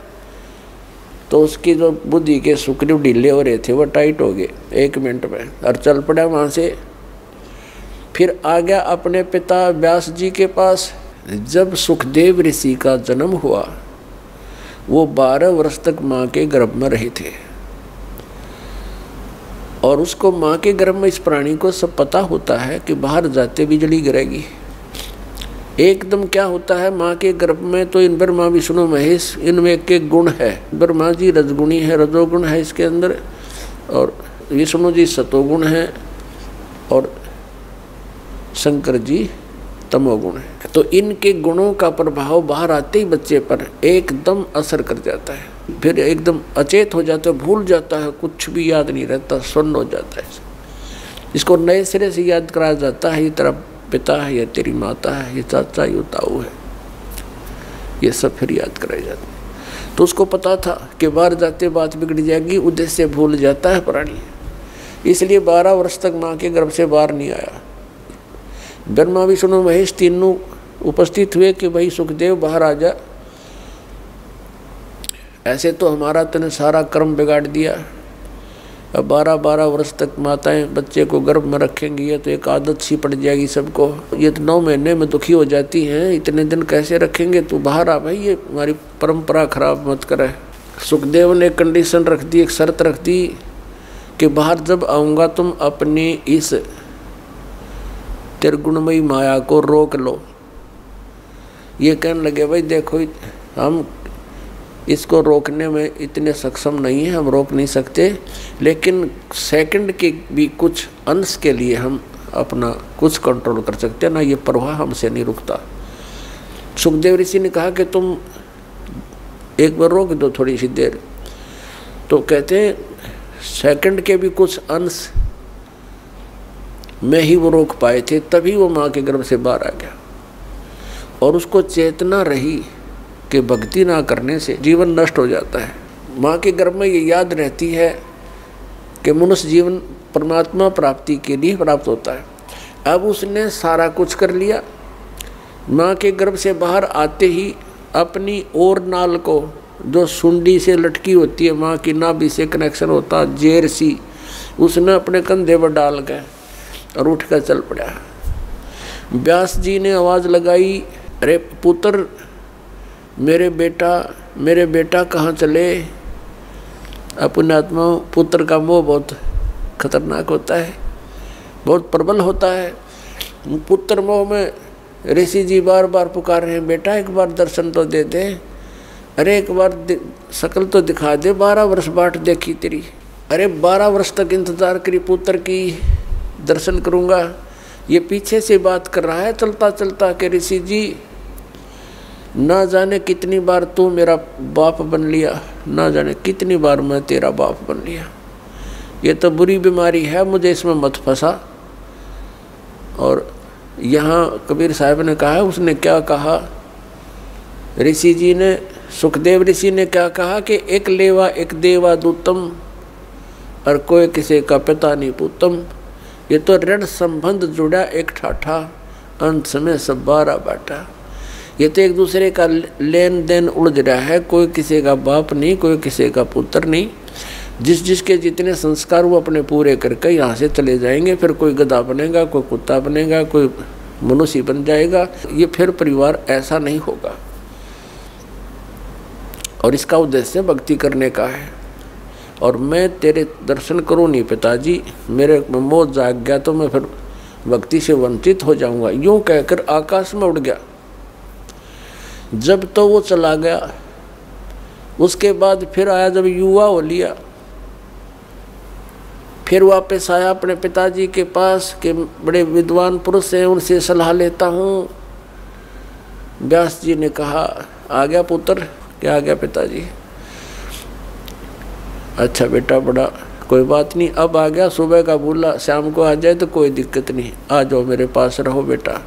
तो उसकी जो बुद्धि के सुकड़े ढीले हो रहे थे वो टाइट हो गए 1 मिनट में, और चल पड़ा वहाँ से। फिर आ गया अपने पिता व्यास जी के पास। जब सुखदेव ऋषि का जन्म हुआ, वो 12 वर्ष तक माँ के गर्भ में रहे थे। और उसको माँ के गर्भ में इस प्राणी को सब पता होता है कि बाहर जाते बिजली गिरेगी। एकदम क्या होता है, माँ के गर्भ में तो इन ब्रह्मा विष्णु महेश इनमें एक एक गुण है। ब्रह्मा जी रजगुणी है, रजोगुण है इसके अंदर, और विष्णु जी सतोगुण है, और शंकर जी तमोगुण है। तो इनके गुणों का प्रभाव बाहर आते ही बच्चे पर एकदम असर कर जाता है। फिर एकदम अचेत हो जाता है, भूल जाता है, कुछ भी याद नहीं रहता, सुन्न हो जाता है। इसको नए सिरे से याद कराया जाता है, ये तेरा पिता है, ये तेरी माता है, ये चाचा, ये ताऊ है, ये सब फिर याद कराए जाते हैं। तो उसको पता था कि बाहर जाते बात बिगड़ जाएगी, उद्देश्य भूल जाता है प्राणी। इसलिए 12 वर्ष तक माँ के गर्भ से बाहर नहीं आया। ब्रह्मा विष्णु महेश तीनों उपस्थित हुए कि भाई सुखदेव बाहर आ जा। ऐसे तो हमारा तने सारा कर्म बिगाड़ दिया। अब 12-12 वर्ष तक माताएं बच्चे को गर्भ में रखेंगी, ये तो एक आदत सी पड़ जाएगी सबको। ये तो 9 महीने में दुखी हो जाती हैं, इतने दिन कैसे रखेंगे, तू बाहर आ भाई, ये हमारी परंपरा खराब मत करे। सुखदेव ने कंडीशन रख दी, एक शर्त रख दी कि बाहर जब आऊँगा तुम अपनी इस त्रिगुणमयी माया को रोक लो। ये कहने लगे भाई देखो हम इसको रोकने में इतने सक्षम नहीं हैं, हम रोक नहीं सकते, लेकिन सेकंड के भी कुछ अंश के लिए हम अपना कुछ कंट्रोल कर सकते हैं ना, ये प्रवाह हमसे नहीं रुकता। सुखदेव ऋषि ने कहा कि तुम एक बार रोक दो थोड़ी सी देर। तो कहते हैं सेकंड के भी कुछ अंश में ही वो रोक पाए थे, तभी वो माँ के गर्भ से बाहर आ गया। और उसको चेतना रही कि भक्ति ना करने से जीवन नष्ट हो जाता है। माँ के गर्भ में ये याद रहती है कि मनुष्य जीवन परमात्मा प्राप्ति के लिए प्राप्त होता है। अब उसने सारा कुछ कर लिया। माँ के गर्भ से बाहर आते ही अपनी और नाल को, जो सुंडी से लटकी होती है, माँ की नाभि से कनेक्शन होता, जेर सी, उसने अपने कंधे पर डाल के और उठ कर चल पड़ा। व्यास जी ने आवाज़ लगाई, अरे पुत्र मेरे बेटा कहाँ चले। अपने आत्मा पुत्र का मोह बहुत खतरनाक होता है, बहुत प्रबल होता है। पुत्र मोह में ऋषि जी बार बार पुकार रहे हैं, बेटा एक बार दर्शन तो दे दे, अरे एक बार शकल तो दिखा दे, 12 वर्ष बाट देखी तेरी, अरे 12 वर्ष तक इंतजार करी पुत्र की, दर्शन करूँगा। ये पीछे से बात कर रहा है चलता चलता कि ऋषि जी ना जाने कितनी बार तू मेरा बाप बन लिया, ना जाने कितनी बार मैं तेरा बाप बन लिया। ये तो बुरी बीमारी है, मुझे इसमें मत फंसा। और यहाँ कबीर साहब ने कहा, उसने क्या कहा, ऋषि जी ने, सुखदेव ऋषि ने क्या कहा कि एक लेवा एक देवा दूतम, और कोई किसी का पिता नहीं पूतम। ये तो ऋण संबंध जुड़ा एक ठाठा, अंत में सब 12 बाटा। ये तो एक दूसरे का लेन देन उलझ रहा है, कोई किसी का बाप नहीं, कोई किसी का पुत्र नहीं। जिसके जितने संस्कार वो अपने पूरे करके यहाँ से चले जाएंगे, फिर कोई गधा बनेगा, कोई कुत्ता बनेगा, कोई मनुष्य बन जाएगा। ये फिर परिवार ऐसा नहीं होगा। और इसका उद्देश्य भक्ति करने का है। और मैं तेरे दर्शन करूँ नहीं पिताजी, मेरे मोह जाग गया तो मैं फिर भक्ति से वंचित हो जाऊंगा। यूं कहकर आकाश में उड़ गया। जब तो वो चला गया, उसके बाद फिर आया जब युवा हो लिया, फिर वापस आया अपने पिताजी के पास के बड़े विद्वान पुरुष हैं, उनसे सलाह लेता हूँ। व्यास जी ने कहा, आ गया पुत्र? क्या आ गया पिताजी? अच्छा बेटा, बड़ा कोई बात नहीं, अब आ गया, सुबह का बोला शाम को आ जाए तो कोई दिक्कत नहीं, आ जाओ मेरे पास रहो बेटा।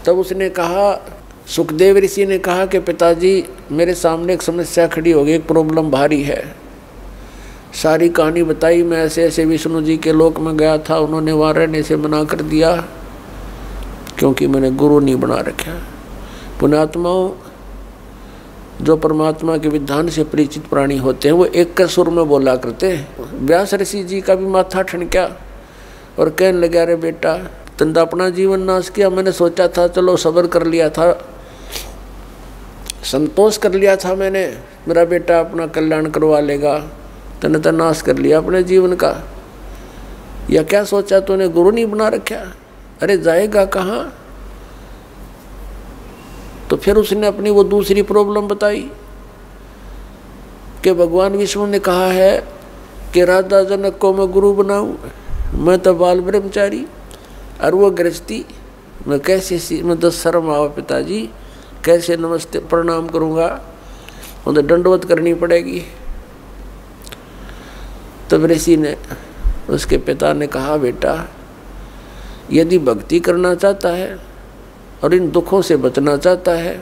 तब उसने कहा, सुखदेव ऋषि ने कहा कि पिताजी मेरे सामने एक समस्या खड़ी हो गई, एक प्रॉब्लम भारी है। सारी कहानी बताई, मैं ऐसे ऐसे विष्णु जी के लोक में गया था, उन्होंने वहाँ रहने से मना कर दिया क्योंकि मैंने गुरु नहीं बना रखा। पुण्यात्माओं, जो परमात्मा के विधान से परिचित प्राणी होते हैं वो एक का सुर में बोला करते हैं। व्यास ऋषि जी का भी माथा ठनका और कहने लगे, अरे बेटा तुमने अपना जीवन नाश किया, मैंने सोचा था चलो सब्र कर लिया था, संतोष कर लिया था मैंने, मेरा बेटा अपना कल्याण करवा लेगा, तूने तो नाश कर लिया अपने जीवन का। या क्या सोचा तूने गुरु नहीं बना रखा? अरे जाएगा कहाँ? तो फिर उसने अपनी वो दूसरी प्रॉब्लम बताई कि भगवान विष्णु ने कहा है कि राजा जनक को मैं गुरु बनाऊं, मैं तो बाल ब्रह्मचारी और वो गृहस्थी, मैं कैसे, मैं तो शर्म आओ पिताजी, कैसे नमस्ते प्रणाम करूँगा, मुझे दंडवत करनी पड़ेगी। तब ऋषि ने, उसके पिता ने कहा, बेटा यदि भक्ति करना चाहता है और इन दुखों से बचना चाहता है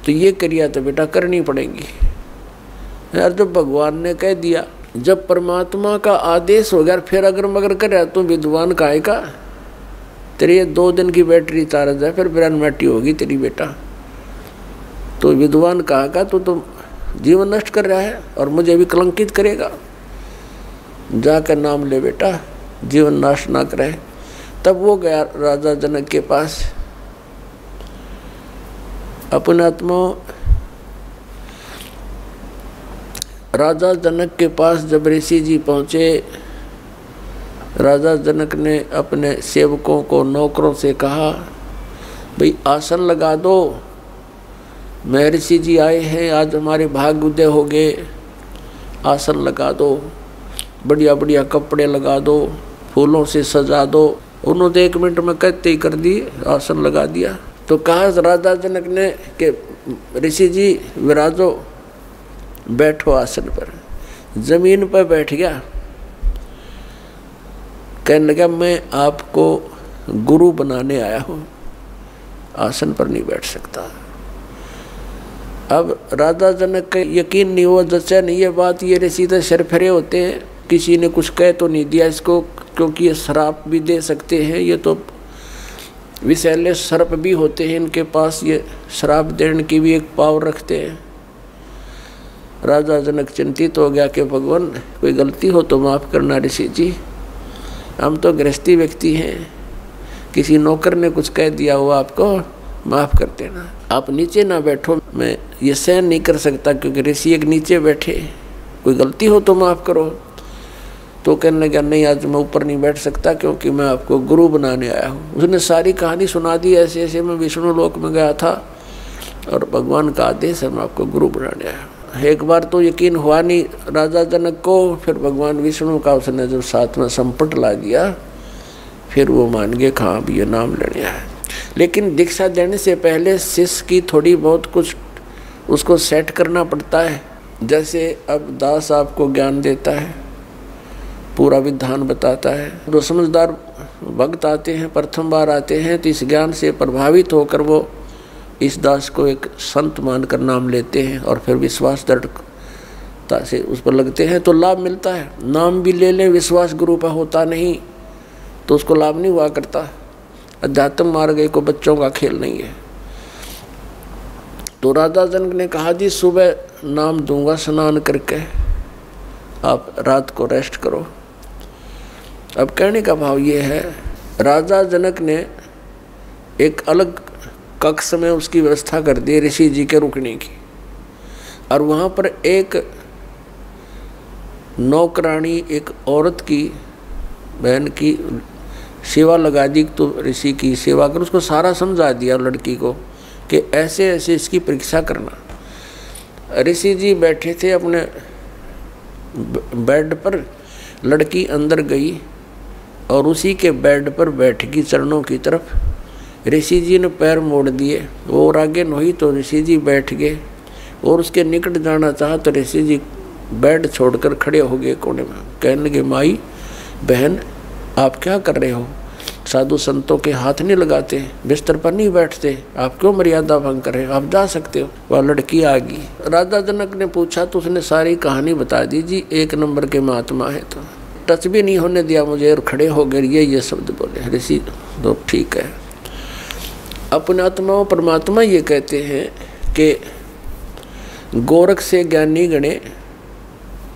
तो ये क्रिया तो बेटा करनी पड़ेगी यार। जब भगवान ने कह दिया, जब परमात्मा का आदेश हो गया, फिर अगर मगर करे तो विद्वान काहे का? तेरी 2 दिन की बैटरी चार्ज है, फिर ब्रह्मटी होगी तेरी बेटा। तो विद्वान कहा का तो जीवन नष्ट कर रहा है और मुझे भी कलंकित करेगा। जाकर नाम ले बेटा, जीवन नाश ना करे। तब वो गया राजा जनक के पास। अपने आत्मा राजा जनक के पास जब ऋषि जी पहुँचे, राजा जनक ने अपने सेवकों को, नौकरों से कहा, भाई आसन लगा दो, मैं ऋषि जी आए हैं, आज हमारे भाग्य उदय हो गए, आसन लगा दो, बढ़िया बढ़िया कपड़े लगा दो, फूलों से सजा दो। उन्होंने 1 मिनट में कहते ही कर दिए, आसन लगा दिया। तो कहा राजा जनक ने कि ऋषि जी विराजो, बैठो आसन पर। जमीन पर बैठ गया, कहने लगा, मैं आपको गुरु बनाने आया हूँ, आसन पर नहीं बैठ सकता। अब राजा जनक का यकीन नहीं हुआ, जचा नहीं ये बात, ये ऋषि तो सरफरे होते हैं, किसी ने कुछ कह तो नहीं दिया इसको, क्योंकि ये श्राप भी दे सकते हैं, ये तो विषैले सर्प भी होते हैं इनके पास, ये श्राप देने की भी एक पावर रखते हैं। राजा जनक चिंतित हो गया कि भगवान कोई गलती हो तो माफ़ करना ऋषि जी, हम तो गृहस्थी व्यक्ति हैं, किसी नौकर ने कुछ कह दिया हो आपको, माफ़ कर देना। आप नीचे ना बैठो, मैं ये सहन नहीं कर सकता, क्योंकि ऋषि एक नीचे बैठे, कोई गलती हो तो माफ़ करो। तो कहने लगा, नहीं आज मैं ऊपर नहीं बैठ सकता, क्योंकि मैं आपको गुरु बनाने आया हूँ। उसने सारी कहानी सुना दी, ऐसे ऐसे मैं विष्णु लोक में गया था और भगवान का आदेश है, मैं आपको गुरु बनाने आया हूँ। एक बार तो यकीन हुआ नहीं राजा जनक को, फिर भगवान विष्णु का उसने जब साथ में संपट ला दिया, फिर वो मान गए, हाँ भी ये नाम लेने आया। लेकिन दीक्षा देने से पहले शिष्य की थोड़ी बहुत कुछ उसको सेट करना पड़ता है। जैसे अब दास आपको ज्ञान देता है, पूरा विधान बताता है, जो समझदार भक्त आते हैं, प्रथम बार आते हैं, तो इस ज्ञान से प्रभावित होकर वो इस दास को एक संत मानकर नाम लेते हैं और फिर विश्वास दृढ़ता से उस पर लगते हैं, तो लाभ मिलता है। नाम भी ले लें, विश्वास गुरु पर होता नहीं तो उसको लाभ नहीं हुआ करता। अध्यात्म मार्ग को बच्चों का खेल नहीं है। तो राजा जनक ने कहा, जी सुबह नाम दूंगा स्नान करके, आप रात को रेस्ट करो। अब कहने का भाव ये है, राजा जनक ने एक अलग कक्ष में उसकी व्यवस्था कर दी ऋषि जी के रुकने की, और वहाँ पर एक नौकरानी, एक औरत की, बहन की सेवा लगा दी, तो ऋषि की सेवा कर, उसको सारा समझा दिया लड़की को कि ऐसे ऐसे इसकी परीक्षा करना। ऋषि जी बैठे थे अपने बेड पर, लड़की अंदर गई और उसी के बेड पर बैठ गई चरणों की तरफ। ऋषि जी ने पैर मोड़ दिए, वो और आगे नहीं, तो ऋषि जी बैठ गए और उसके निकट जाना चाहा तो ऋषि जी बेड छोड़कर खड़े हो गए कोने में। कहने लगे, माई बहन आप क्या कर रहे हो? साधु संतों के हाथ नहीं लगाते, बिस्तर पर नहीं बैठते, आप क्यों मर्यादा भंग कर रहे हो? आप जा सकते हो। वह लड़की आ गई, राजा जनक ने पूछा तो उसने सारी कहानी बता दी। जी 1 नंबर के महात्मा है, तो टच भी नहीं होने दिया मुझे और खड़े हो गए, ये शब्द बोले ऋषि। तो ठीक है, अपने आत्मा परमात्मा ये कहते हैं कि गोरख से ज्ञानी गणे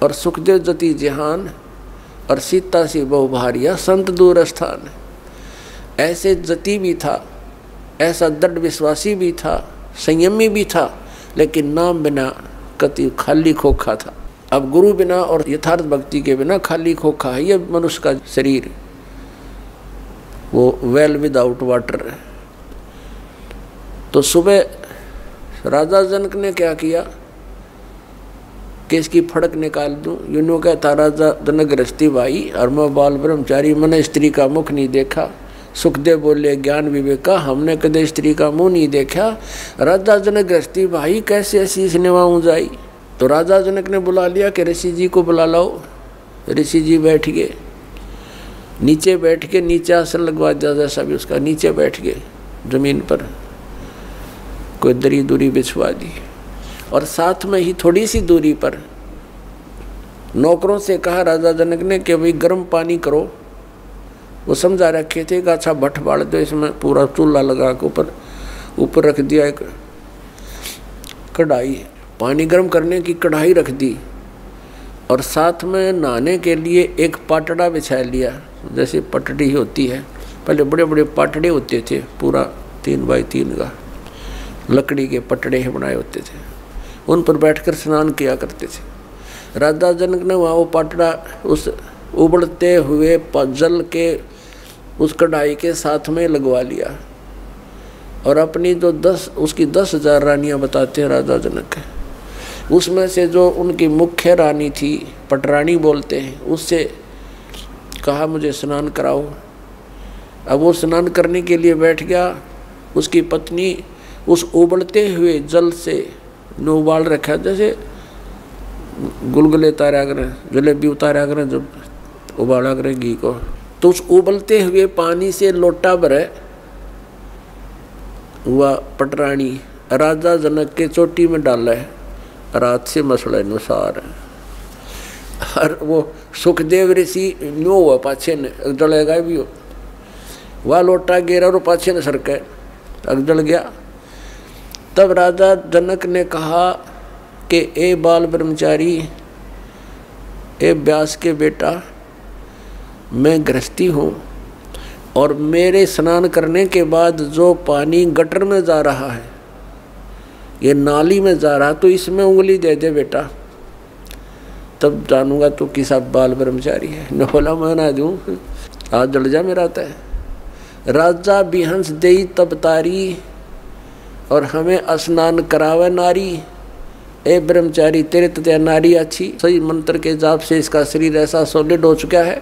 और सुखदेव जति जहान और सीता सी बहु भारिया संत दूर स्थान। ऐसे जति भी था, ऐसा दृढ़ विश्वासी भी था, संयमी भी था, लेकिन नाम बिना कति खाली खोखा था। अब गुरु बिना और यथार्थ भक्ति के बिना खाली खोखा है ये मनुष्य का शरीर, वो वेल विदाउट वाटर। तो सुबह राजा जनक ने क्या किया कि इसकी फड़क निकाल दूं। यूं कहता राजा जनक गृहस्थी भाई, और मैं बाल ब्रह्मचारी, मैंने स्त्री का मुख नहीं देखा। सुखदेव बोले ज्ञान विवेक का, हमने कदे स्त्री का मुंह नहीं देखा। राजा जनक गृहस्थी भाई कैसे ऐसी निभाऊं जाई। तो राजा जनक ने बुला लिया कि ऋषि जी को बुला लाओ। ऋषि जी बैठ गए, नीचे बैठ के, नीचे आसन लगवा दिया जैसा भी उसका, नीचे बैठ गए जमीन पर, कोई दरी दूरी बिछवा दी। और साथ में ही थोड़ी सी दूरी पर नौकरों से कहा राजा जनक ने कि भाई गर्म पानी करो। वो समझा रखे थे कि अच्छा भट्ट बाल दो, इसमें पूरा चूल्हा लगा के ऊपर रख दिया एक कढ़ाई, पानी गर्म करने की कढ़ाई रख दी। और साथ में नहाने के लिए एक पाटड़ा बिछा लिया, जैसे पटड़ी होती है। पहले बड़े बड़े पाटड़े होते थे, पूरा 3 बाई 3 का लकड़ी के पटड़े बनाए होते थे, उन पर बैठकर स्नान किया करते थे। राजा जनक ने वहाँ वो पाटड़ा उस उबलते हुए जल के उस कढ़ाई के साथ में लगवा लिया। और अपनी जो 10,000 रानियाँ बताते हैं राजा जनक, उसमें से जो उनकी मुख्य रानी थी, पटरानी बोलते हैं, उससे कहा मुझे स्नान कराओ। अब वो स्नान करने के लिए बैठ गया। उसकी पत्नी उस उबलते हुए जल से नो उबाल रखा, जैसे गुलगुले उतारा करें, जलेबी उतारा करें, जब उबाला करें घी को, तो उस उबलते हुए पानी से लोटा भरे वह पटरानी राजा जनक के चोटी में डाला है, रात से मसला अनुसार। और वो सुखदेव ऋषि नो हुआ पाछे ने जलेगा भी हो, वह लोटा गिरा और पाछे ने सरके जल गया। तब राजा जनक ने कहा कि ए बाल ब्रह्मचारी, ए व्यास के बेटा, मैं गृहस्थी हूँ और मेरे स्नान करने के बाद जो पानी गटर में जा रहा है, ये नाली में जा रहा, तो इसमें उंगली दे दे बेटा, तब जानूंगा तो किसा बाल ब्रह्मचारी है। न बोला मैं ना दूँ, आज जल जा मेरा तय। राजा बिहंस देई तब तारी, और हमें स्नान करावे नारी। ए ब्रह्मचारी, तेरे तया नारी अच्छी, सही मंत्र के जाप से इसका शरीर ऐसा सॉलिड हो चुका है,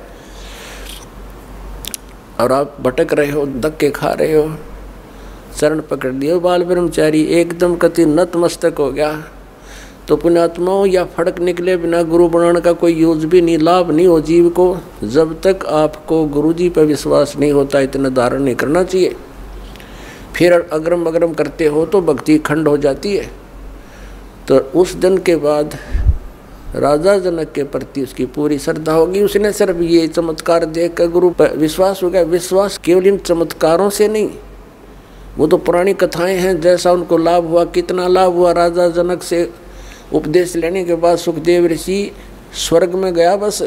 और आप भटक रहे हो, धक्के खा रहे हो। चरण पकड़ लिए बाल ब्रह्मचारी, एकदम कति नतमस्तक हो गया। तो पुण्यात्माओं, या फड़क निकले बिना गुरु बनाने का कोई यूज भी नहीं, लाभ नहीं हो जीव को। जब तक आपको गुरु जी पर विश्वास नहीं होता, इतना धारण नहीं करना चाहिए। फिर अग्रम अग्रम करते हो तो भक्ति खंड हो जाती है। तो उस दिन के बाद राजा जनक के प्रति उसकी पूरी श्रद्धा होगी। उसने सिर्फ ये चमत्कार देख कर गुरु पर विश्वास हो गया। विश्वास केवल इन चमत्कारों से नहीं, वो तो पुरानी कथाएं हैं, जैसा उनको लाभ हुआ, कितना लाभ हुआ। राजा जनक से उपदेश लेने के बाद सुखदेव ऋषि स्वर्ग में गया, बस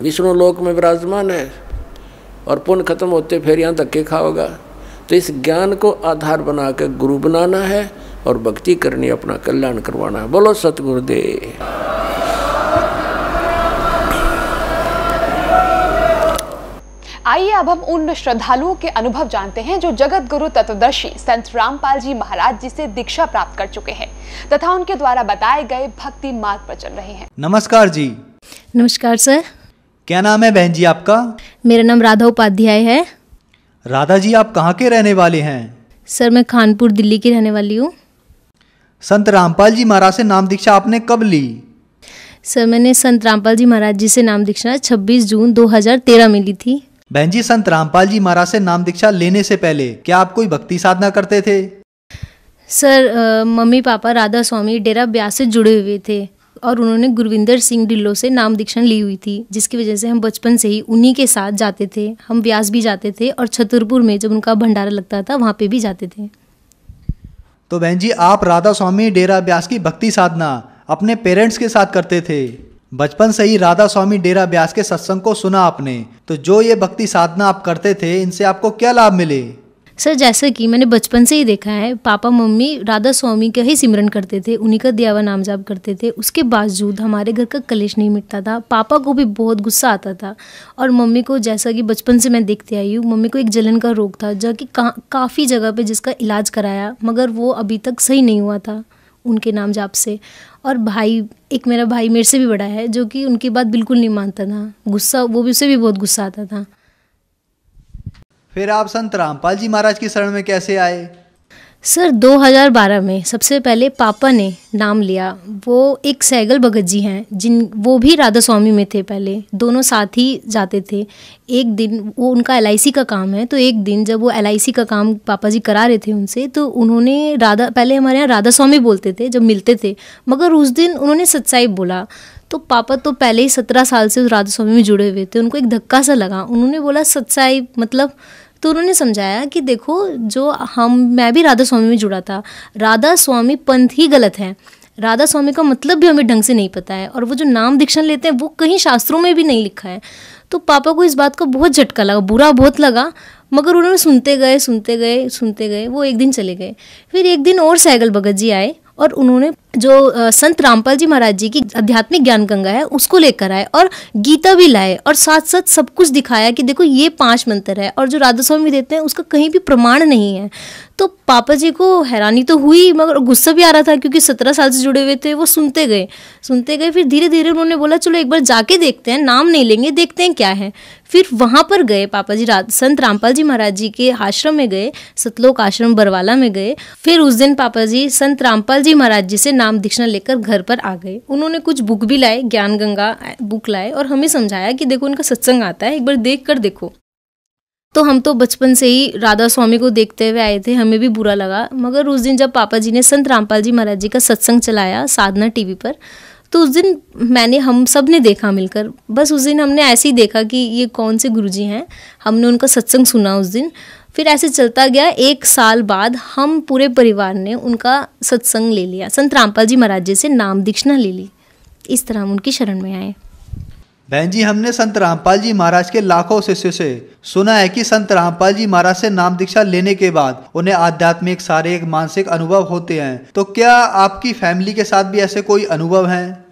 विष्णु लोक में विराजमान है, और पुण्य खत्म होते फिर यहाँ धक्के खाओगा। तो इस ज्ञान को आधार बना कर गुरु बनाना है और भक्ति करनी, अपना कल्याण करवाना है। बोलो सतगुरुदेव। आइए अब हम उन श्रद्धालुओं के अनुभव जानते हैं जो जगत गुरु तत्वदर्शी संत रामपाल जी महाराज जी से दीक्षा प्राप्त कर चुके हैं तथा उनके द्वारा बताए गए भक्ति मार्ग पर चल रहे हैं। नमस्कार जी। नमस्कार सर। क्या नाम है बहन जी आपका? मेरा नाम राधा उपाध्याय है। राधा जी, आप कहाँ के रहने वाले हैं? सर मैं कानपुर दिल्ली की रहने वाली हूँ। संत रामपाल जी महाराज से नाम दीक्षा आपने कब ली? सर मैंने संत रामपाल जी महाराज जी से नाम दीक्षा 26 जून 2013 में ली थी। बहन जी, संत रामपाल जी महाराज से नाम दीक्षा लेने से पहले क्या आप कोई भक्ति साधना करते थे? सर मम्मी पापा राधा स्वामी डेरा ब्यास से जुड़े हुए थे और उन्होंने गुरविंदर सिंह ढिल्लो से नाम दीक्षा ली हुई थी, जिसकी वजह से हम बचपन से ही उन्हीं के साथ जाते थे। हम ब्यास भी जाते थे और छतरपुर में जब उनका भंडारा लगता था वहाँ पे भी जाते थे। तो बहन जी, आप राधा स्वामी डेरा ब्यास की भक्ति साधना अपने पेरेंट्स के साथ करते थे। बचपन से ही राधा स्वामी डेरा ब्यास के सत्संग को सुना आपने, तो जो ये भक्ति साधना आप करते थे, इनसे आपको क्या लाभ मिले? सर जैसा कि मैंने बचपन से ही देखा है, पापा मम्मी राधा स्वामी का ही सिमरन करते थे, उन्हीं का दिया हुआ नाम जाप करते थे। उसके बावजूद हमारे घर का कलेश नहीं मिटता था। पापा को भी बहुत गुस्सा आता था और मम्मी को, जैसा कि बचपन से मैं देखते आई हूँ, मम्मी को एक जलन का रोग था जो कि काफ़ी जगह पे जिसका इलाज कराया, मगर वो अभी तक सही नहीं हुआ था उनके नाम जाप से। और भाई, एक मेरा भाई मेरे से भी बड़ा है जो कि उनकी बात बिल्कुल नहीं मानता था, गुस्सा, वो भी, उसे भी बहुत गुस्सा आता था। फिर आप संत रामपाल जी महाराज की शरण में कैसे आए? सर 2012 में सबसे पहले पापा ने नाम लिया। वो एक सहगल भगत जी हैं, वो भी राधा स्वामी में थे पहले, दोनों साथ ही जाते थे। एक दिन वो, उनका LIC का काम है, तो एक दिन जब वो LIC का काम पापा जी करा रहे थे उनसे, तो उन्होंने पहले हमारे यहाँ राधा स्वामी बोलते थे जब मिलते थे, मगर उस दिन उन्होंने सत्साई बोला। तो पापा तो पहले ही 17 साल से उस राधा स्वामी में जुड़े हुए थे, उनको एक धक्का सा लगा। उन्होंने बोला सत्साई मतलब, तो उन्होंने समझाया कि देखो, मैं भी राधा स्वामी में जुड़ा था, राधा स्वामी पंथ ही गलत है, राधा स्वामी का मतलब भी हमें ढंग से नहीं पता है, और वो जो नाम दीक्षण लेते हैं वो कहीं शास्त्रों में भी नहीं लिखा है। तो पापा को इस बात का बहुत झटका लगा, बुरा बहुत लगा, मगर उन्होंने सुनते गए। वो एक दिन चले गए। फिर एक दिन और सहगल भगत जी आए और उन्होंने जो संत रामपाल जी महाराज जी की आध्यात्मिक ज्ञान गंगा है उसको लेकर आए और गीता भी लाए, और साथ साथ सब कुछ दिखाया कि देखो ये 5 मंत्र है, और जो राधा स्वामी देते हैं उसका कहीं भी प्रमाण नहीं है। तो पापा जी को हैरानी तो हुई, मगर गुस्सा भी आ रहा था क्योंकि 17 साल से जुड़े हुए थे। वो सुनते गए। फिर धीरे धीरे उन्होंने बोला चलो एक बार जाके देखते हैं, नाम नहीं लेंगे, देखते हैं क्या है। फिर वहाँ पर गए पापा जी, संत रामपाल जी महाराज जी के आश्रम में गए, सतलोक आश्रम बरवाला में गए। फिर उस दिन पापा जी संत रामपाल जी महाराज जी से नाम दीक्षण लेकर घर पर आ गए। उन्होंने कुछ बुक भी लाए, ज्ञान गंगा बुक लाए, और हमें समझाया कि देखो उनका सत्संग आता है, एक बार देख कर देखो। तो हम तो बचपन से ही राधा स्वामी को देखते हुए आए थे, हमें भी बुरा लगा। मगर उस दिन जब पापा जी ने संत रामपाल जी महाराज जी का सत्संग चलाया साधना टीवी पर, तो उस दिन हम सब ने देखा मिलकर। बस उस दिन हमने ऐसे ही देखा कि ये कौन से गुरुजी हैं, हमने उनका सत्संग सुना उस दिन। फिर ऐसे चलता गया। 1 साल बाद हम पूरे परिवार ने उनका सत्संग ले लिया, संत रामपाल जी महाराज जी से नाम दीक्षणा ले ली। इस तरह हम उनकी शरण में आए। बहन जी, हमने संत रामपाल जी महाराज के लाखों शिष्यों से सुना है कि संत रामपाल जी महाराज से नाम दीक्षा लेने के बाद उन्हें आध्यात्मिक, शारीरिक, मानसिक अनुभव होते हैं। तो क्या आपकी फैमिली के साथ भी ऐसे कोई अनुभव हैं?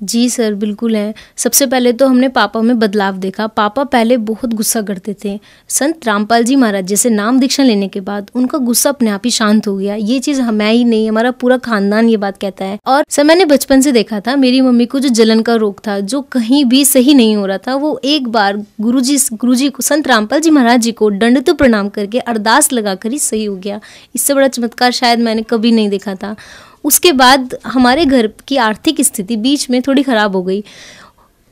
जी सर, बिल्कुल है। सबसे पहले तो हमने पापा में बदलाव देखा। पापा पहले बहुत गुस्सा करते थे। संत रामपाल जी महाराज जैसे नाम दीक्षा लेने के बाद उनका गुस्सा अपने आप ही शांत हो गया। ये चीज़ मैं ही नहीं, हमारा पूरा खानदान ये बात कहता है। और सर मैंने बचपन से देखा था, मेरी मम्मी को जो जलन का रोग था, जो कहीं भी सही नहीं हो रहा था, वो एक बार गुरुजी को, संत रामपाल जी महाराज जी को दंडवत प्रणाम करके अरदास लगाकर ही सही हो गया। इससे बड़ा चमत्कार शायद मैंने कभी नहीं देखा था। उसके बाद हमारे घर की आर्थिक स्थिति बीच में थोड़ी ख़राब हो गई।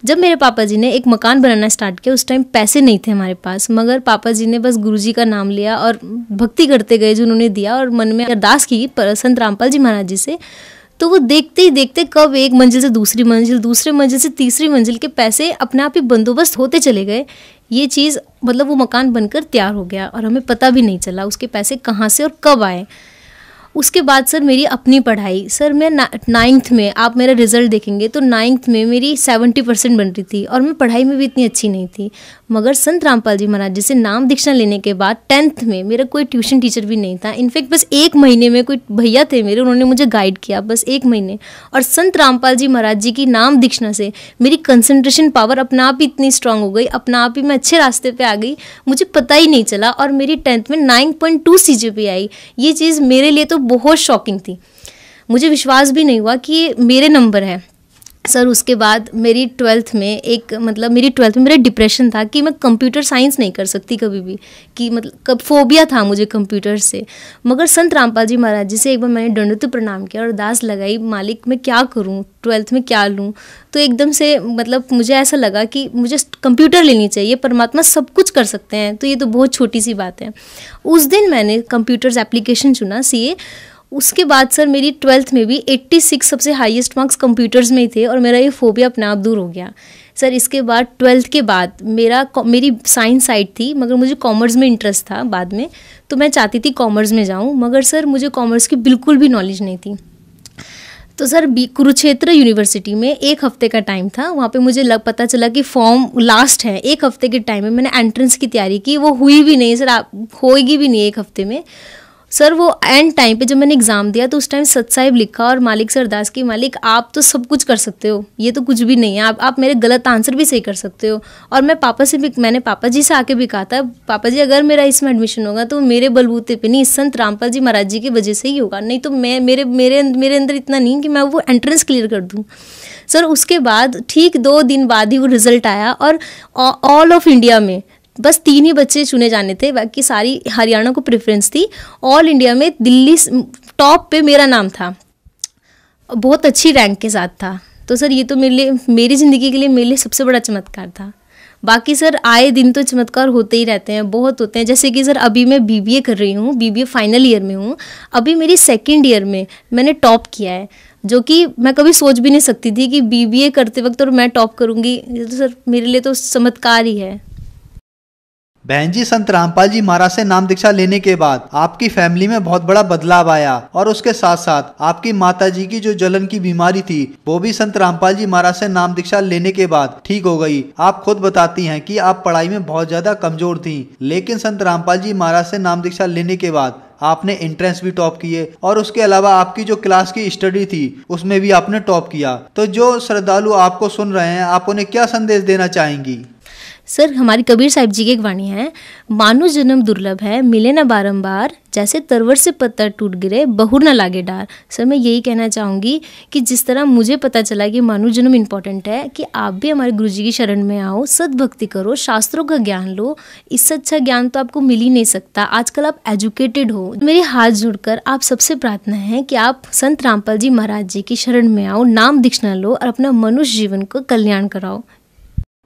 जब मेरे पापा जी ने एक मकान बनाना स्टार्ट किया, उस टाइम पैसे नहीं थे हमारे पास, मगर पापा जी ने बस गुरुजी का नाम लिया और भक्ति करते गए जो उन्होंने दिया, और मन में अरदास की संत रामपाल जी महाराज जी से। तो वो देखते ही देखते कब एक मंजिल से दूसरी मंजिल, दूसरे मंजिल से तीसरी मंजिल के पैसे अपने आप ही बंदोबस्त होते चले गए। ये चीज़ मतलब वो मकान बनकर तैयार हो गया और हमें पता भी नहीं चला उसके पैसे कहाँ से और कब आए। उसके बाद सर मेरी अपनी पढ़ाई, सर मैं 9th में, आप मेरा रिज़ल्ट देखेंगे तो 9th में मेरी 70% बन रही थी और मैं पढ़ाई में भी इतनी अच्छी नहीं थी। मगर संत रामपाल जी महाराज जी से नाम दीक्षा लेने के बाद 10th में मेरा कोई ट्यूशन टीचर भी नहीं था। इनफैक्ट बस 1 महीने में कोई भैया थे मेरे, उन्होंने मुझे गाइड किया बस 1 महीने। और संत रामपाल जी महाराज जी की नाम दीक्षा से मेरी कंसंट्रेशन पावर अपना आप ही इतनी स्ट्रांग हो गई, अपना आप ही मैं अच्छे रास्ते पे आ गई, मुझे पता ही नहीं चला। और मेरी 10th में 9.2 CGPA आई। ये चीज़ मेरे लिए तो बहुत शॉकिंग थी, मुझे विश्वास भी नहीं हुआ कि ये मेरे नंबर है। सर उसके बाद मेरी 12th में मेरी 12th में मेरा डिप्रेशन था कि मैं कंप्यूटर साइंस नहीं कर सकती कभी भी, कि मतलब फोबिया था मुझे कंप्यूटर से। मगर संत रामपाल जी महाराज जी से एक बार मैंने दंडवत प्रणाम किया और अरदास लगाई, मालिक मैं क्या करूं, 12th में क्या लूं। तो एकदम से मुझे ऐसा लगा कि मुझे कंप्यूटर लेनी चाहिए, परमात्मा सब कुछ कर सकते हैं, तो ये तो बहुत छोटी सी बात है। उस दिन मैंने कंप्यूटर्स एप्लीकेशन चुना, CA। उसके बाद सर मेरी 12th में भी 86 सबसे हाईएस्ट मार्क्स कंप्यूटर्स में ही थे और मेरा ये फोबिया अपने आप दूर हो गया। सर इसके बाद 12th के बाद मेरी साइंस साइड थी, मगर मुझे कॉमर्स में इंटरेस्ट था बाद में, तो मैं चाहती थी कॉमर्स में जाऊं, मगर सर मुझे कॉमर्स की बिल्कुल भी नॉलेज नहीं थी। तो सर कुरुक्षेत्र यूनिवर्सिटी में 1 हफ्ते का टाइम था। वहाँ पे मुझे पता चला कि फॉर्म लास्ट है। 1 हफ्ते के टाइम में मैंने एंट्रेंस की तैयारी की, वो हुई भी नहीं सर, होएगी भी नहीं 1 हफ्ते में सर। वो एंड टाइम पे जब मैंने एग्ज़ाम दिया तो उस टाइम सतसाहिब लिखा और मालिक से अरदास की, मालिक आप तो सब कुछ कर सकते हो, ये तो कुछ भी नहीं है, आप मेरे गलत आंसर भी सही कर सकते हो। और मैंने पापा जी से आके भी कहा था, पापा जी अगर मेरा इसमें एडमिशन होगा तो मेरे बलबूते पे नहीं, संत रामपाल जी महाराज जी की वजह से ही होगा, नहीं तो मेरे अंदर इतना नहीं कि मैं वो एंट्रेंस क्लियर कर दूँ सर। उसके बाद ठीक 2 दिन बाद ही वो रिज़ल्ट आया और ऑल ऑफ इंडिया में बस 3 ही बच्चे चुने जाने थे, बाकी सारी हरियाणा को प्रेफरेंस थी। ऑल इंडिया में दिल्ली टॉप पे मेरा नाम था, बहुत अच्छी रैंक के साथ था। तो सर ये तो मेरी ज़िंदगी के लिए मेरे लिए सबसे बड़ा चमत्कार था। बाकी सर आए दिन तो चमत्कार होते ही रहते हैं, बहुत होते हैं। जैसे कि सर अभी मैं BBA कर रही हूँ, BBA फाइनल ईयर में हूँ, अभी मेरी 2nd ईयर में मैंने टॉप किया है, जो कि मैं कभी सोच भी नहीं सकती थी कि BBA करते वक्त और मैं टॉप करूँगी। तो सर मेरे लिए तो चमत्कार ही है। बहन जी, संत रामपाल जी महाराज से नाम दीक्षा लेने के बाद आपकी फैमिली में बहुत बड़ा बदलाव आया और उसके साथ साथ आपकी माता जी की जो जलन की बीमारी थी वो भी संत रामपाल जी महाराज से नाम दीक्षा लेने के बाद ठीक हो गई। आप खुद बताती हैं कि आप पढ़ाई में बहुत ज्यादा कमजोर थी, लेकिन संत रामपाल जी महाराज से नाम दीक्षा लेने के बाद आपने एंट्रेंस भी टॉप किए और उसके अलावा आपकी जो क्लास की स्टडी थी उसमें भी आपने टॉप किया। तो जो श्रद्धालु आपको सुन रहे हैं, आप उन्हें क्या संदेश देना चाहेंगी? सर हमारी कबीर साहिब जी की एक वाणी है, मानो जन्म दुर्लभ है मिले न बारंबार, जैसे तरवर से पत्थर टूट गिरे बहुर न लागे डार। सर मैं यही कहना चाहूँगी कि जिस तरह मुझे पता चला कि मानव जन्म इम्पॉर्टेंट है, कि आप भी हमारे गुरु जी की शरण में आओ, सद्भक्ति करो, शास्त्रों का ज्ञान लो। इससे अच्छा ज्ञान तो आपको मिल ही नहीं सकता। आजकल आप एजुकेटेड हो। मेरे हाथ जोड़कर आप सबसे प्रार्थना है कि आप संत रामपाल जी महाराज जी की शरण में आओ, नाम दीक्षा लो और अपना मनुष्य जीवन को कल्याण कराओ।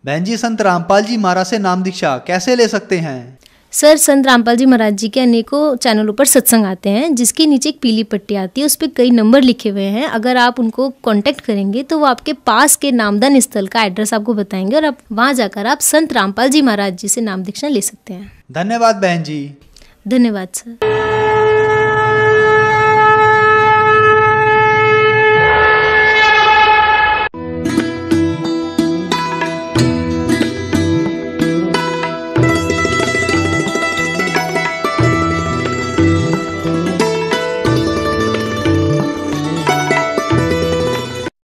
बहन जी, संत रामपाल जी महाराज से नाम दीक्षा कैसे ले सकते हैं? सर संत रामपाल जी महाराज जी के अनेकों चैनलों पर सत्संग आते हैं, जिसके नीचे एक पीली पट्टी आती है, उस पर कई नंबर लिखे हुए हैं। अगर आप उनको कांटेक्ट करेंगे तो वो आपके पास के नामदान स्थल का एड्रेस आपको बताएंगे और आप वहां जाकर आप संत रामपाल जी महाराज जी से नाम दीक्षा ले सकते हैं। धन्यवाद बहन जी। धन्यवाद सर।